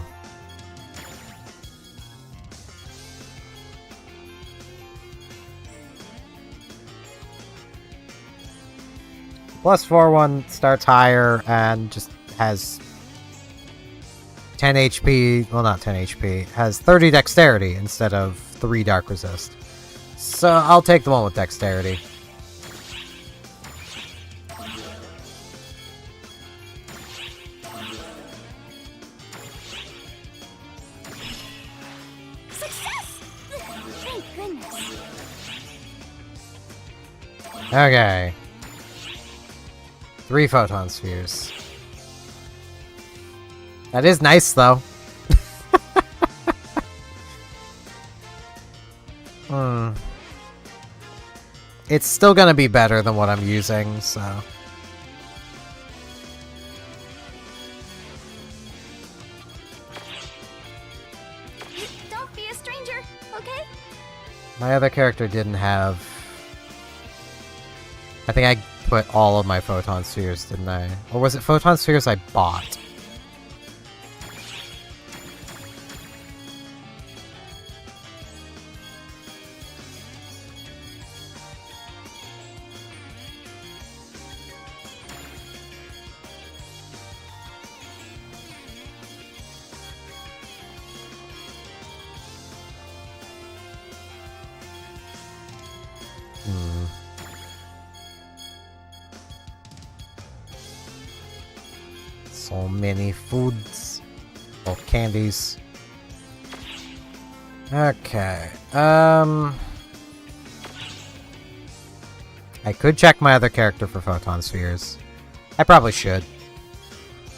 +4 one starts higher and just has 10 HP, well not 10 HP, has 30 dexterity instead of 3 dark resist. So I'll take the one with dexterity. Success! Thank goodness. Okay. 3 photon spheres. That is nice, though. It's still gonna be better than what I'm using, so... Don't be a stranger, okay? My other character didn't have... I think I put all of my photon spheres, didn't I? Or was it photon spheres I bought? So many foods. Or candies. Okay. I could check my other character for photon spheres. I probably should.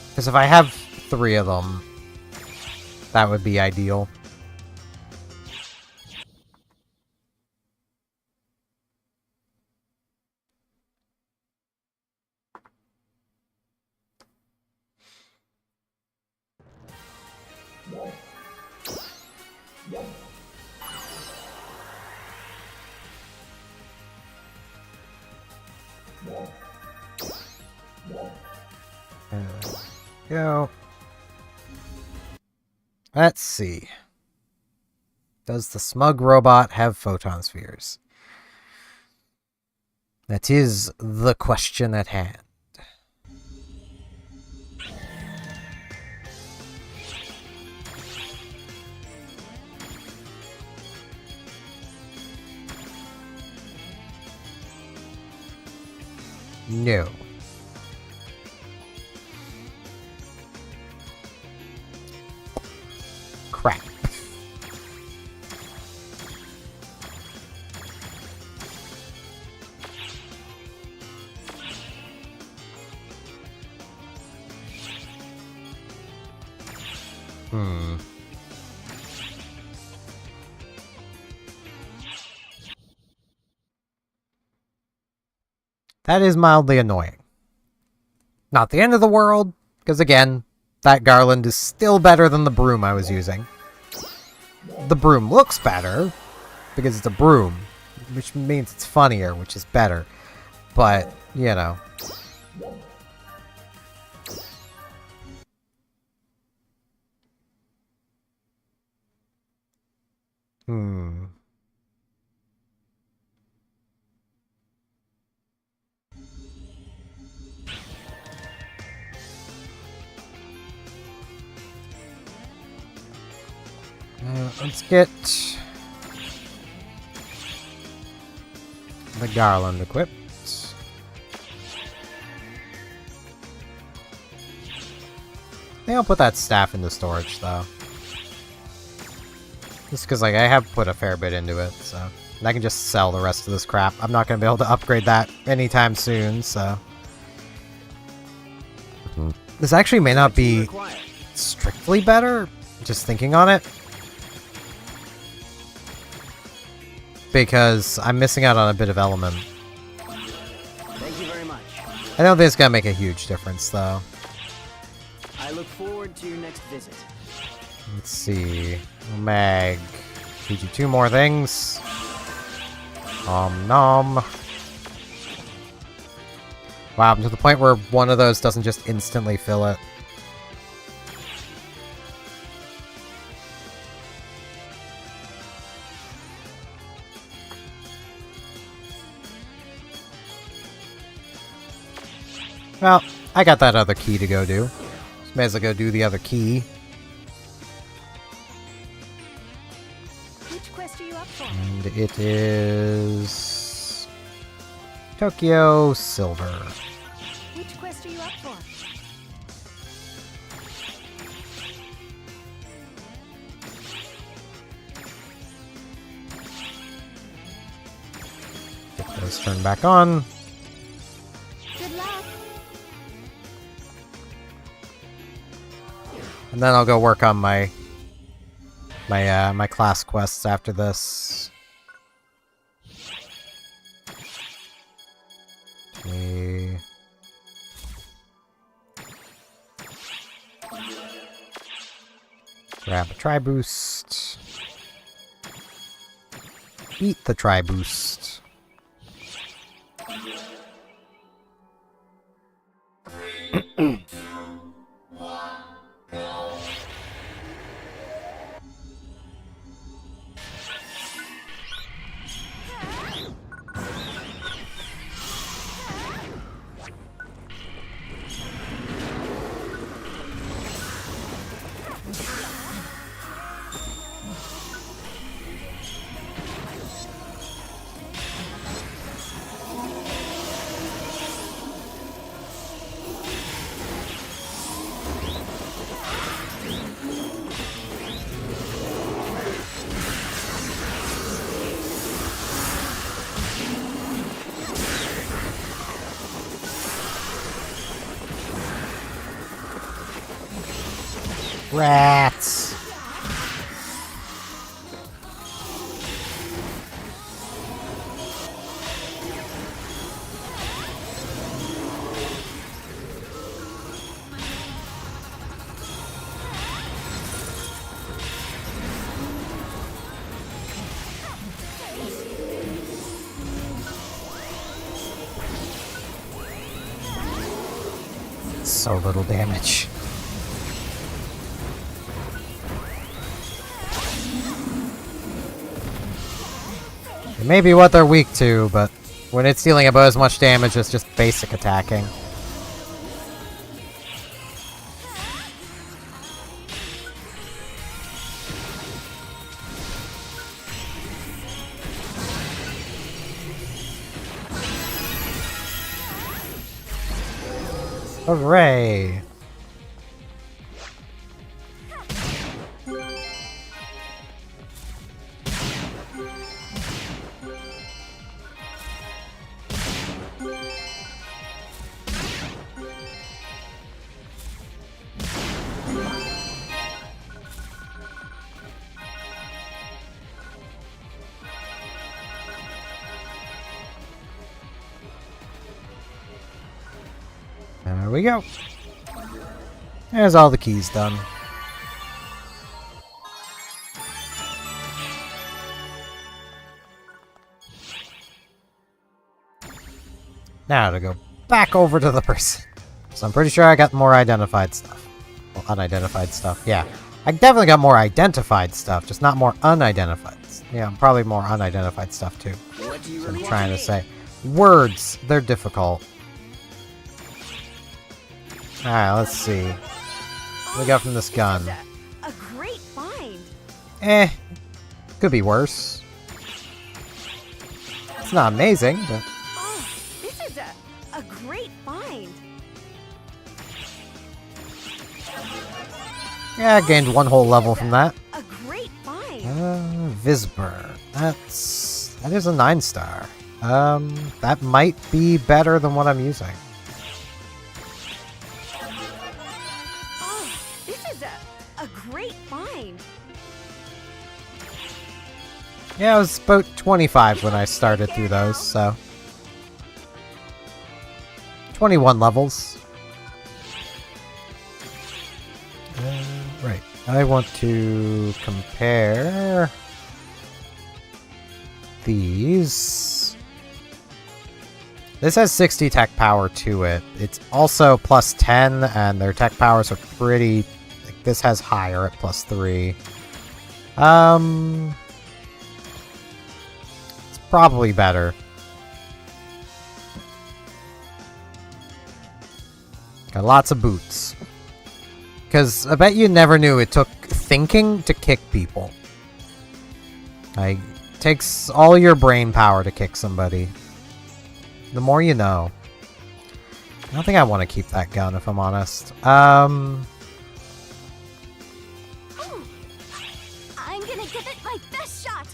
Because if I have 3 of them, that would be ideal. There we go. Let's see. Does the smug robot have photon spheres? That is the question at hand. No. Crap. That is mildly annoying. Not the end of the world, because again, that garland is still better than the broom I was using. The broom looks better, because it's a broom, which means it's funnier, which is better. But, you know. Let's get the garland equipped. I think I'll put that staff into storage, though. Just because, like, I have put a fair bit into it, so... And I can just sell the rest of this crap. I'm not going to be able to upgrade that anytime soon, so... This actually may not be strictly better, just thinking on it. Because I'm missing out on a bit of element. Thank you very much. I don't think it's gonna make a huge difference, though. I look forward to your next visit. Let's see. Mag. Feed you 2 more things. Nom. Wow, I'm to the point where one of those doesn't just instantly fill it. Well, I got that other key to go do. So may as well go do the other key. Which quest are you up for? And it is... Tokyo Silver. Which quest are you up for? Get those turned back on. Good luck. And then I'll go work on my class quests after this. Okay. Grab a tri-boost. Beat the tri-boost. Rats. So little damage. It may be what they're weak to, but when it's dealing about as much damage as just basic attacking. Hooray! There we go. There's all the keys done. Now to go back over to the person. So I'm pretty sure I got more identified stuff. Well, unidentified stuff, yeah. I definitely got more identified stuff, just not more unidentified. Yeah, probably more unidentified stuff too. What do you So I'm really trying to say. Words, they're difficult. Alright, let's see. What we got from this gun? A great find. Could be worse. It's not amazing, but Oh, this is a great find. yeah, I gained one whole level from that. A great find. Visburn. That is a 9-star. That might be better than what I'm using. Oh, this is a great find. Yeah, I was about 25 when I started through those, so 21 levels. Right. I want to compare these. This has 60 tech power to it. It's also plus 10, and their tech powers are pretty... Like, this has higher at plus 3. It's probably better. Got lots of boots. Because I bet you never knew it took thinking to kick people. Like, it takes all your brain power to kick somebody. The more you know. I don't think I want to keep that gun, if I'm honest. I'm gonna give it my best shot.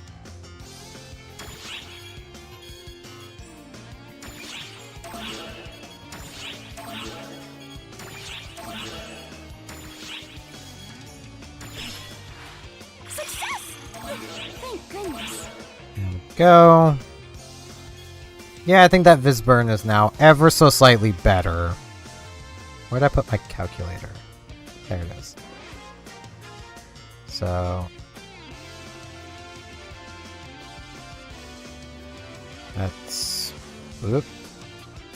Success! Thank goodness. There we go. Yeah, I think that Visburn is now ever so slightly better. Where'd I put my calculator? There it is. So... that's... Oop.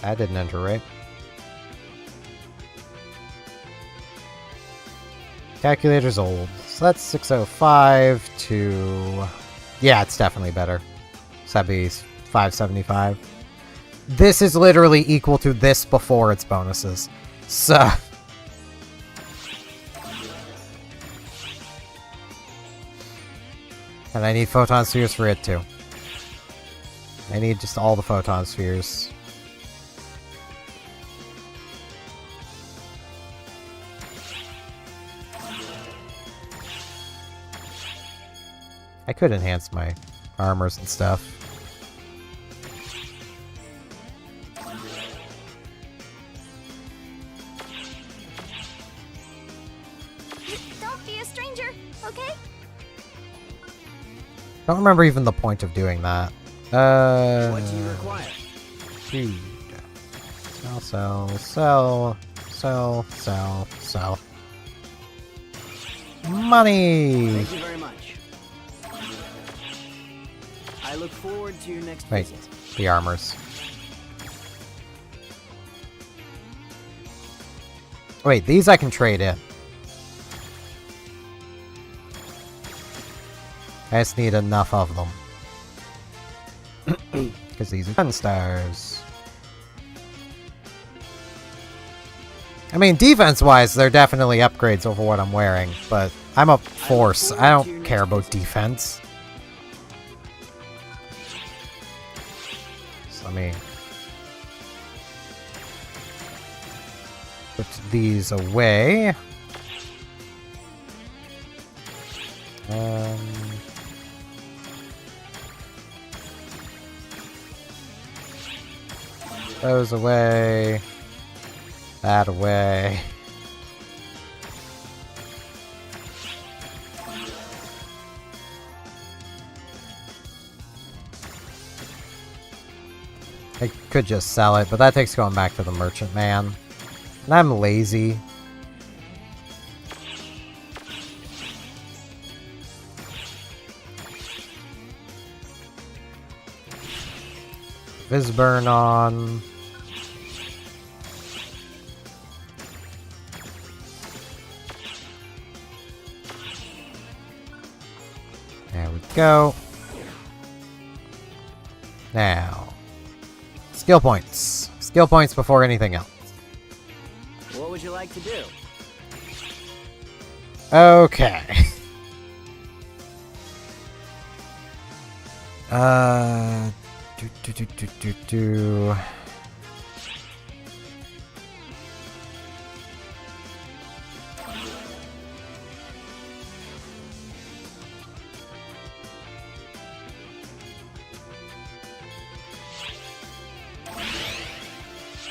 That didn't enter right. Calculator's old. So that's 605 to... Yeah, it's definitely better. So that'd be 575. This is literally equal to this before its bonuses. So... and I need photon spheres for it too. I need just all the photon spheres. I could enhance my armors and stuff. Don't okay? Don't remember even the point of doing that. What do you require? Food. Sell. Money! Thank you very much. I look forward to your next Wait, visit. the armors. Wait, these I can trade in. I just need enough of them. Because these are 10 stars. I mean, defense-wise, they're definitely upgrades over what I'm wearing, but I'm a force. I don't care about defense. So let me put these away. Those away. That away. I could just sell it, but that takes going back to the merchant man. And I'm lazy. Visburn on. There we go. Now, skill points. Skill points before anything else. What would you like to do? Okay. Do.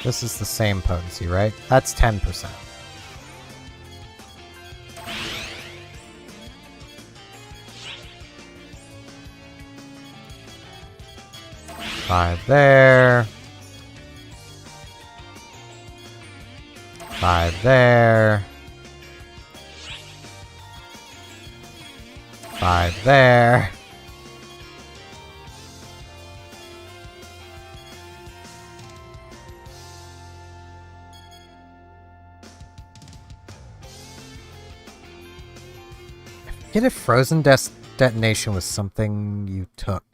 This is the same potency, right? That's 10%. Five there. 5 there. 5 there. I forget if frozen detonation was something you took.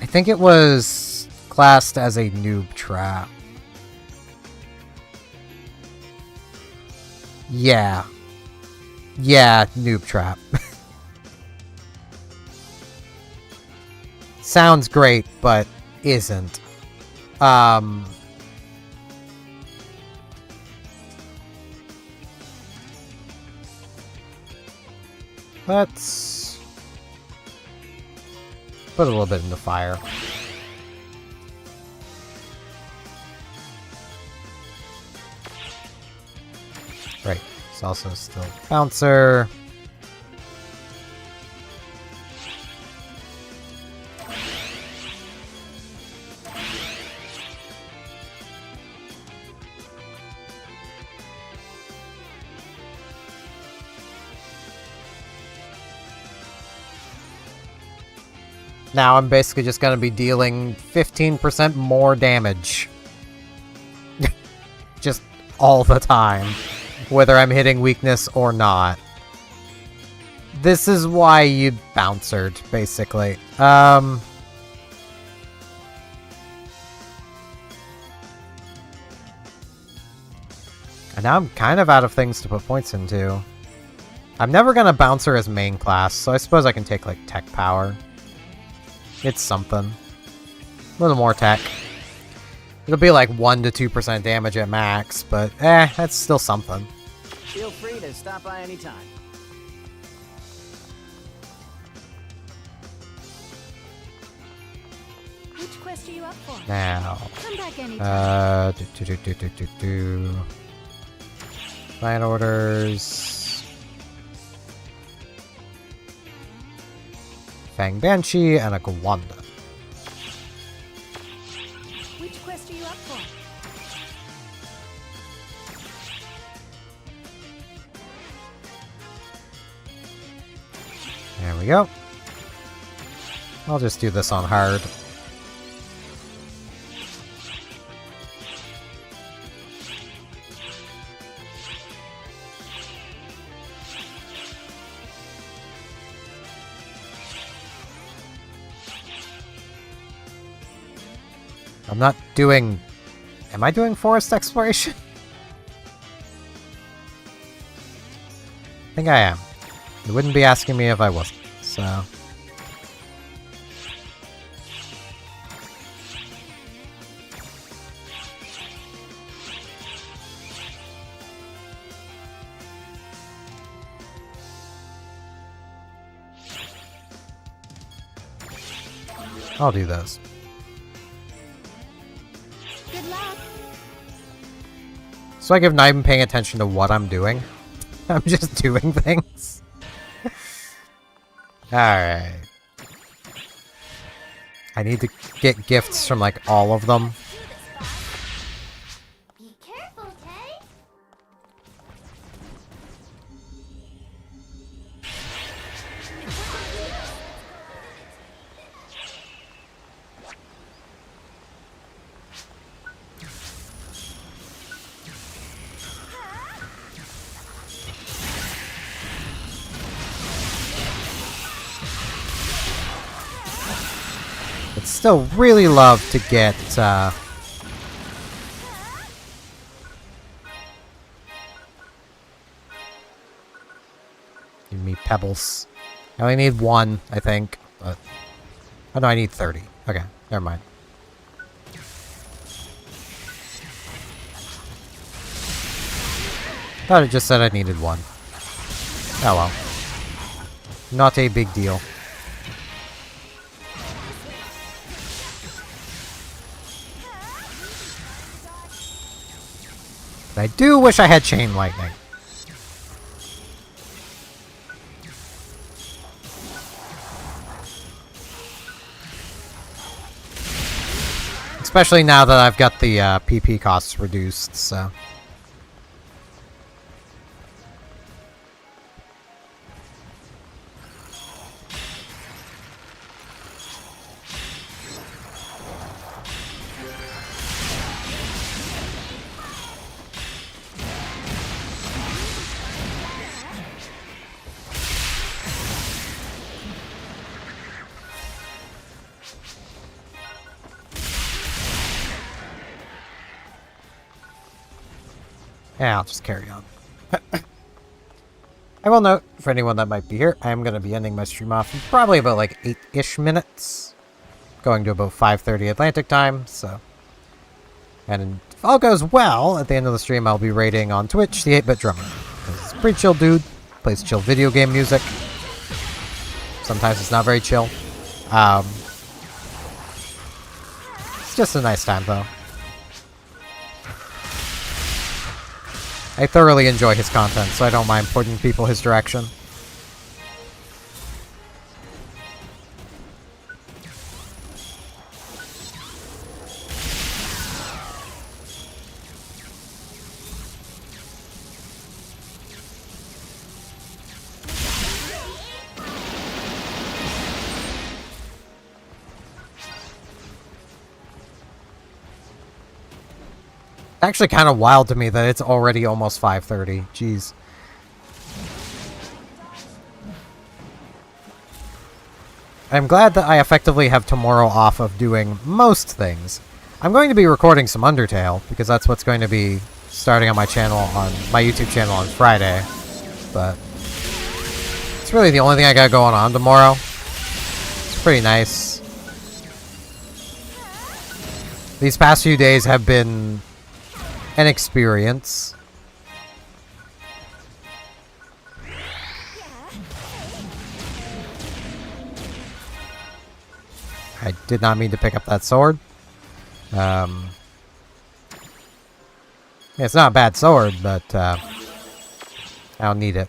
I think it was classed as a noob trap. Yeah. Yeah, noob trap. Sounds great, but isn't. Let's put a little bit in the fire. Right. It's also still bouncer. Now I'm basically just going to be dealing 15% more damage. Just all the time. Whether I'm hitting weakness or not. This is why you bouncered, basically. And now I'm kind of out of things to put points into. I'm never going to bouncer as main class, so I suppose I can take, like, tech power. It's something. A little more tech. It'll be like 1 to 2% damage at max, but that's still something. Feel free to stop by anytime. Which quest are you up for? Now. Come back anytime. Client orders. Fang Banshee and a Gwanda. Which quest are you up for? There we go. I'll just do this on hard. I'm not doing... Am I doing forest exploration? I think I am. You wouldn't be asking me if I wasn't, so... I'll do those. Good luck. So like, I'm not even paying attention to what I'm doing. I'm just doing things. Alright. I need to get gifts from like all of them. Be careful, Tay. I'd still really love to get, give me pebbles. I only need one, I think, but... Oh no, I need 30. Okay, never mind. Thought it just said I needed one. Oh well. Not a big deal. I do wish I had Chain Lightning. Especially now that I've got the PP costs reduced, so... Yeah, I'll just carry on. I will note, for anyone that might be here, I am going to be ending my stream off in probably about like 8-ish minutes. Going to about 5:30 Atlantic time, so... And if all goes well, at the end of the stream I'll be raiding on Twitch the 8-Bit Drummer. He's a pretty chill dude, plays chill video game music. Sometimes it's not very chill. It's just a nice time though. I thoroughly enjoy his content, so I don't mind pointing people his direction. Actually kind of wild to me that it's already almost 5:30. Jeez. I'm glad that I effectively have tomorrow off of doing most things. I'm going to be recording some Undertale, because that's what's going to be starting on my channel, on my YouTube channel on Friday. But it's really the only thing I got going on tomorrow. It's pretty nice. These past few days have been an experience. I did not mean to pick up that sword. It's not a bad sword, but I'll need it.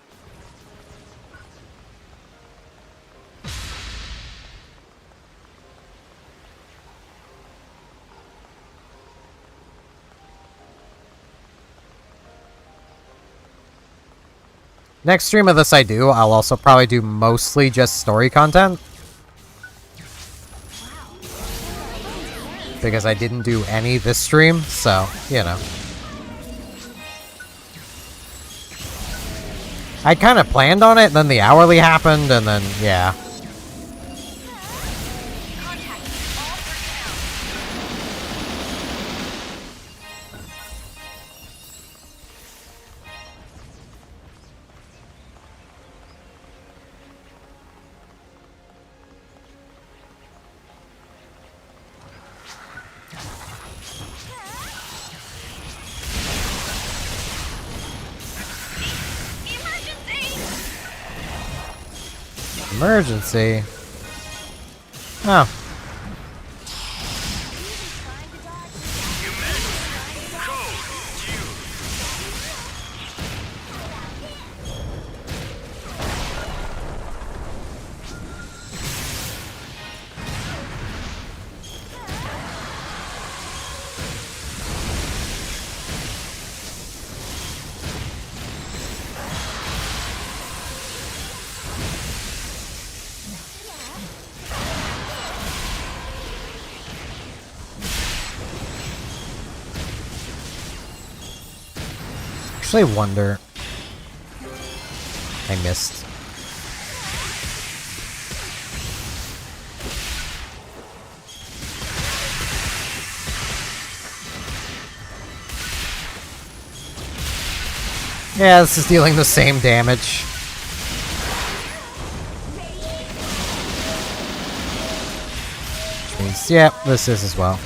Next stream of this I do, I'll also probably do mostly just story content. Because I didn't do any this stream, so, you know. I kind of planned on it, and then the hourly happened, and then, yeah. Emergency? Oh. Actually wonder. I missed. Yeah, this is dealing the same damage. Which means, yeah, this is as well.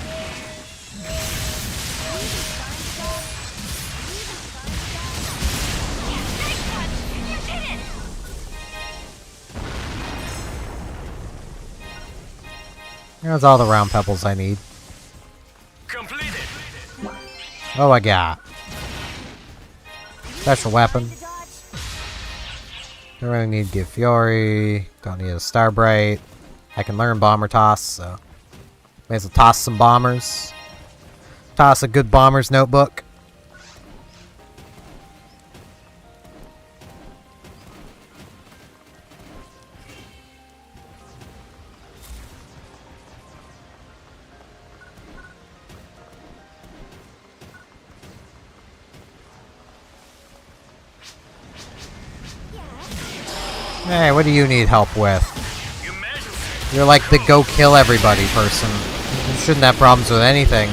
That's all the round pebbles I need. Completed. Oh, I got special weapon. Don't really need to give Fury. Don't need a Star Bright. I can learn Bomber Toss, so may as well toss some bombers. Toss a good bomber's notebook. Hey, what do you need help with? You're like the go kill everybody person. You shouldn't have problems with anything.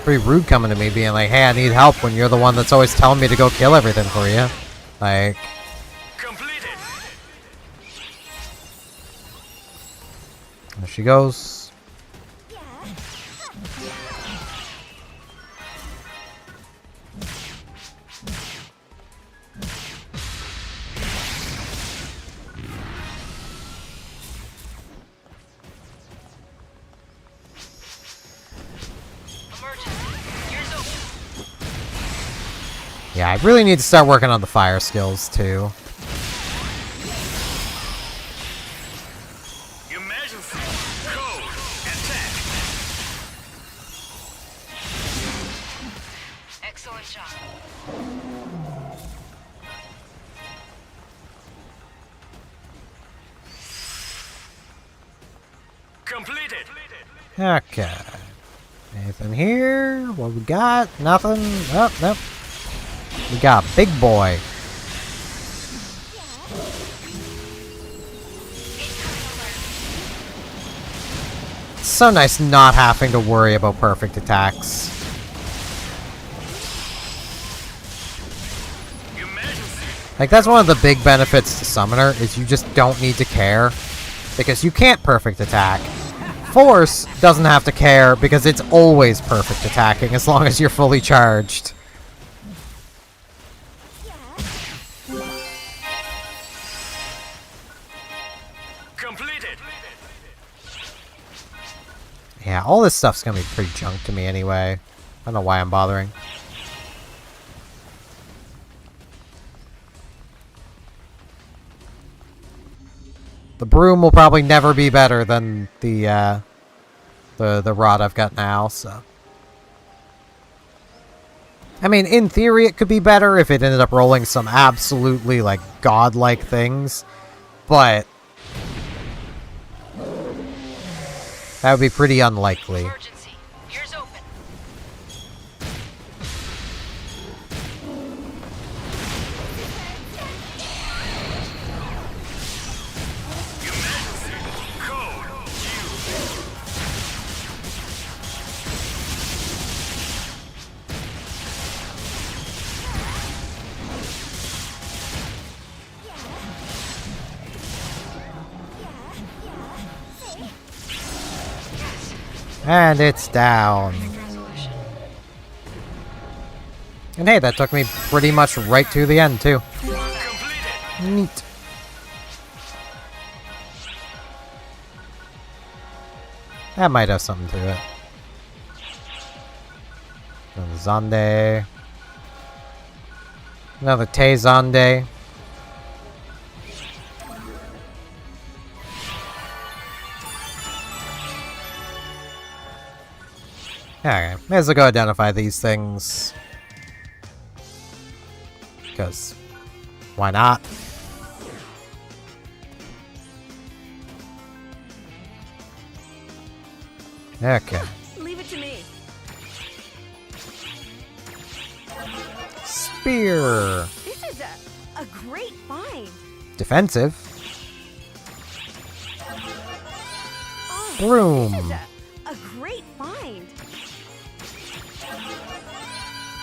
Pretty rude coming to me being like, hey, I need help when you're the one that's always telling me to go kill everything for you. Like... Completed. There she goes. Yeah, I really need to start working on the fire skills, too. Emergency. Code. Attack. Excellent job. Completed. Okay. Anything here? What we got? Nothing? Oh, nope. We got Big Boy. It's so nice not having to worry about perfect attacks. Like, that's one of the big benefits to Summoner, is you just don't need to care. Because you can't perfect attack. Force doesn't have to care, because it's always perfect attacking as long as you're fully charged. Completed. Yeah, all this stuff's gonna be pretty junk to me anyway. I don't know why I'm bothering. The broom will probably never be better than the rod I've got now, so. I mean, in theory, it could be better if it ended up rolling some absolutely, like, godlike things, but that would be pretty unlikely. Emergency. Ears open. Code And it's down. Resolution. And hey, that took me pretty much right to the end, too. completed. Neat. That might have something to it. Another Zonde. Another Te Zonde. Okay, may as well go identify these things. Because, why not? Okay. Leave it to me. Spear. This is a great find. Defensive. Oh, Broom. This is a great find.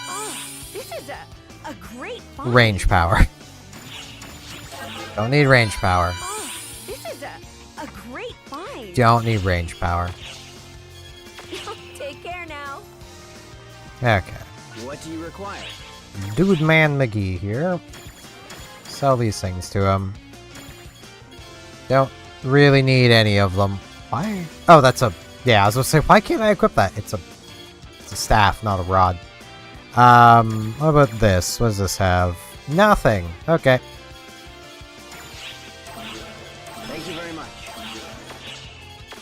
Oh, this is a great find. Range power. Don't need range power. Oh, this is a great find. Don't need range power. Take care now. Okay. What do you require? Dude Man McGee here. Sell these things to him. Don't really need any of them. Why? Oh, that's a... Yeah, I was gonna say, why can't I equip that? It's a staff, not a rod. What about this? What does this have? Nothing. Okay. Thank you very much.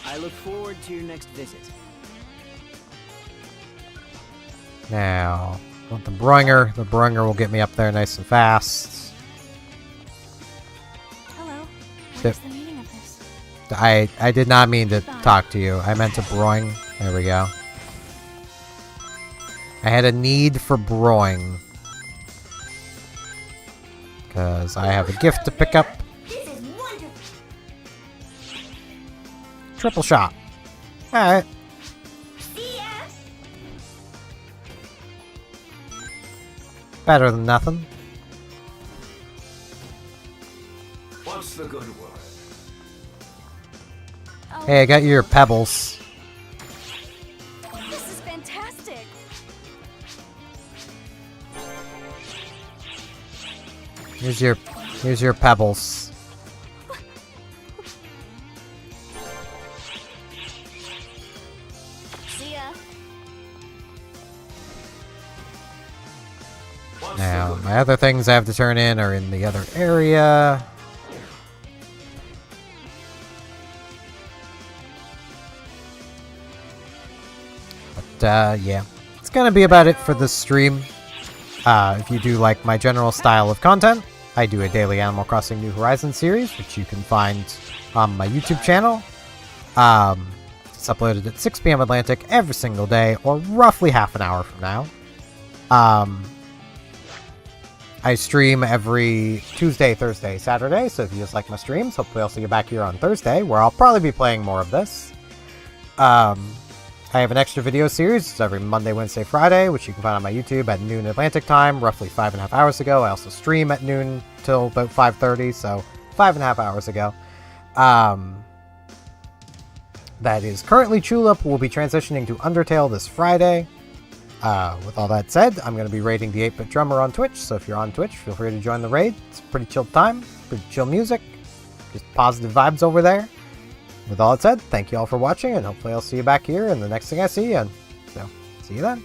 I look forward to your next visit. Now, want the Bringer. The Bringer will get me up there nice and fast. Hello. Yep. What is the meaning of this? I did not mean to talk to you. I meant to broing. There we go. I had a need for broing. Because I have a gift to pick up. This is wonderful. Triple shot. Alright. See ya. Better than nothing. What's the good word? Oh, Hey, I got your pebbles. this is fantastic. Here's your pebbles. See ya. What's Now, the good my other things I have to turn in are in the other area. But, yeah. It's gonna be about it for this stream. If you do like my general style of content, I do a daily Animal Crossing New Horizons series, which you can find on my YouTube channel. It's uploaded at 6 p.m. Atlantic every single day, or roughly half an hour from now. I stream every Tuesday, Thursday, Saturday, so if you just like my streams, hopefully I'll see you back here on Thursday, where I'll probably be playing more of this. I have an extra video series. It's every Monday, Wednesday, Friday, which you can find on my YouTube at noon Atlantic time, roughly 5.5 hours ago. I also stream at noon till about 5:30, so 5.5 hours ago. That is currently Chulip. We'll be transitioning to Undertale this Friday. With all that said, I'm going to be raiding the 8-Bit Drummer on Twitch, so if you're on Twitch, feel free to join the raid. It's a pretty chill time, pretty chill music, just positive vibes over there. With all that said, thank you all for watching, and hopefully I'll see you back here in the next thing I see you. So, see you then.